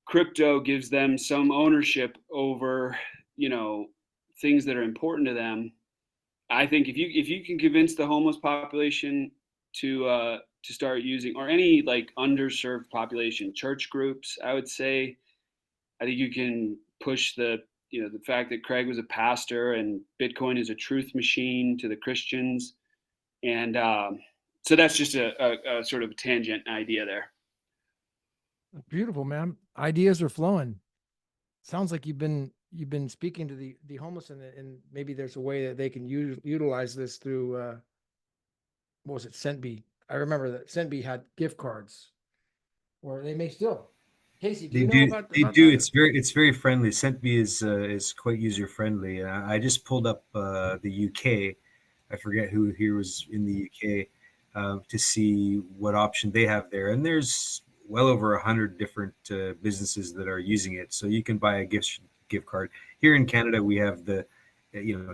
C: crypto gives them some ownership over, you know, things that are important to them, I think if you can convince the homeless population to start using, or any like underserved population, church groups, I would say, I think you can push the fact that Craig was a pastor and Bitcoin is a truth machine to the Christians. And so that's just a sort of tangent idea there.
A: Beautiful, man. Ideas are flowing. Sounds like you've been speaking to the homeless, and maybe there's a way that they can utilize this through what was it, Centbee? I remember that Centbee had gift cards, or they may still. Casey, do you know about
D: They
A: about
D: do.
A: that?
D: It's very friendly. Centbee is quite user friendly. I just pulled up the UK. I forget who here was in the UK to see what option they have there, and there's well over 100 different businesses that are using it. So you can buy a gift card. Here in Canada, we have the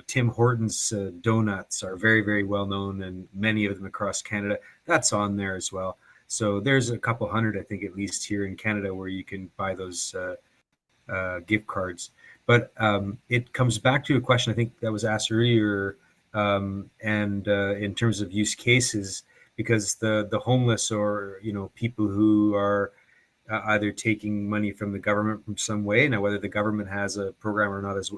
D: Tim Hortons donuts are very, very well known, and many of them across Canada. That's on there as well. So there's a couple hundred, I think, at least here in Canada, where you can buy those gift cards. But it comes back to a question I think that was asked earlier, and in terms of use cases, because the homeless, or people who are either taking money from the government from some way. Now, whether the government has a program or not is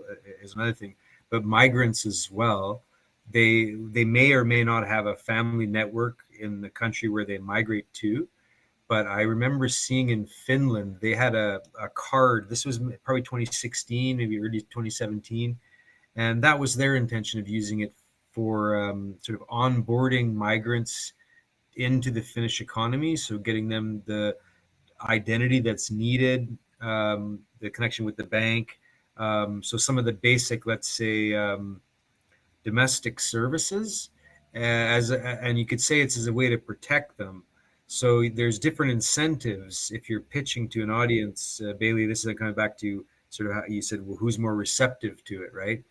D: another thing. But migrants as well, they may or may not have a family network in the country where they migrate to. But I remember seeing in Finland, they had a card. This was probably 2016, maybe early 2017. And that was their intention of using it for sort of onboarding migrants into the Finnish economy. So getting them the identity that's needed, the connection with the bank. So some of the basic, let's say, domestic services, and you could say it's as a way to protect them. So there's different incentives if you're pitching to an audience. Bailey, this is coming back to sort of how you said, well, who's more receptive to it, right?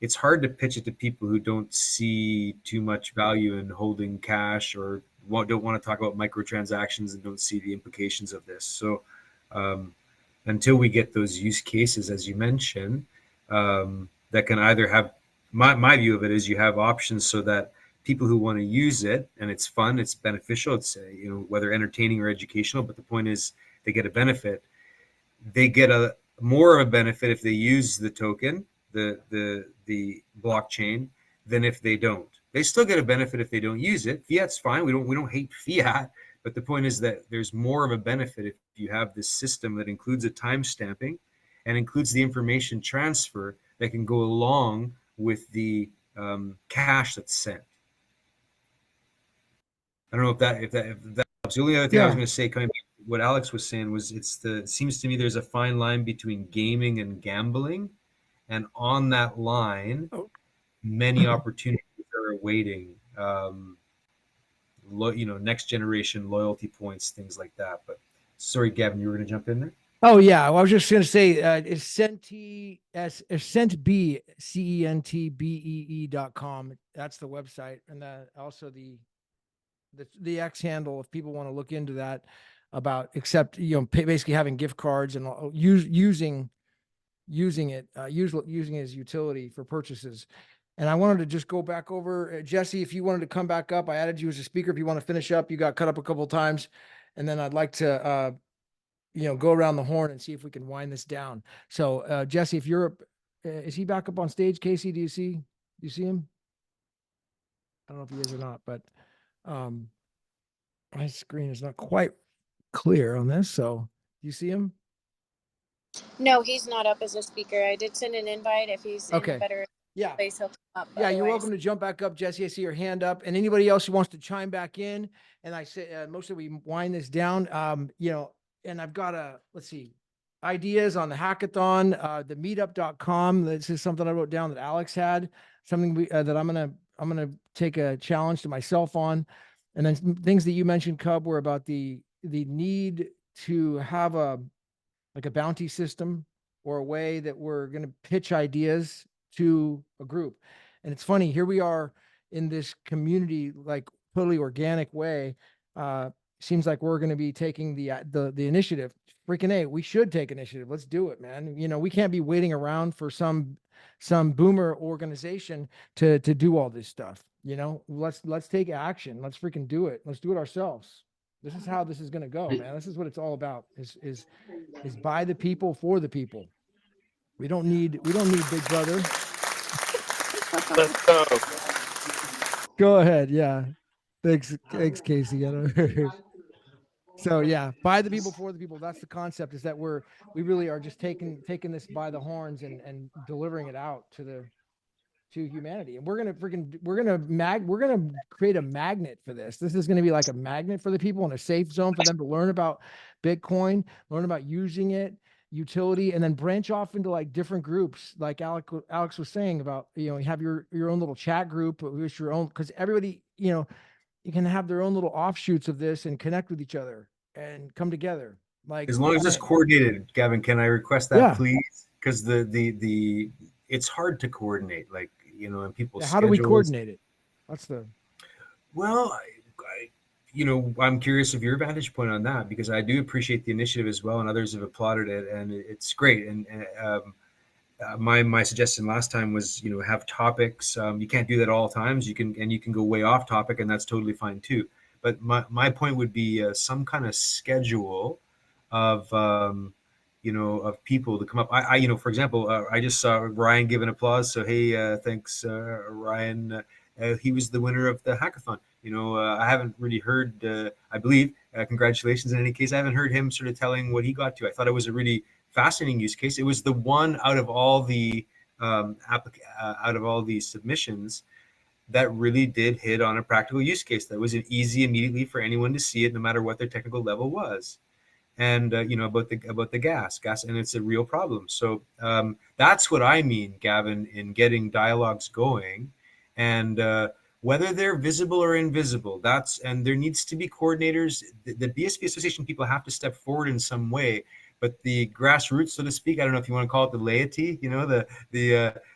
D: It's hard to pitch it to people who don't see too much value in holding cash or don't want to talk about microtransactions and don't see the implications of this. So until we get those use cases, as you mentioned, that can either have, my view of it is you have options so that people who want to use it, and it's fun, it's beneficial, it's whether entertaining or educational, but the point is they get a benefit. They get a more of a benefit if they use the token, the blockchain, than if they don't. They still get a benefit if they don't use it. Fiat's fine. We don't hate fiat, but the point is that there's more of a benefit if you have this system that includes a time stamping and includes the information transfer that can go along with the cash that's sent. I don't know if that helps. The only other thing I was going to say, coming back to what Alex was saying, was it seems to me there's a fine line between gaming and gambling, and on that line, many opportunities are awaiting. Next generation loyalty points, things like that. But sorry, Gavin, you were going to jump in there.
A: Oh yeah, well, I was just going to say it's centbee.com. That's the website, and also the X handle if people want to look into that, about basically having gift cards and using it as utility for purchases. And I wanted to just go back over, Jesse, if you wanted to come back up, I added you as a speaker. If you want to finish up, you got cut up a couple of times, and then I'd like to go around the horn and see if we can wind this down. So Jesse, if you're is he back up on stage? Casey, do you see him? I don't know if he is or not, but my screen is not quite clear on this. So do you see him?
B: No, he's not up as a speaker. I did send an invite. If he's in a better place, he'll come up.
A: Yeah, you're welcome to jump back up, Jesse. I see your hand up. And anybody else who wants to chime back in, and I say mostly we wind this down. And I've got ideas on the hackathon, the meetup.com. This is something I wrote down that Alex had, something that I'm gonna take a challenge to myself on. And then things that you mentioned, Cub, were about the need to have a bounty system, or a way that we're going to pitch ideas to a group. And it's funny, here we are in this community, like totally organic way. Seems like we're going to be taking the initiative. Freaking A, we should take initiative. Let's do it, man. We can't be waiting around for some boomer organization to do all this stuff. Let's take action. Let's freaking do it. Let's do it ourselves. This is how this is going to go, man. This is what it's all about. Is by the people, for the people. We don't need Big Brother.
F: Let's go.
A: Go ahead. Yeah. Thanks, Casey. So yeah, by the people, for the people. That's the concept, is that we really are just taking this by the horns and delivering it out to humanity. And we're gonna create a magnet for this. This is gonna be like a magnet for the people, and a safe zone for them to learn about Bitcoin, learn about using it, utility, and then branch off into like different groups, like Alex was saying about, you have your own little chat group, with your own, because everybody, you can have their own little offshoots of this and connect with each other and come together. Like,
D: as long as it's coordinated, Gavin, can I request that, please? Because the it's hard to coordinate, like, and people's
A: how do we coordinate it?
D: Well, I'm curious of your vantage point on that, because I do appreciate the initiative as well, and others have applauded it, and it's great. And my suggestion last time was, have topics. You can't do that all times. You can go way off topic, and that's totally fine too. But my point would be some kind of schedule of of people to come up. I for example, I just saw Ryan give an applause. So hey, thanks, Ryan. He was the winner of the hackathon. I haven't really heard, I believe, congratulations in any case. I haven't heard him sort of telling what he got to. I thought it was a really fascinating use case. It was the one out of all the submissions that really did hit on a practical use case that was easy immediately for anyone to see it, no matter what their technical level was. And about the gas, and it's a real problem. So that's what I mean, Gavin, in getting dialogues going, and whether they're visible or invisible, and there needs to be coordinators. The BSP Association people have to step forward in some way, but the grassroots, so to speak, I don't know if you want to call it the laity, you know,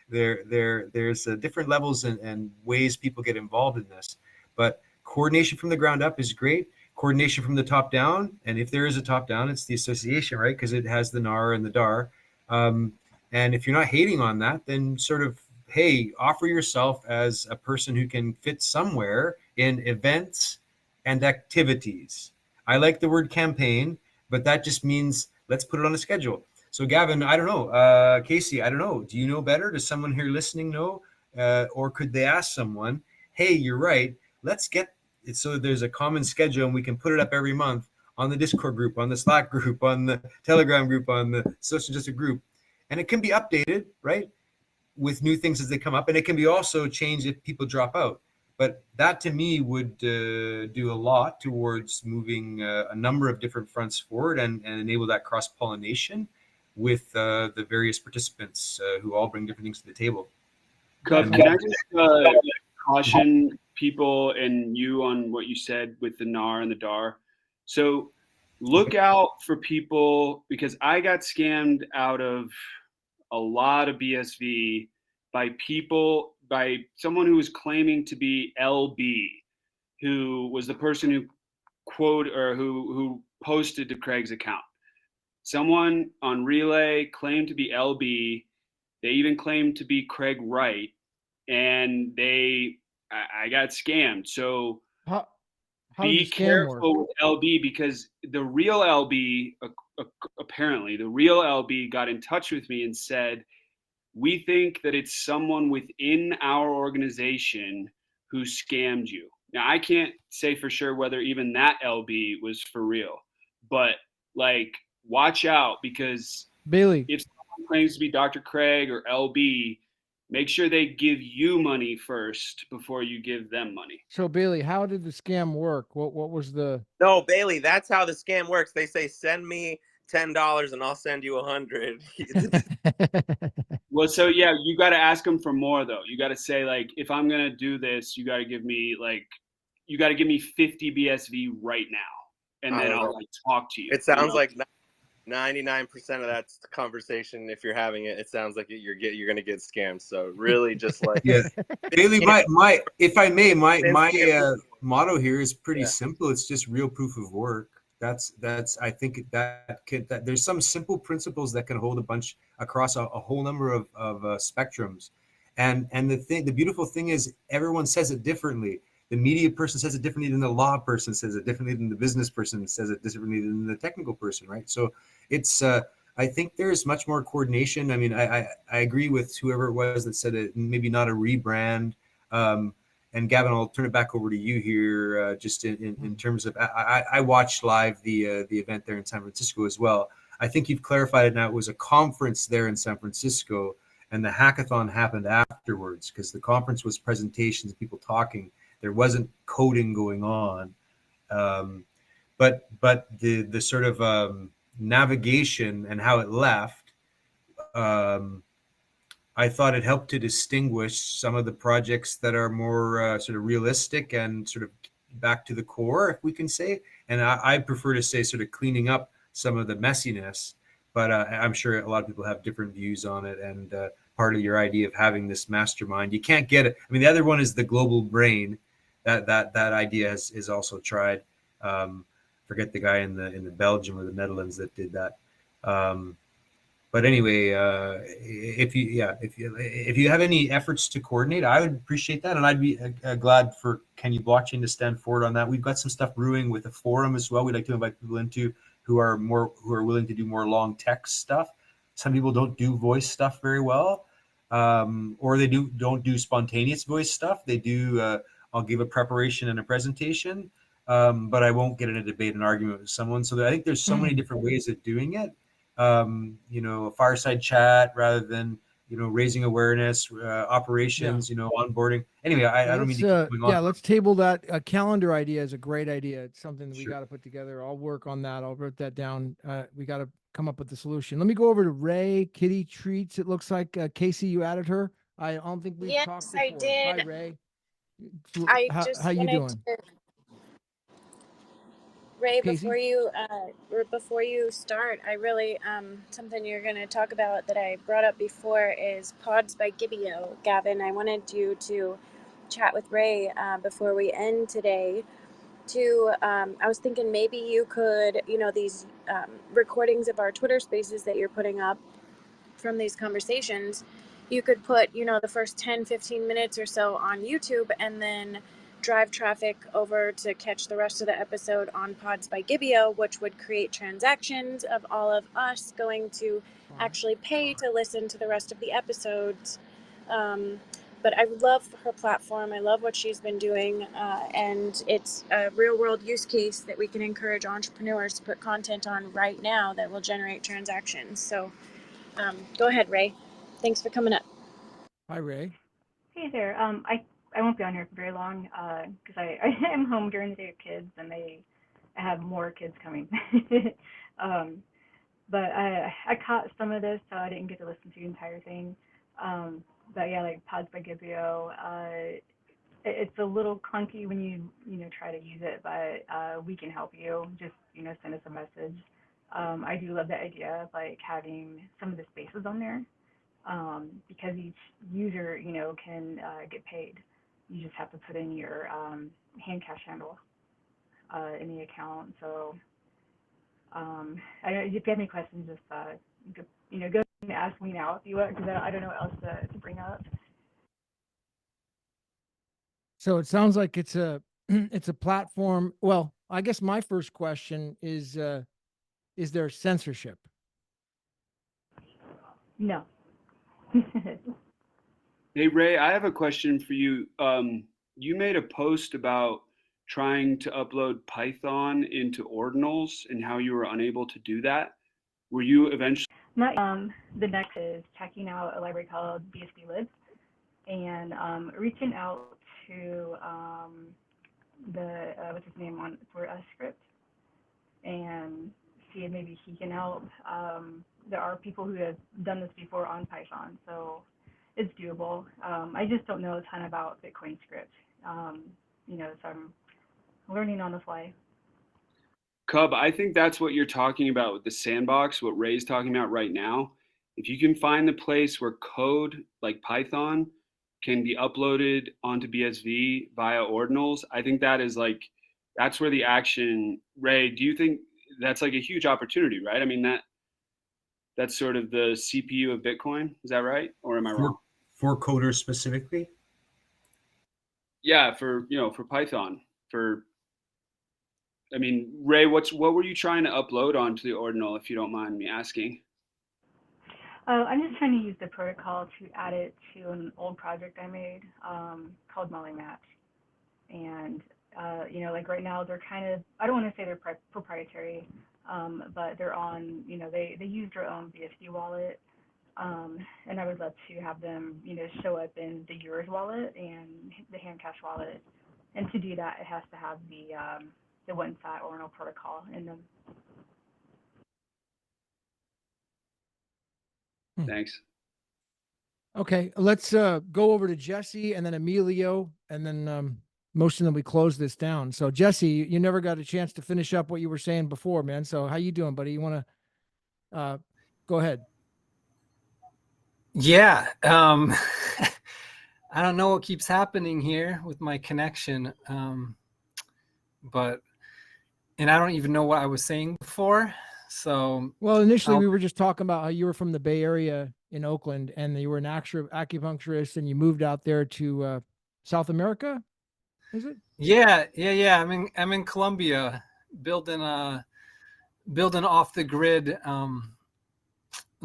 D: there's different levels and ways people get involved in this, but coordination from the ground up is great. Coordination from the top down, and if there is a top down, it's the association, right? Because it has the NAR and the DAR. And if you're not hating on that, then sort of, hey, offer yourself as a person who can fit somewhere in events and activities. I like the word campaign, but that just means let's put it on a schedule. So Gavin, I don't know, Casey, I don't know. Do you know better? Does someone here listening know? Or could they ask someone, hey, you're right, let's get it so there's a common schedule and we can put it up every month on the Discord group, on the Slack group, on the Telegram group, on the social justice group. And it can be updated, right, with new things as they come up. And it can be also changed if people drop out. But that to me would do a lot towards moving a number of different fronts forward and enable that cross-pollination with the various participants who all bring different things to the table.
C: Cuff, can I just caution people and you on what you said with the NAR and the DAR? So look out for people, because I got scammed out of a lot of BSV by someone who was claiming to be LB, who was the person who posted to Craig's account. Someone on Relay claimed to be LB. They even claimed to be Craig Wright, and I got scammed. So
A: How
C: be
A: did the scam work?
C: careful with LB, because the real LB, apparently the real LB got in touch with me and said, we think that it's someone within our organization who scammed you. Now, I can't say for sure whether even that LB was for real, but like, watch out, because
A: Bailey,
C: if someone claims to be Dr. Craig or LB, make sure they give you money first before you give them money.
A: so Bailey, how did the scam work? What was the?
F: No, Bailey, that's how the scam works. They say, send me $10 and I'll send you 100.
C: Well, so yeah, you got to ask them for more though. You got to say, like, if I'm going to do this, you got to give me 50 BSV right now. And then I'll like talk to you.
F: It sounds like 99% of that's the conversation. If you're having it, it sounds like you're going to get scammed. So really just like,
D: yeah. Bailey, my if I may, my motto here is pretty simple. It's just real proof of work. That's I think that there's some simple principles that can hold a bunch across a whole number of spectrums. And the beautiful thing is everyone says it differently. The media person says it differently than the law person says it differently than the business person says it differently than the technical person, right? So it's I think there's much more coordination. I mean, I agree with whoever it was that said it, maybe not a rebrand. And Gavin, I'll turn it back over to you here, just in terms of, I watched live the event there in San Francisco as well. I think you've clarified it now. It was a conference there in San Francisco, and the hackathon happened afterwards, because the conference was presentations, people talking. There wasn't coding going on, but the sort of navigation and how it left. I thought it helped to distinguish some of the projects that are more sort of realistic and sort of back to the core, if we can say. And I prefer to say sort of cleaning up some of the messiness, but I'm sure a lot of people have different views on it. And part of your idea of having this mastermind, you can't get it. I mean, the other one is the global brain. That idea is also tried. Forget the guy in the Belgium or the Netherlands that did that. But anyway, if you have any efforts to coordinate, I would appreciate that, and I'd be glad for Can You Blockchain to stand forward on that. We've got some stuff brewing with a forum as well. We'd like to invite people into who are willing to do more long text stuff. Some people don't do voice stuff very well, or they don't do spontaneous voice stuff. They do. I'll give a preparation and a presentation, but I won't get in a debate and argument with someone. So I think there's so many different ways of doing it. A fireside chat rather than, raising awareness, operations, onboarding. Anyway, I don't mean to keep going on.
A: Yeah, let's table that. A calendar idea is a great idea. It's something that we got to put together. I'll work on that. I'll write that down. We got to come up with the solution. Let me go over to Ray. Kitty Treats. It looks like Casey, you added her. I don't think we've talked before.
B: I did.
A: Hi, Ray.
B: I
A: how you doing?
B: Ray,
A: Casey?
B: before you start, I really something you're going to talk about that I brought up before is pods by Gibio. Gavin, I wanted you to chat with Ray before we end today. I was thinking maybe you could, these recordings of our Twitter Spaces that you're putting up from these conversations, you could put, the first 10-15 minutes or so on YouTube, and then drive traffic over to catch the rest of the episode on Pods by Gibio, which would create transactions of all of us going to actually pay to listen to the rest of the episodes. But I love her platform. I love what she's been doing. And it's a real world use case that we can encourage entrepreneurs to put content on right now that will generate transactions. So go ahead, Ray. Thanks for coming up.
A: Hi, Ray.
I: Hey there. I won't be on here for very long because I am home during the day with kids, and I have more kids coming. But I caught some of this, so I didn't get to listen to the entire thing. But yeah, like Pods by Gibio, it's a little clunky when you try to use it, but we can help you. Just send us a message. I do love the idea of like having some of the spaces on there, because each user can get paid. You just have to put in your hand cash handle in the account. So if you have any questions, just go and ask me now if you want, because I don't know what else to bring up.
A: So it sounds like it's a it's a platform. Well, I guess my first question is there censorship?
I: No.
C: Hey Ray, I have a question for you. You made a post about trying to upload Python into ordinals and how you were unable to do that. Were you eventually?
I: The next is checking out a library called BSB Libs and reaching out to the what's his name on for a script and see if maybe he can help. There are people who have done this before on Python, so it's doable. I just don't know a ton about Bitcoin script, so I'm learning on the fly.
C: Cub, I think that's what you're talking about with the sandbox, what Ray's talking about right now. If you can find the place where code like Python can be uploaded onto BSV via ordinals, I think that's where the action. Ray, do you think that's like a huge opportunity, right? I mean, that's sort of the CPU of Bitcoin. Is that right? Or am I wrong?
D: For coders specifically?
C: Yeah, for Python. I mean, Ray, what were you trying to upload onto the ordinal, if you don't mind me asking?
I: I'm just trying to use the protocol to add it to an old project I made called Molly Match. And, like right now they're kind of, I don't want to say they're proprietary, but they're on, they use their own BSD wallet. And I would love to have them, show up in the Yours wallet and the Handcash wallet. And to do that, it has to have the one-sat ordinal protocol in them.
C: Thanks.
A: Okay, let's go over to Jesse and then Emilio, and then motion that we close this down. So Jesse, you never got a chance to finish up what you were saying before, man. So how you doing, buddy? You want to go ahead?
H: Yeah. I don't know what keeps happening here with my connection. And I don't even know what I was saying before. So,
A: well, initially we were just talking about how you were from the Bay Area in Oakland, and you were an acupuncturist, and you moved out there to South America. Is it?
H: Yeah. I'm in Colombia, building off the grid, an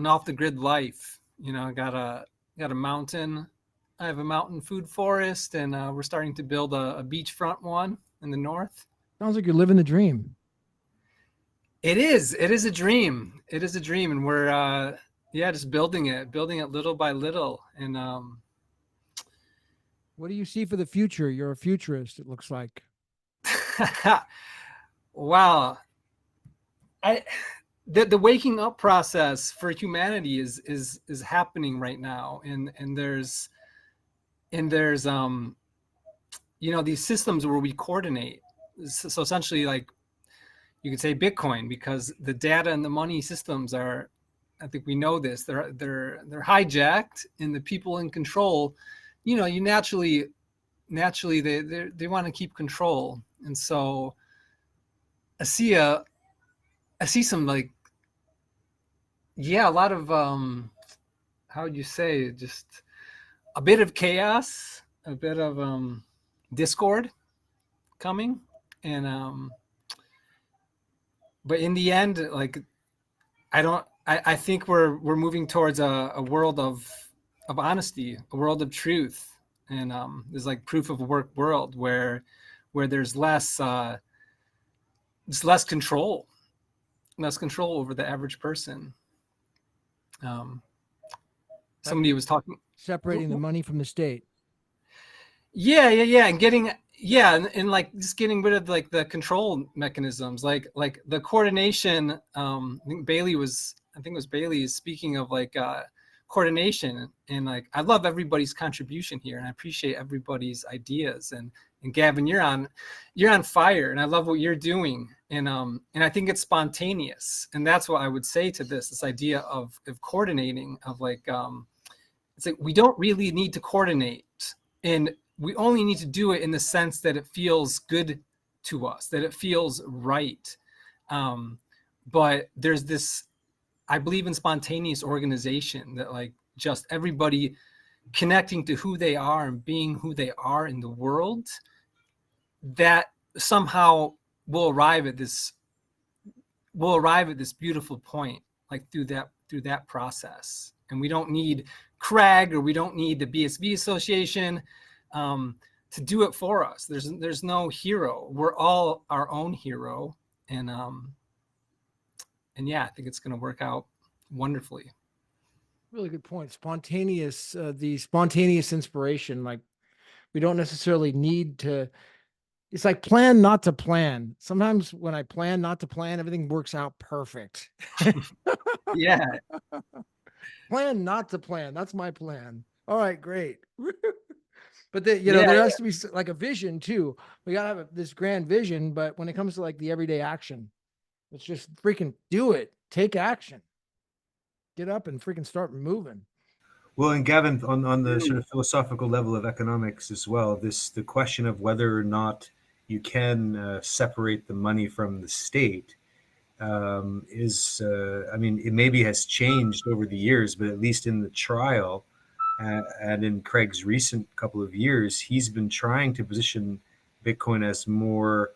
H: off the grid life. I got a mountain. I have a mountain food forest, and we're starting to build a beachfront one in the north.
A: Sounds like you're living the dream.
H: It is a dream. It is a dream. And we're, just building it little by little. And,
A: what do you see for the future? You're a futurist, it looks like.
H: Wow. The waking up process for humanity is happening right now. And there's these systems where we coordinate. So essentially, like, you could say Bitcoin, because the data and the money systems are, I think we know this, they're hijacked, and the people in control, you naturally they want to keep control. And so I see some, like, a lot of how would you say, just a bit of chaos, a bit of discord coming. And but in the end, like, I think we're moving towards a world of honesty, a world of truth. And there's like proof of work world where there's less control over the average person. Somebody was talking,
A: Separating the money from the state.
H: and getting, and like just getting rid of like the control mechanisms, like the coordination. I think Bailey is speaking of like coordination, and like I love everybody's contribution here, and I appreciate everybody's ideas. And Gavin, you're on fire, and I love what you're doing. And I think it's spontaneous, and that's what I would say to this idea of coordinating, of like it's like we don't really need to coordinate, and we only need to do it in the sense that it feels good to us, that it feels right. But there's this, I believe in spontaneous organization, that like just everybody connecting to who they are and being who they are in the world, that somehow will arrive at this beautiful point, like through that process. And we don't need Craig, or we don't need the BSV Association to do it for us. There's no hero. We're all our own hero. And I think it's going to work out wonderfully.
A: Really good point. Spontaneous, the spontaneous inspiration. Like, we don't necessarily need to. It's like plan not to plan. Sometimes when I plan not to plan, everything works out perfect.
H: Yeah.
A: Plan not to plan. That's my plan. All right, great. But there has to be like a vision too. We gotta have this grand vision, but when it comes to like the everyday action, let's just freaking do it. Take action. Get up and freaking start moving.
D: Well, and Gavin, on the sort of philosophical level of economics as well, the question of whether or not you can separate the money from the state is, I mean, it maybe has changed over the years, but at least in the trial and in Craig's recent couple of years, he's been trying to position Bitcoin as more,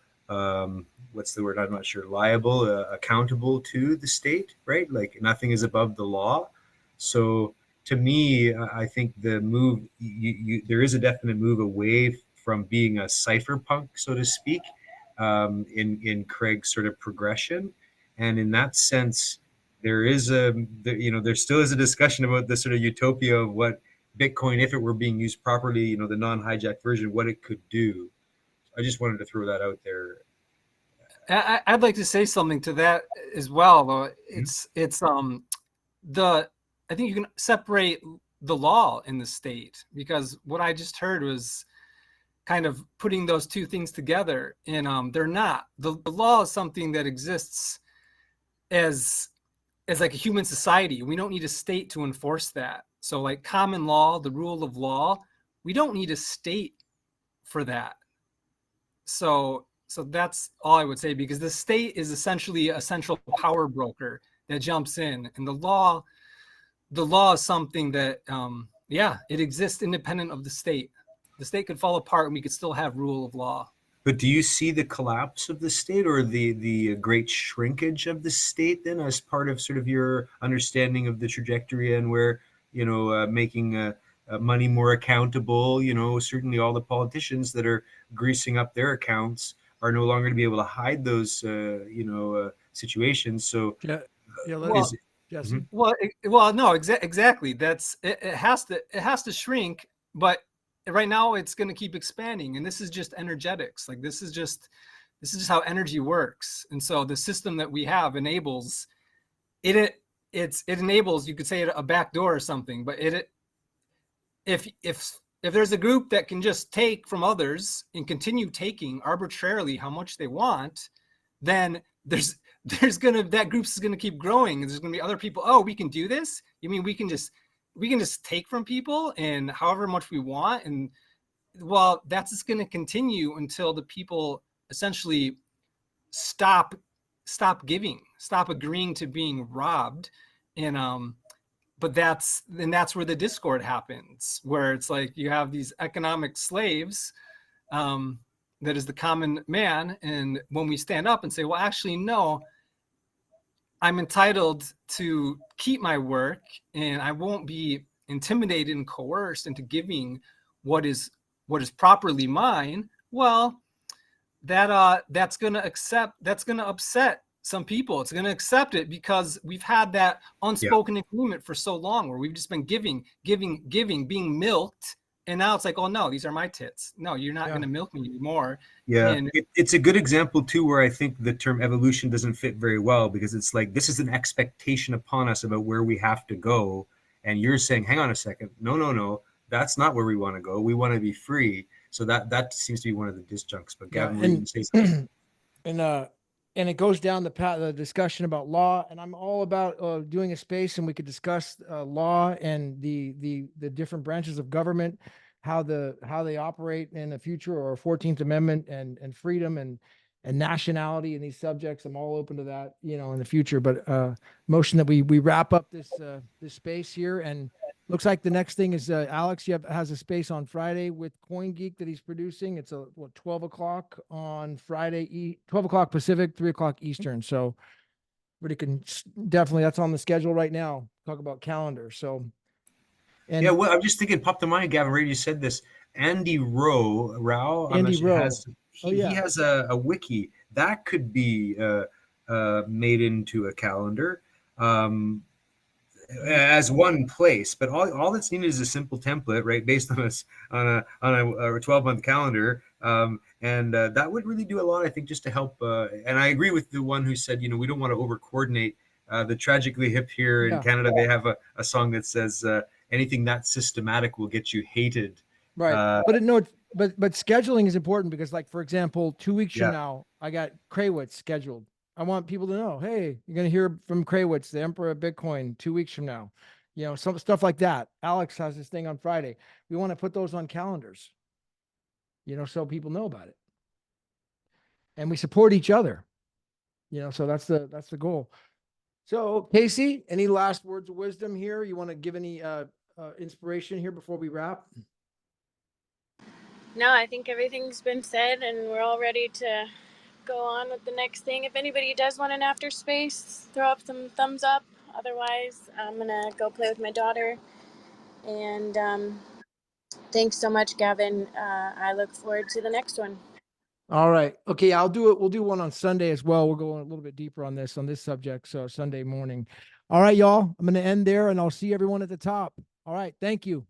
D: what's the word? I'm not sure, liable, accountable to the state, right? Like nothing is above the law. So to me, I think the move, there is a definite move away from being a cypherpunk, so to speak, in Craig's sort of progression. And in that sense, there still is a discussion about the sort of utopia of what Bitcoin, if it were being used properly, the non-hijacked version, what it could do. I just wanted to throw that out there.
H: I'd like to say something to that as well, though. I think you can separate the law and the state, because what I just heard was kind of putting those two things together, and they're not. The law is something that exists as like a human society. We don't need a state to enforce that. So like common law, the rule of law, we don't need a state for that. So that's all I would say, because the state is essentially a central power broker that jumps in, and the law is something that it exists independent of the state. The state could fall apart and we could still have rule of law.
D: But do you see the collapse of the state, or the great shrinkage of the state then, as part of sort of your understanding of the trajectory, and where, making money more accountable? Certainly all the politicians that are greasing up their accounts are no longer to be able to hide those, situations. So
A: Jesse.
H: Well, no, exactly. That's it has to shrink, but right now it's going to keep expanding, and this is just energetics. Like this is just how energy works. And so the system that we have enables it enables, you could say, a back door or something, but if there's a group that can just take from others and continue taking arbitrarily how much they want, then that group's gonna keep growing, and there's gonna be other people. Oh, we can do this. You mean we can just take from people and however much we want, and well, that's just gonna continue until the people essentially stop giving, stop agreeing to being robbed, and but that's where the discord happens, where it's like you have these economic slaves. That is the common man. And when we stand up and say, well, actually, no, I'm entitled to keep my work and I won't be intimidated and coerced into giving what is properly mine. Well, that's going to upset some people. It's going to accept it because we've had that unspoken agreement for so long where we've just been giving, being milked. And now it's like, oh no, these are my tits. No, you're not going to milk me anymore.
D: Yeah,
H: and
D: it's a good example too, where I think the term evolution doesn't fit very well, because it's like, this is an expectation upon us about where we have to go. And you're saying, hang on a second. No, that's not where we want to go. We want to be free. So that seems to be one of the disjuncts. But Gavin,
A: Yeah, and,
D: say something.
A: And it goes down the discussion about law, and I'm all about doing a space, and we could discuss law and the different branches of government, how they operate in the future, or 14th Amendment and freedom and nationality and these subjects. I'm all open to that, in the future. But motion that we wrap up this space here, and looks like the next thing is Alex. Has a space on Friday with CoinGeek that he's producing. It's 12 o'clock on Friday, 12 o'clock Pacific, 3 o'clock Eastern. So everybody can definitely, that's on the schedule right now. Talk about calendar. So, and
D: yeah, well, I'm just thinking, popped to mind, Gavin, right? You said this. Andy Rao,
A: Andy Rowe.
D: He has a wiki that could be made into a calendar. As one place, but all that's needed is a simple template, right, based on a 12-month calendar, and that would really do a lot, I think, just to help. And I agree with the one who said, we don't want to over coordinate. The Tragically Hip here in Canada, they have a song that says, anything that's systematic will get you hated.
A: Right, but scheduling is important, because, like, for example, 2 weeks from now, I got Kraywitz scheduled. I want people to know, hey, you're going to hear from Kraywitz, the Emperor of Bitcoin, 2 weeks from now. Some stuff like that. Alex has this thing on Friday. We want to put those on calendars, so people know about it. And we support each other, so that's the goal. So, Casey, any last words of wisdom here? You want to give any inspiration here before we wrap?
B: No, I think everything's been said, and we're all ready to go on with the next thing. If anybody does want an after space, throw up some thumbs up. Otherwise, I'm gonna go play with my daughter. And thanks so much, Gavin. I look forward to the next one.
A: All right. Okay, I'll do it. We'll do one on Sunday as well. We're going a little bit deeper on this subject. So Sunday morning. All right, y'all. I'm going to end there, and I'll see everyone at the top. All right. Thank you.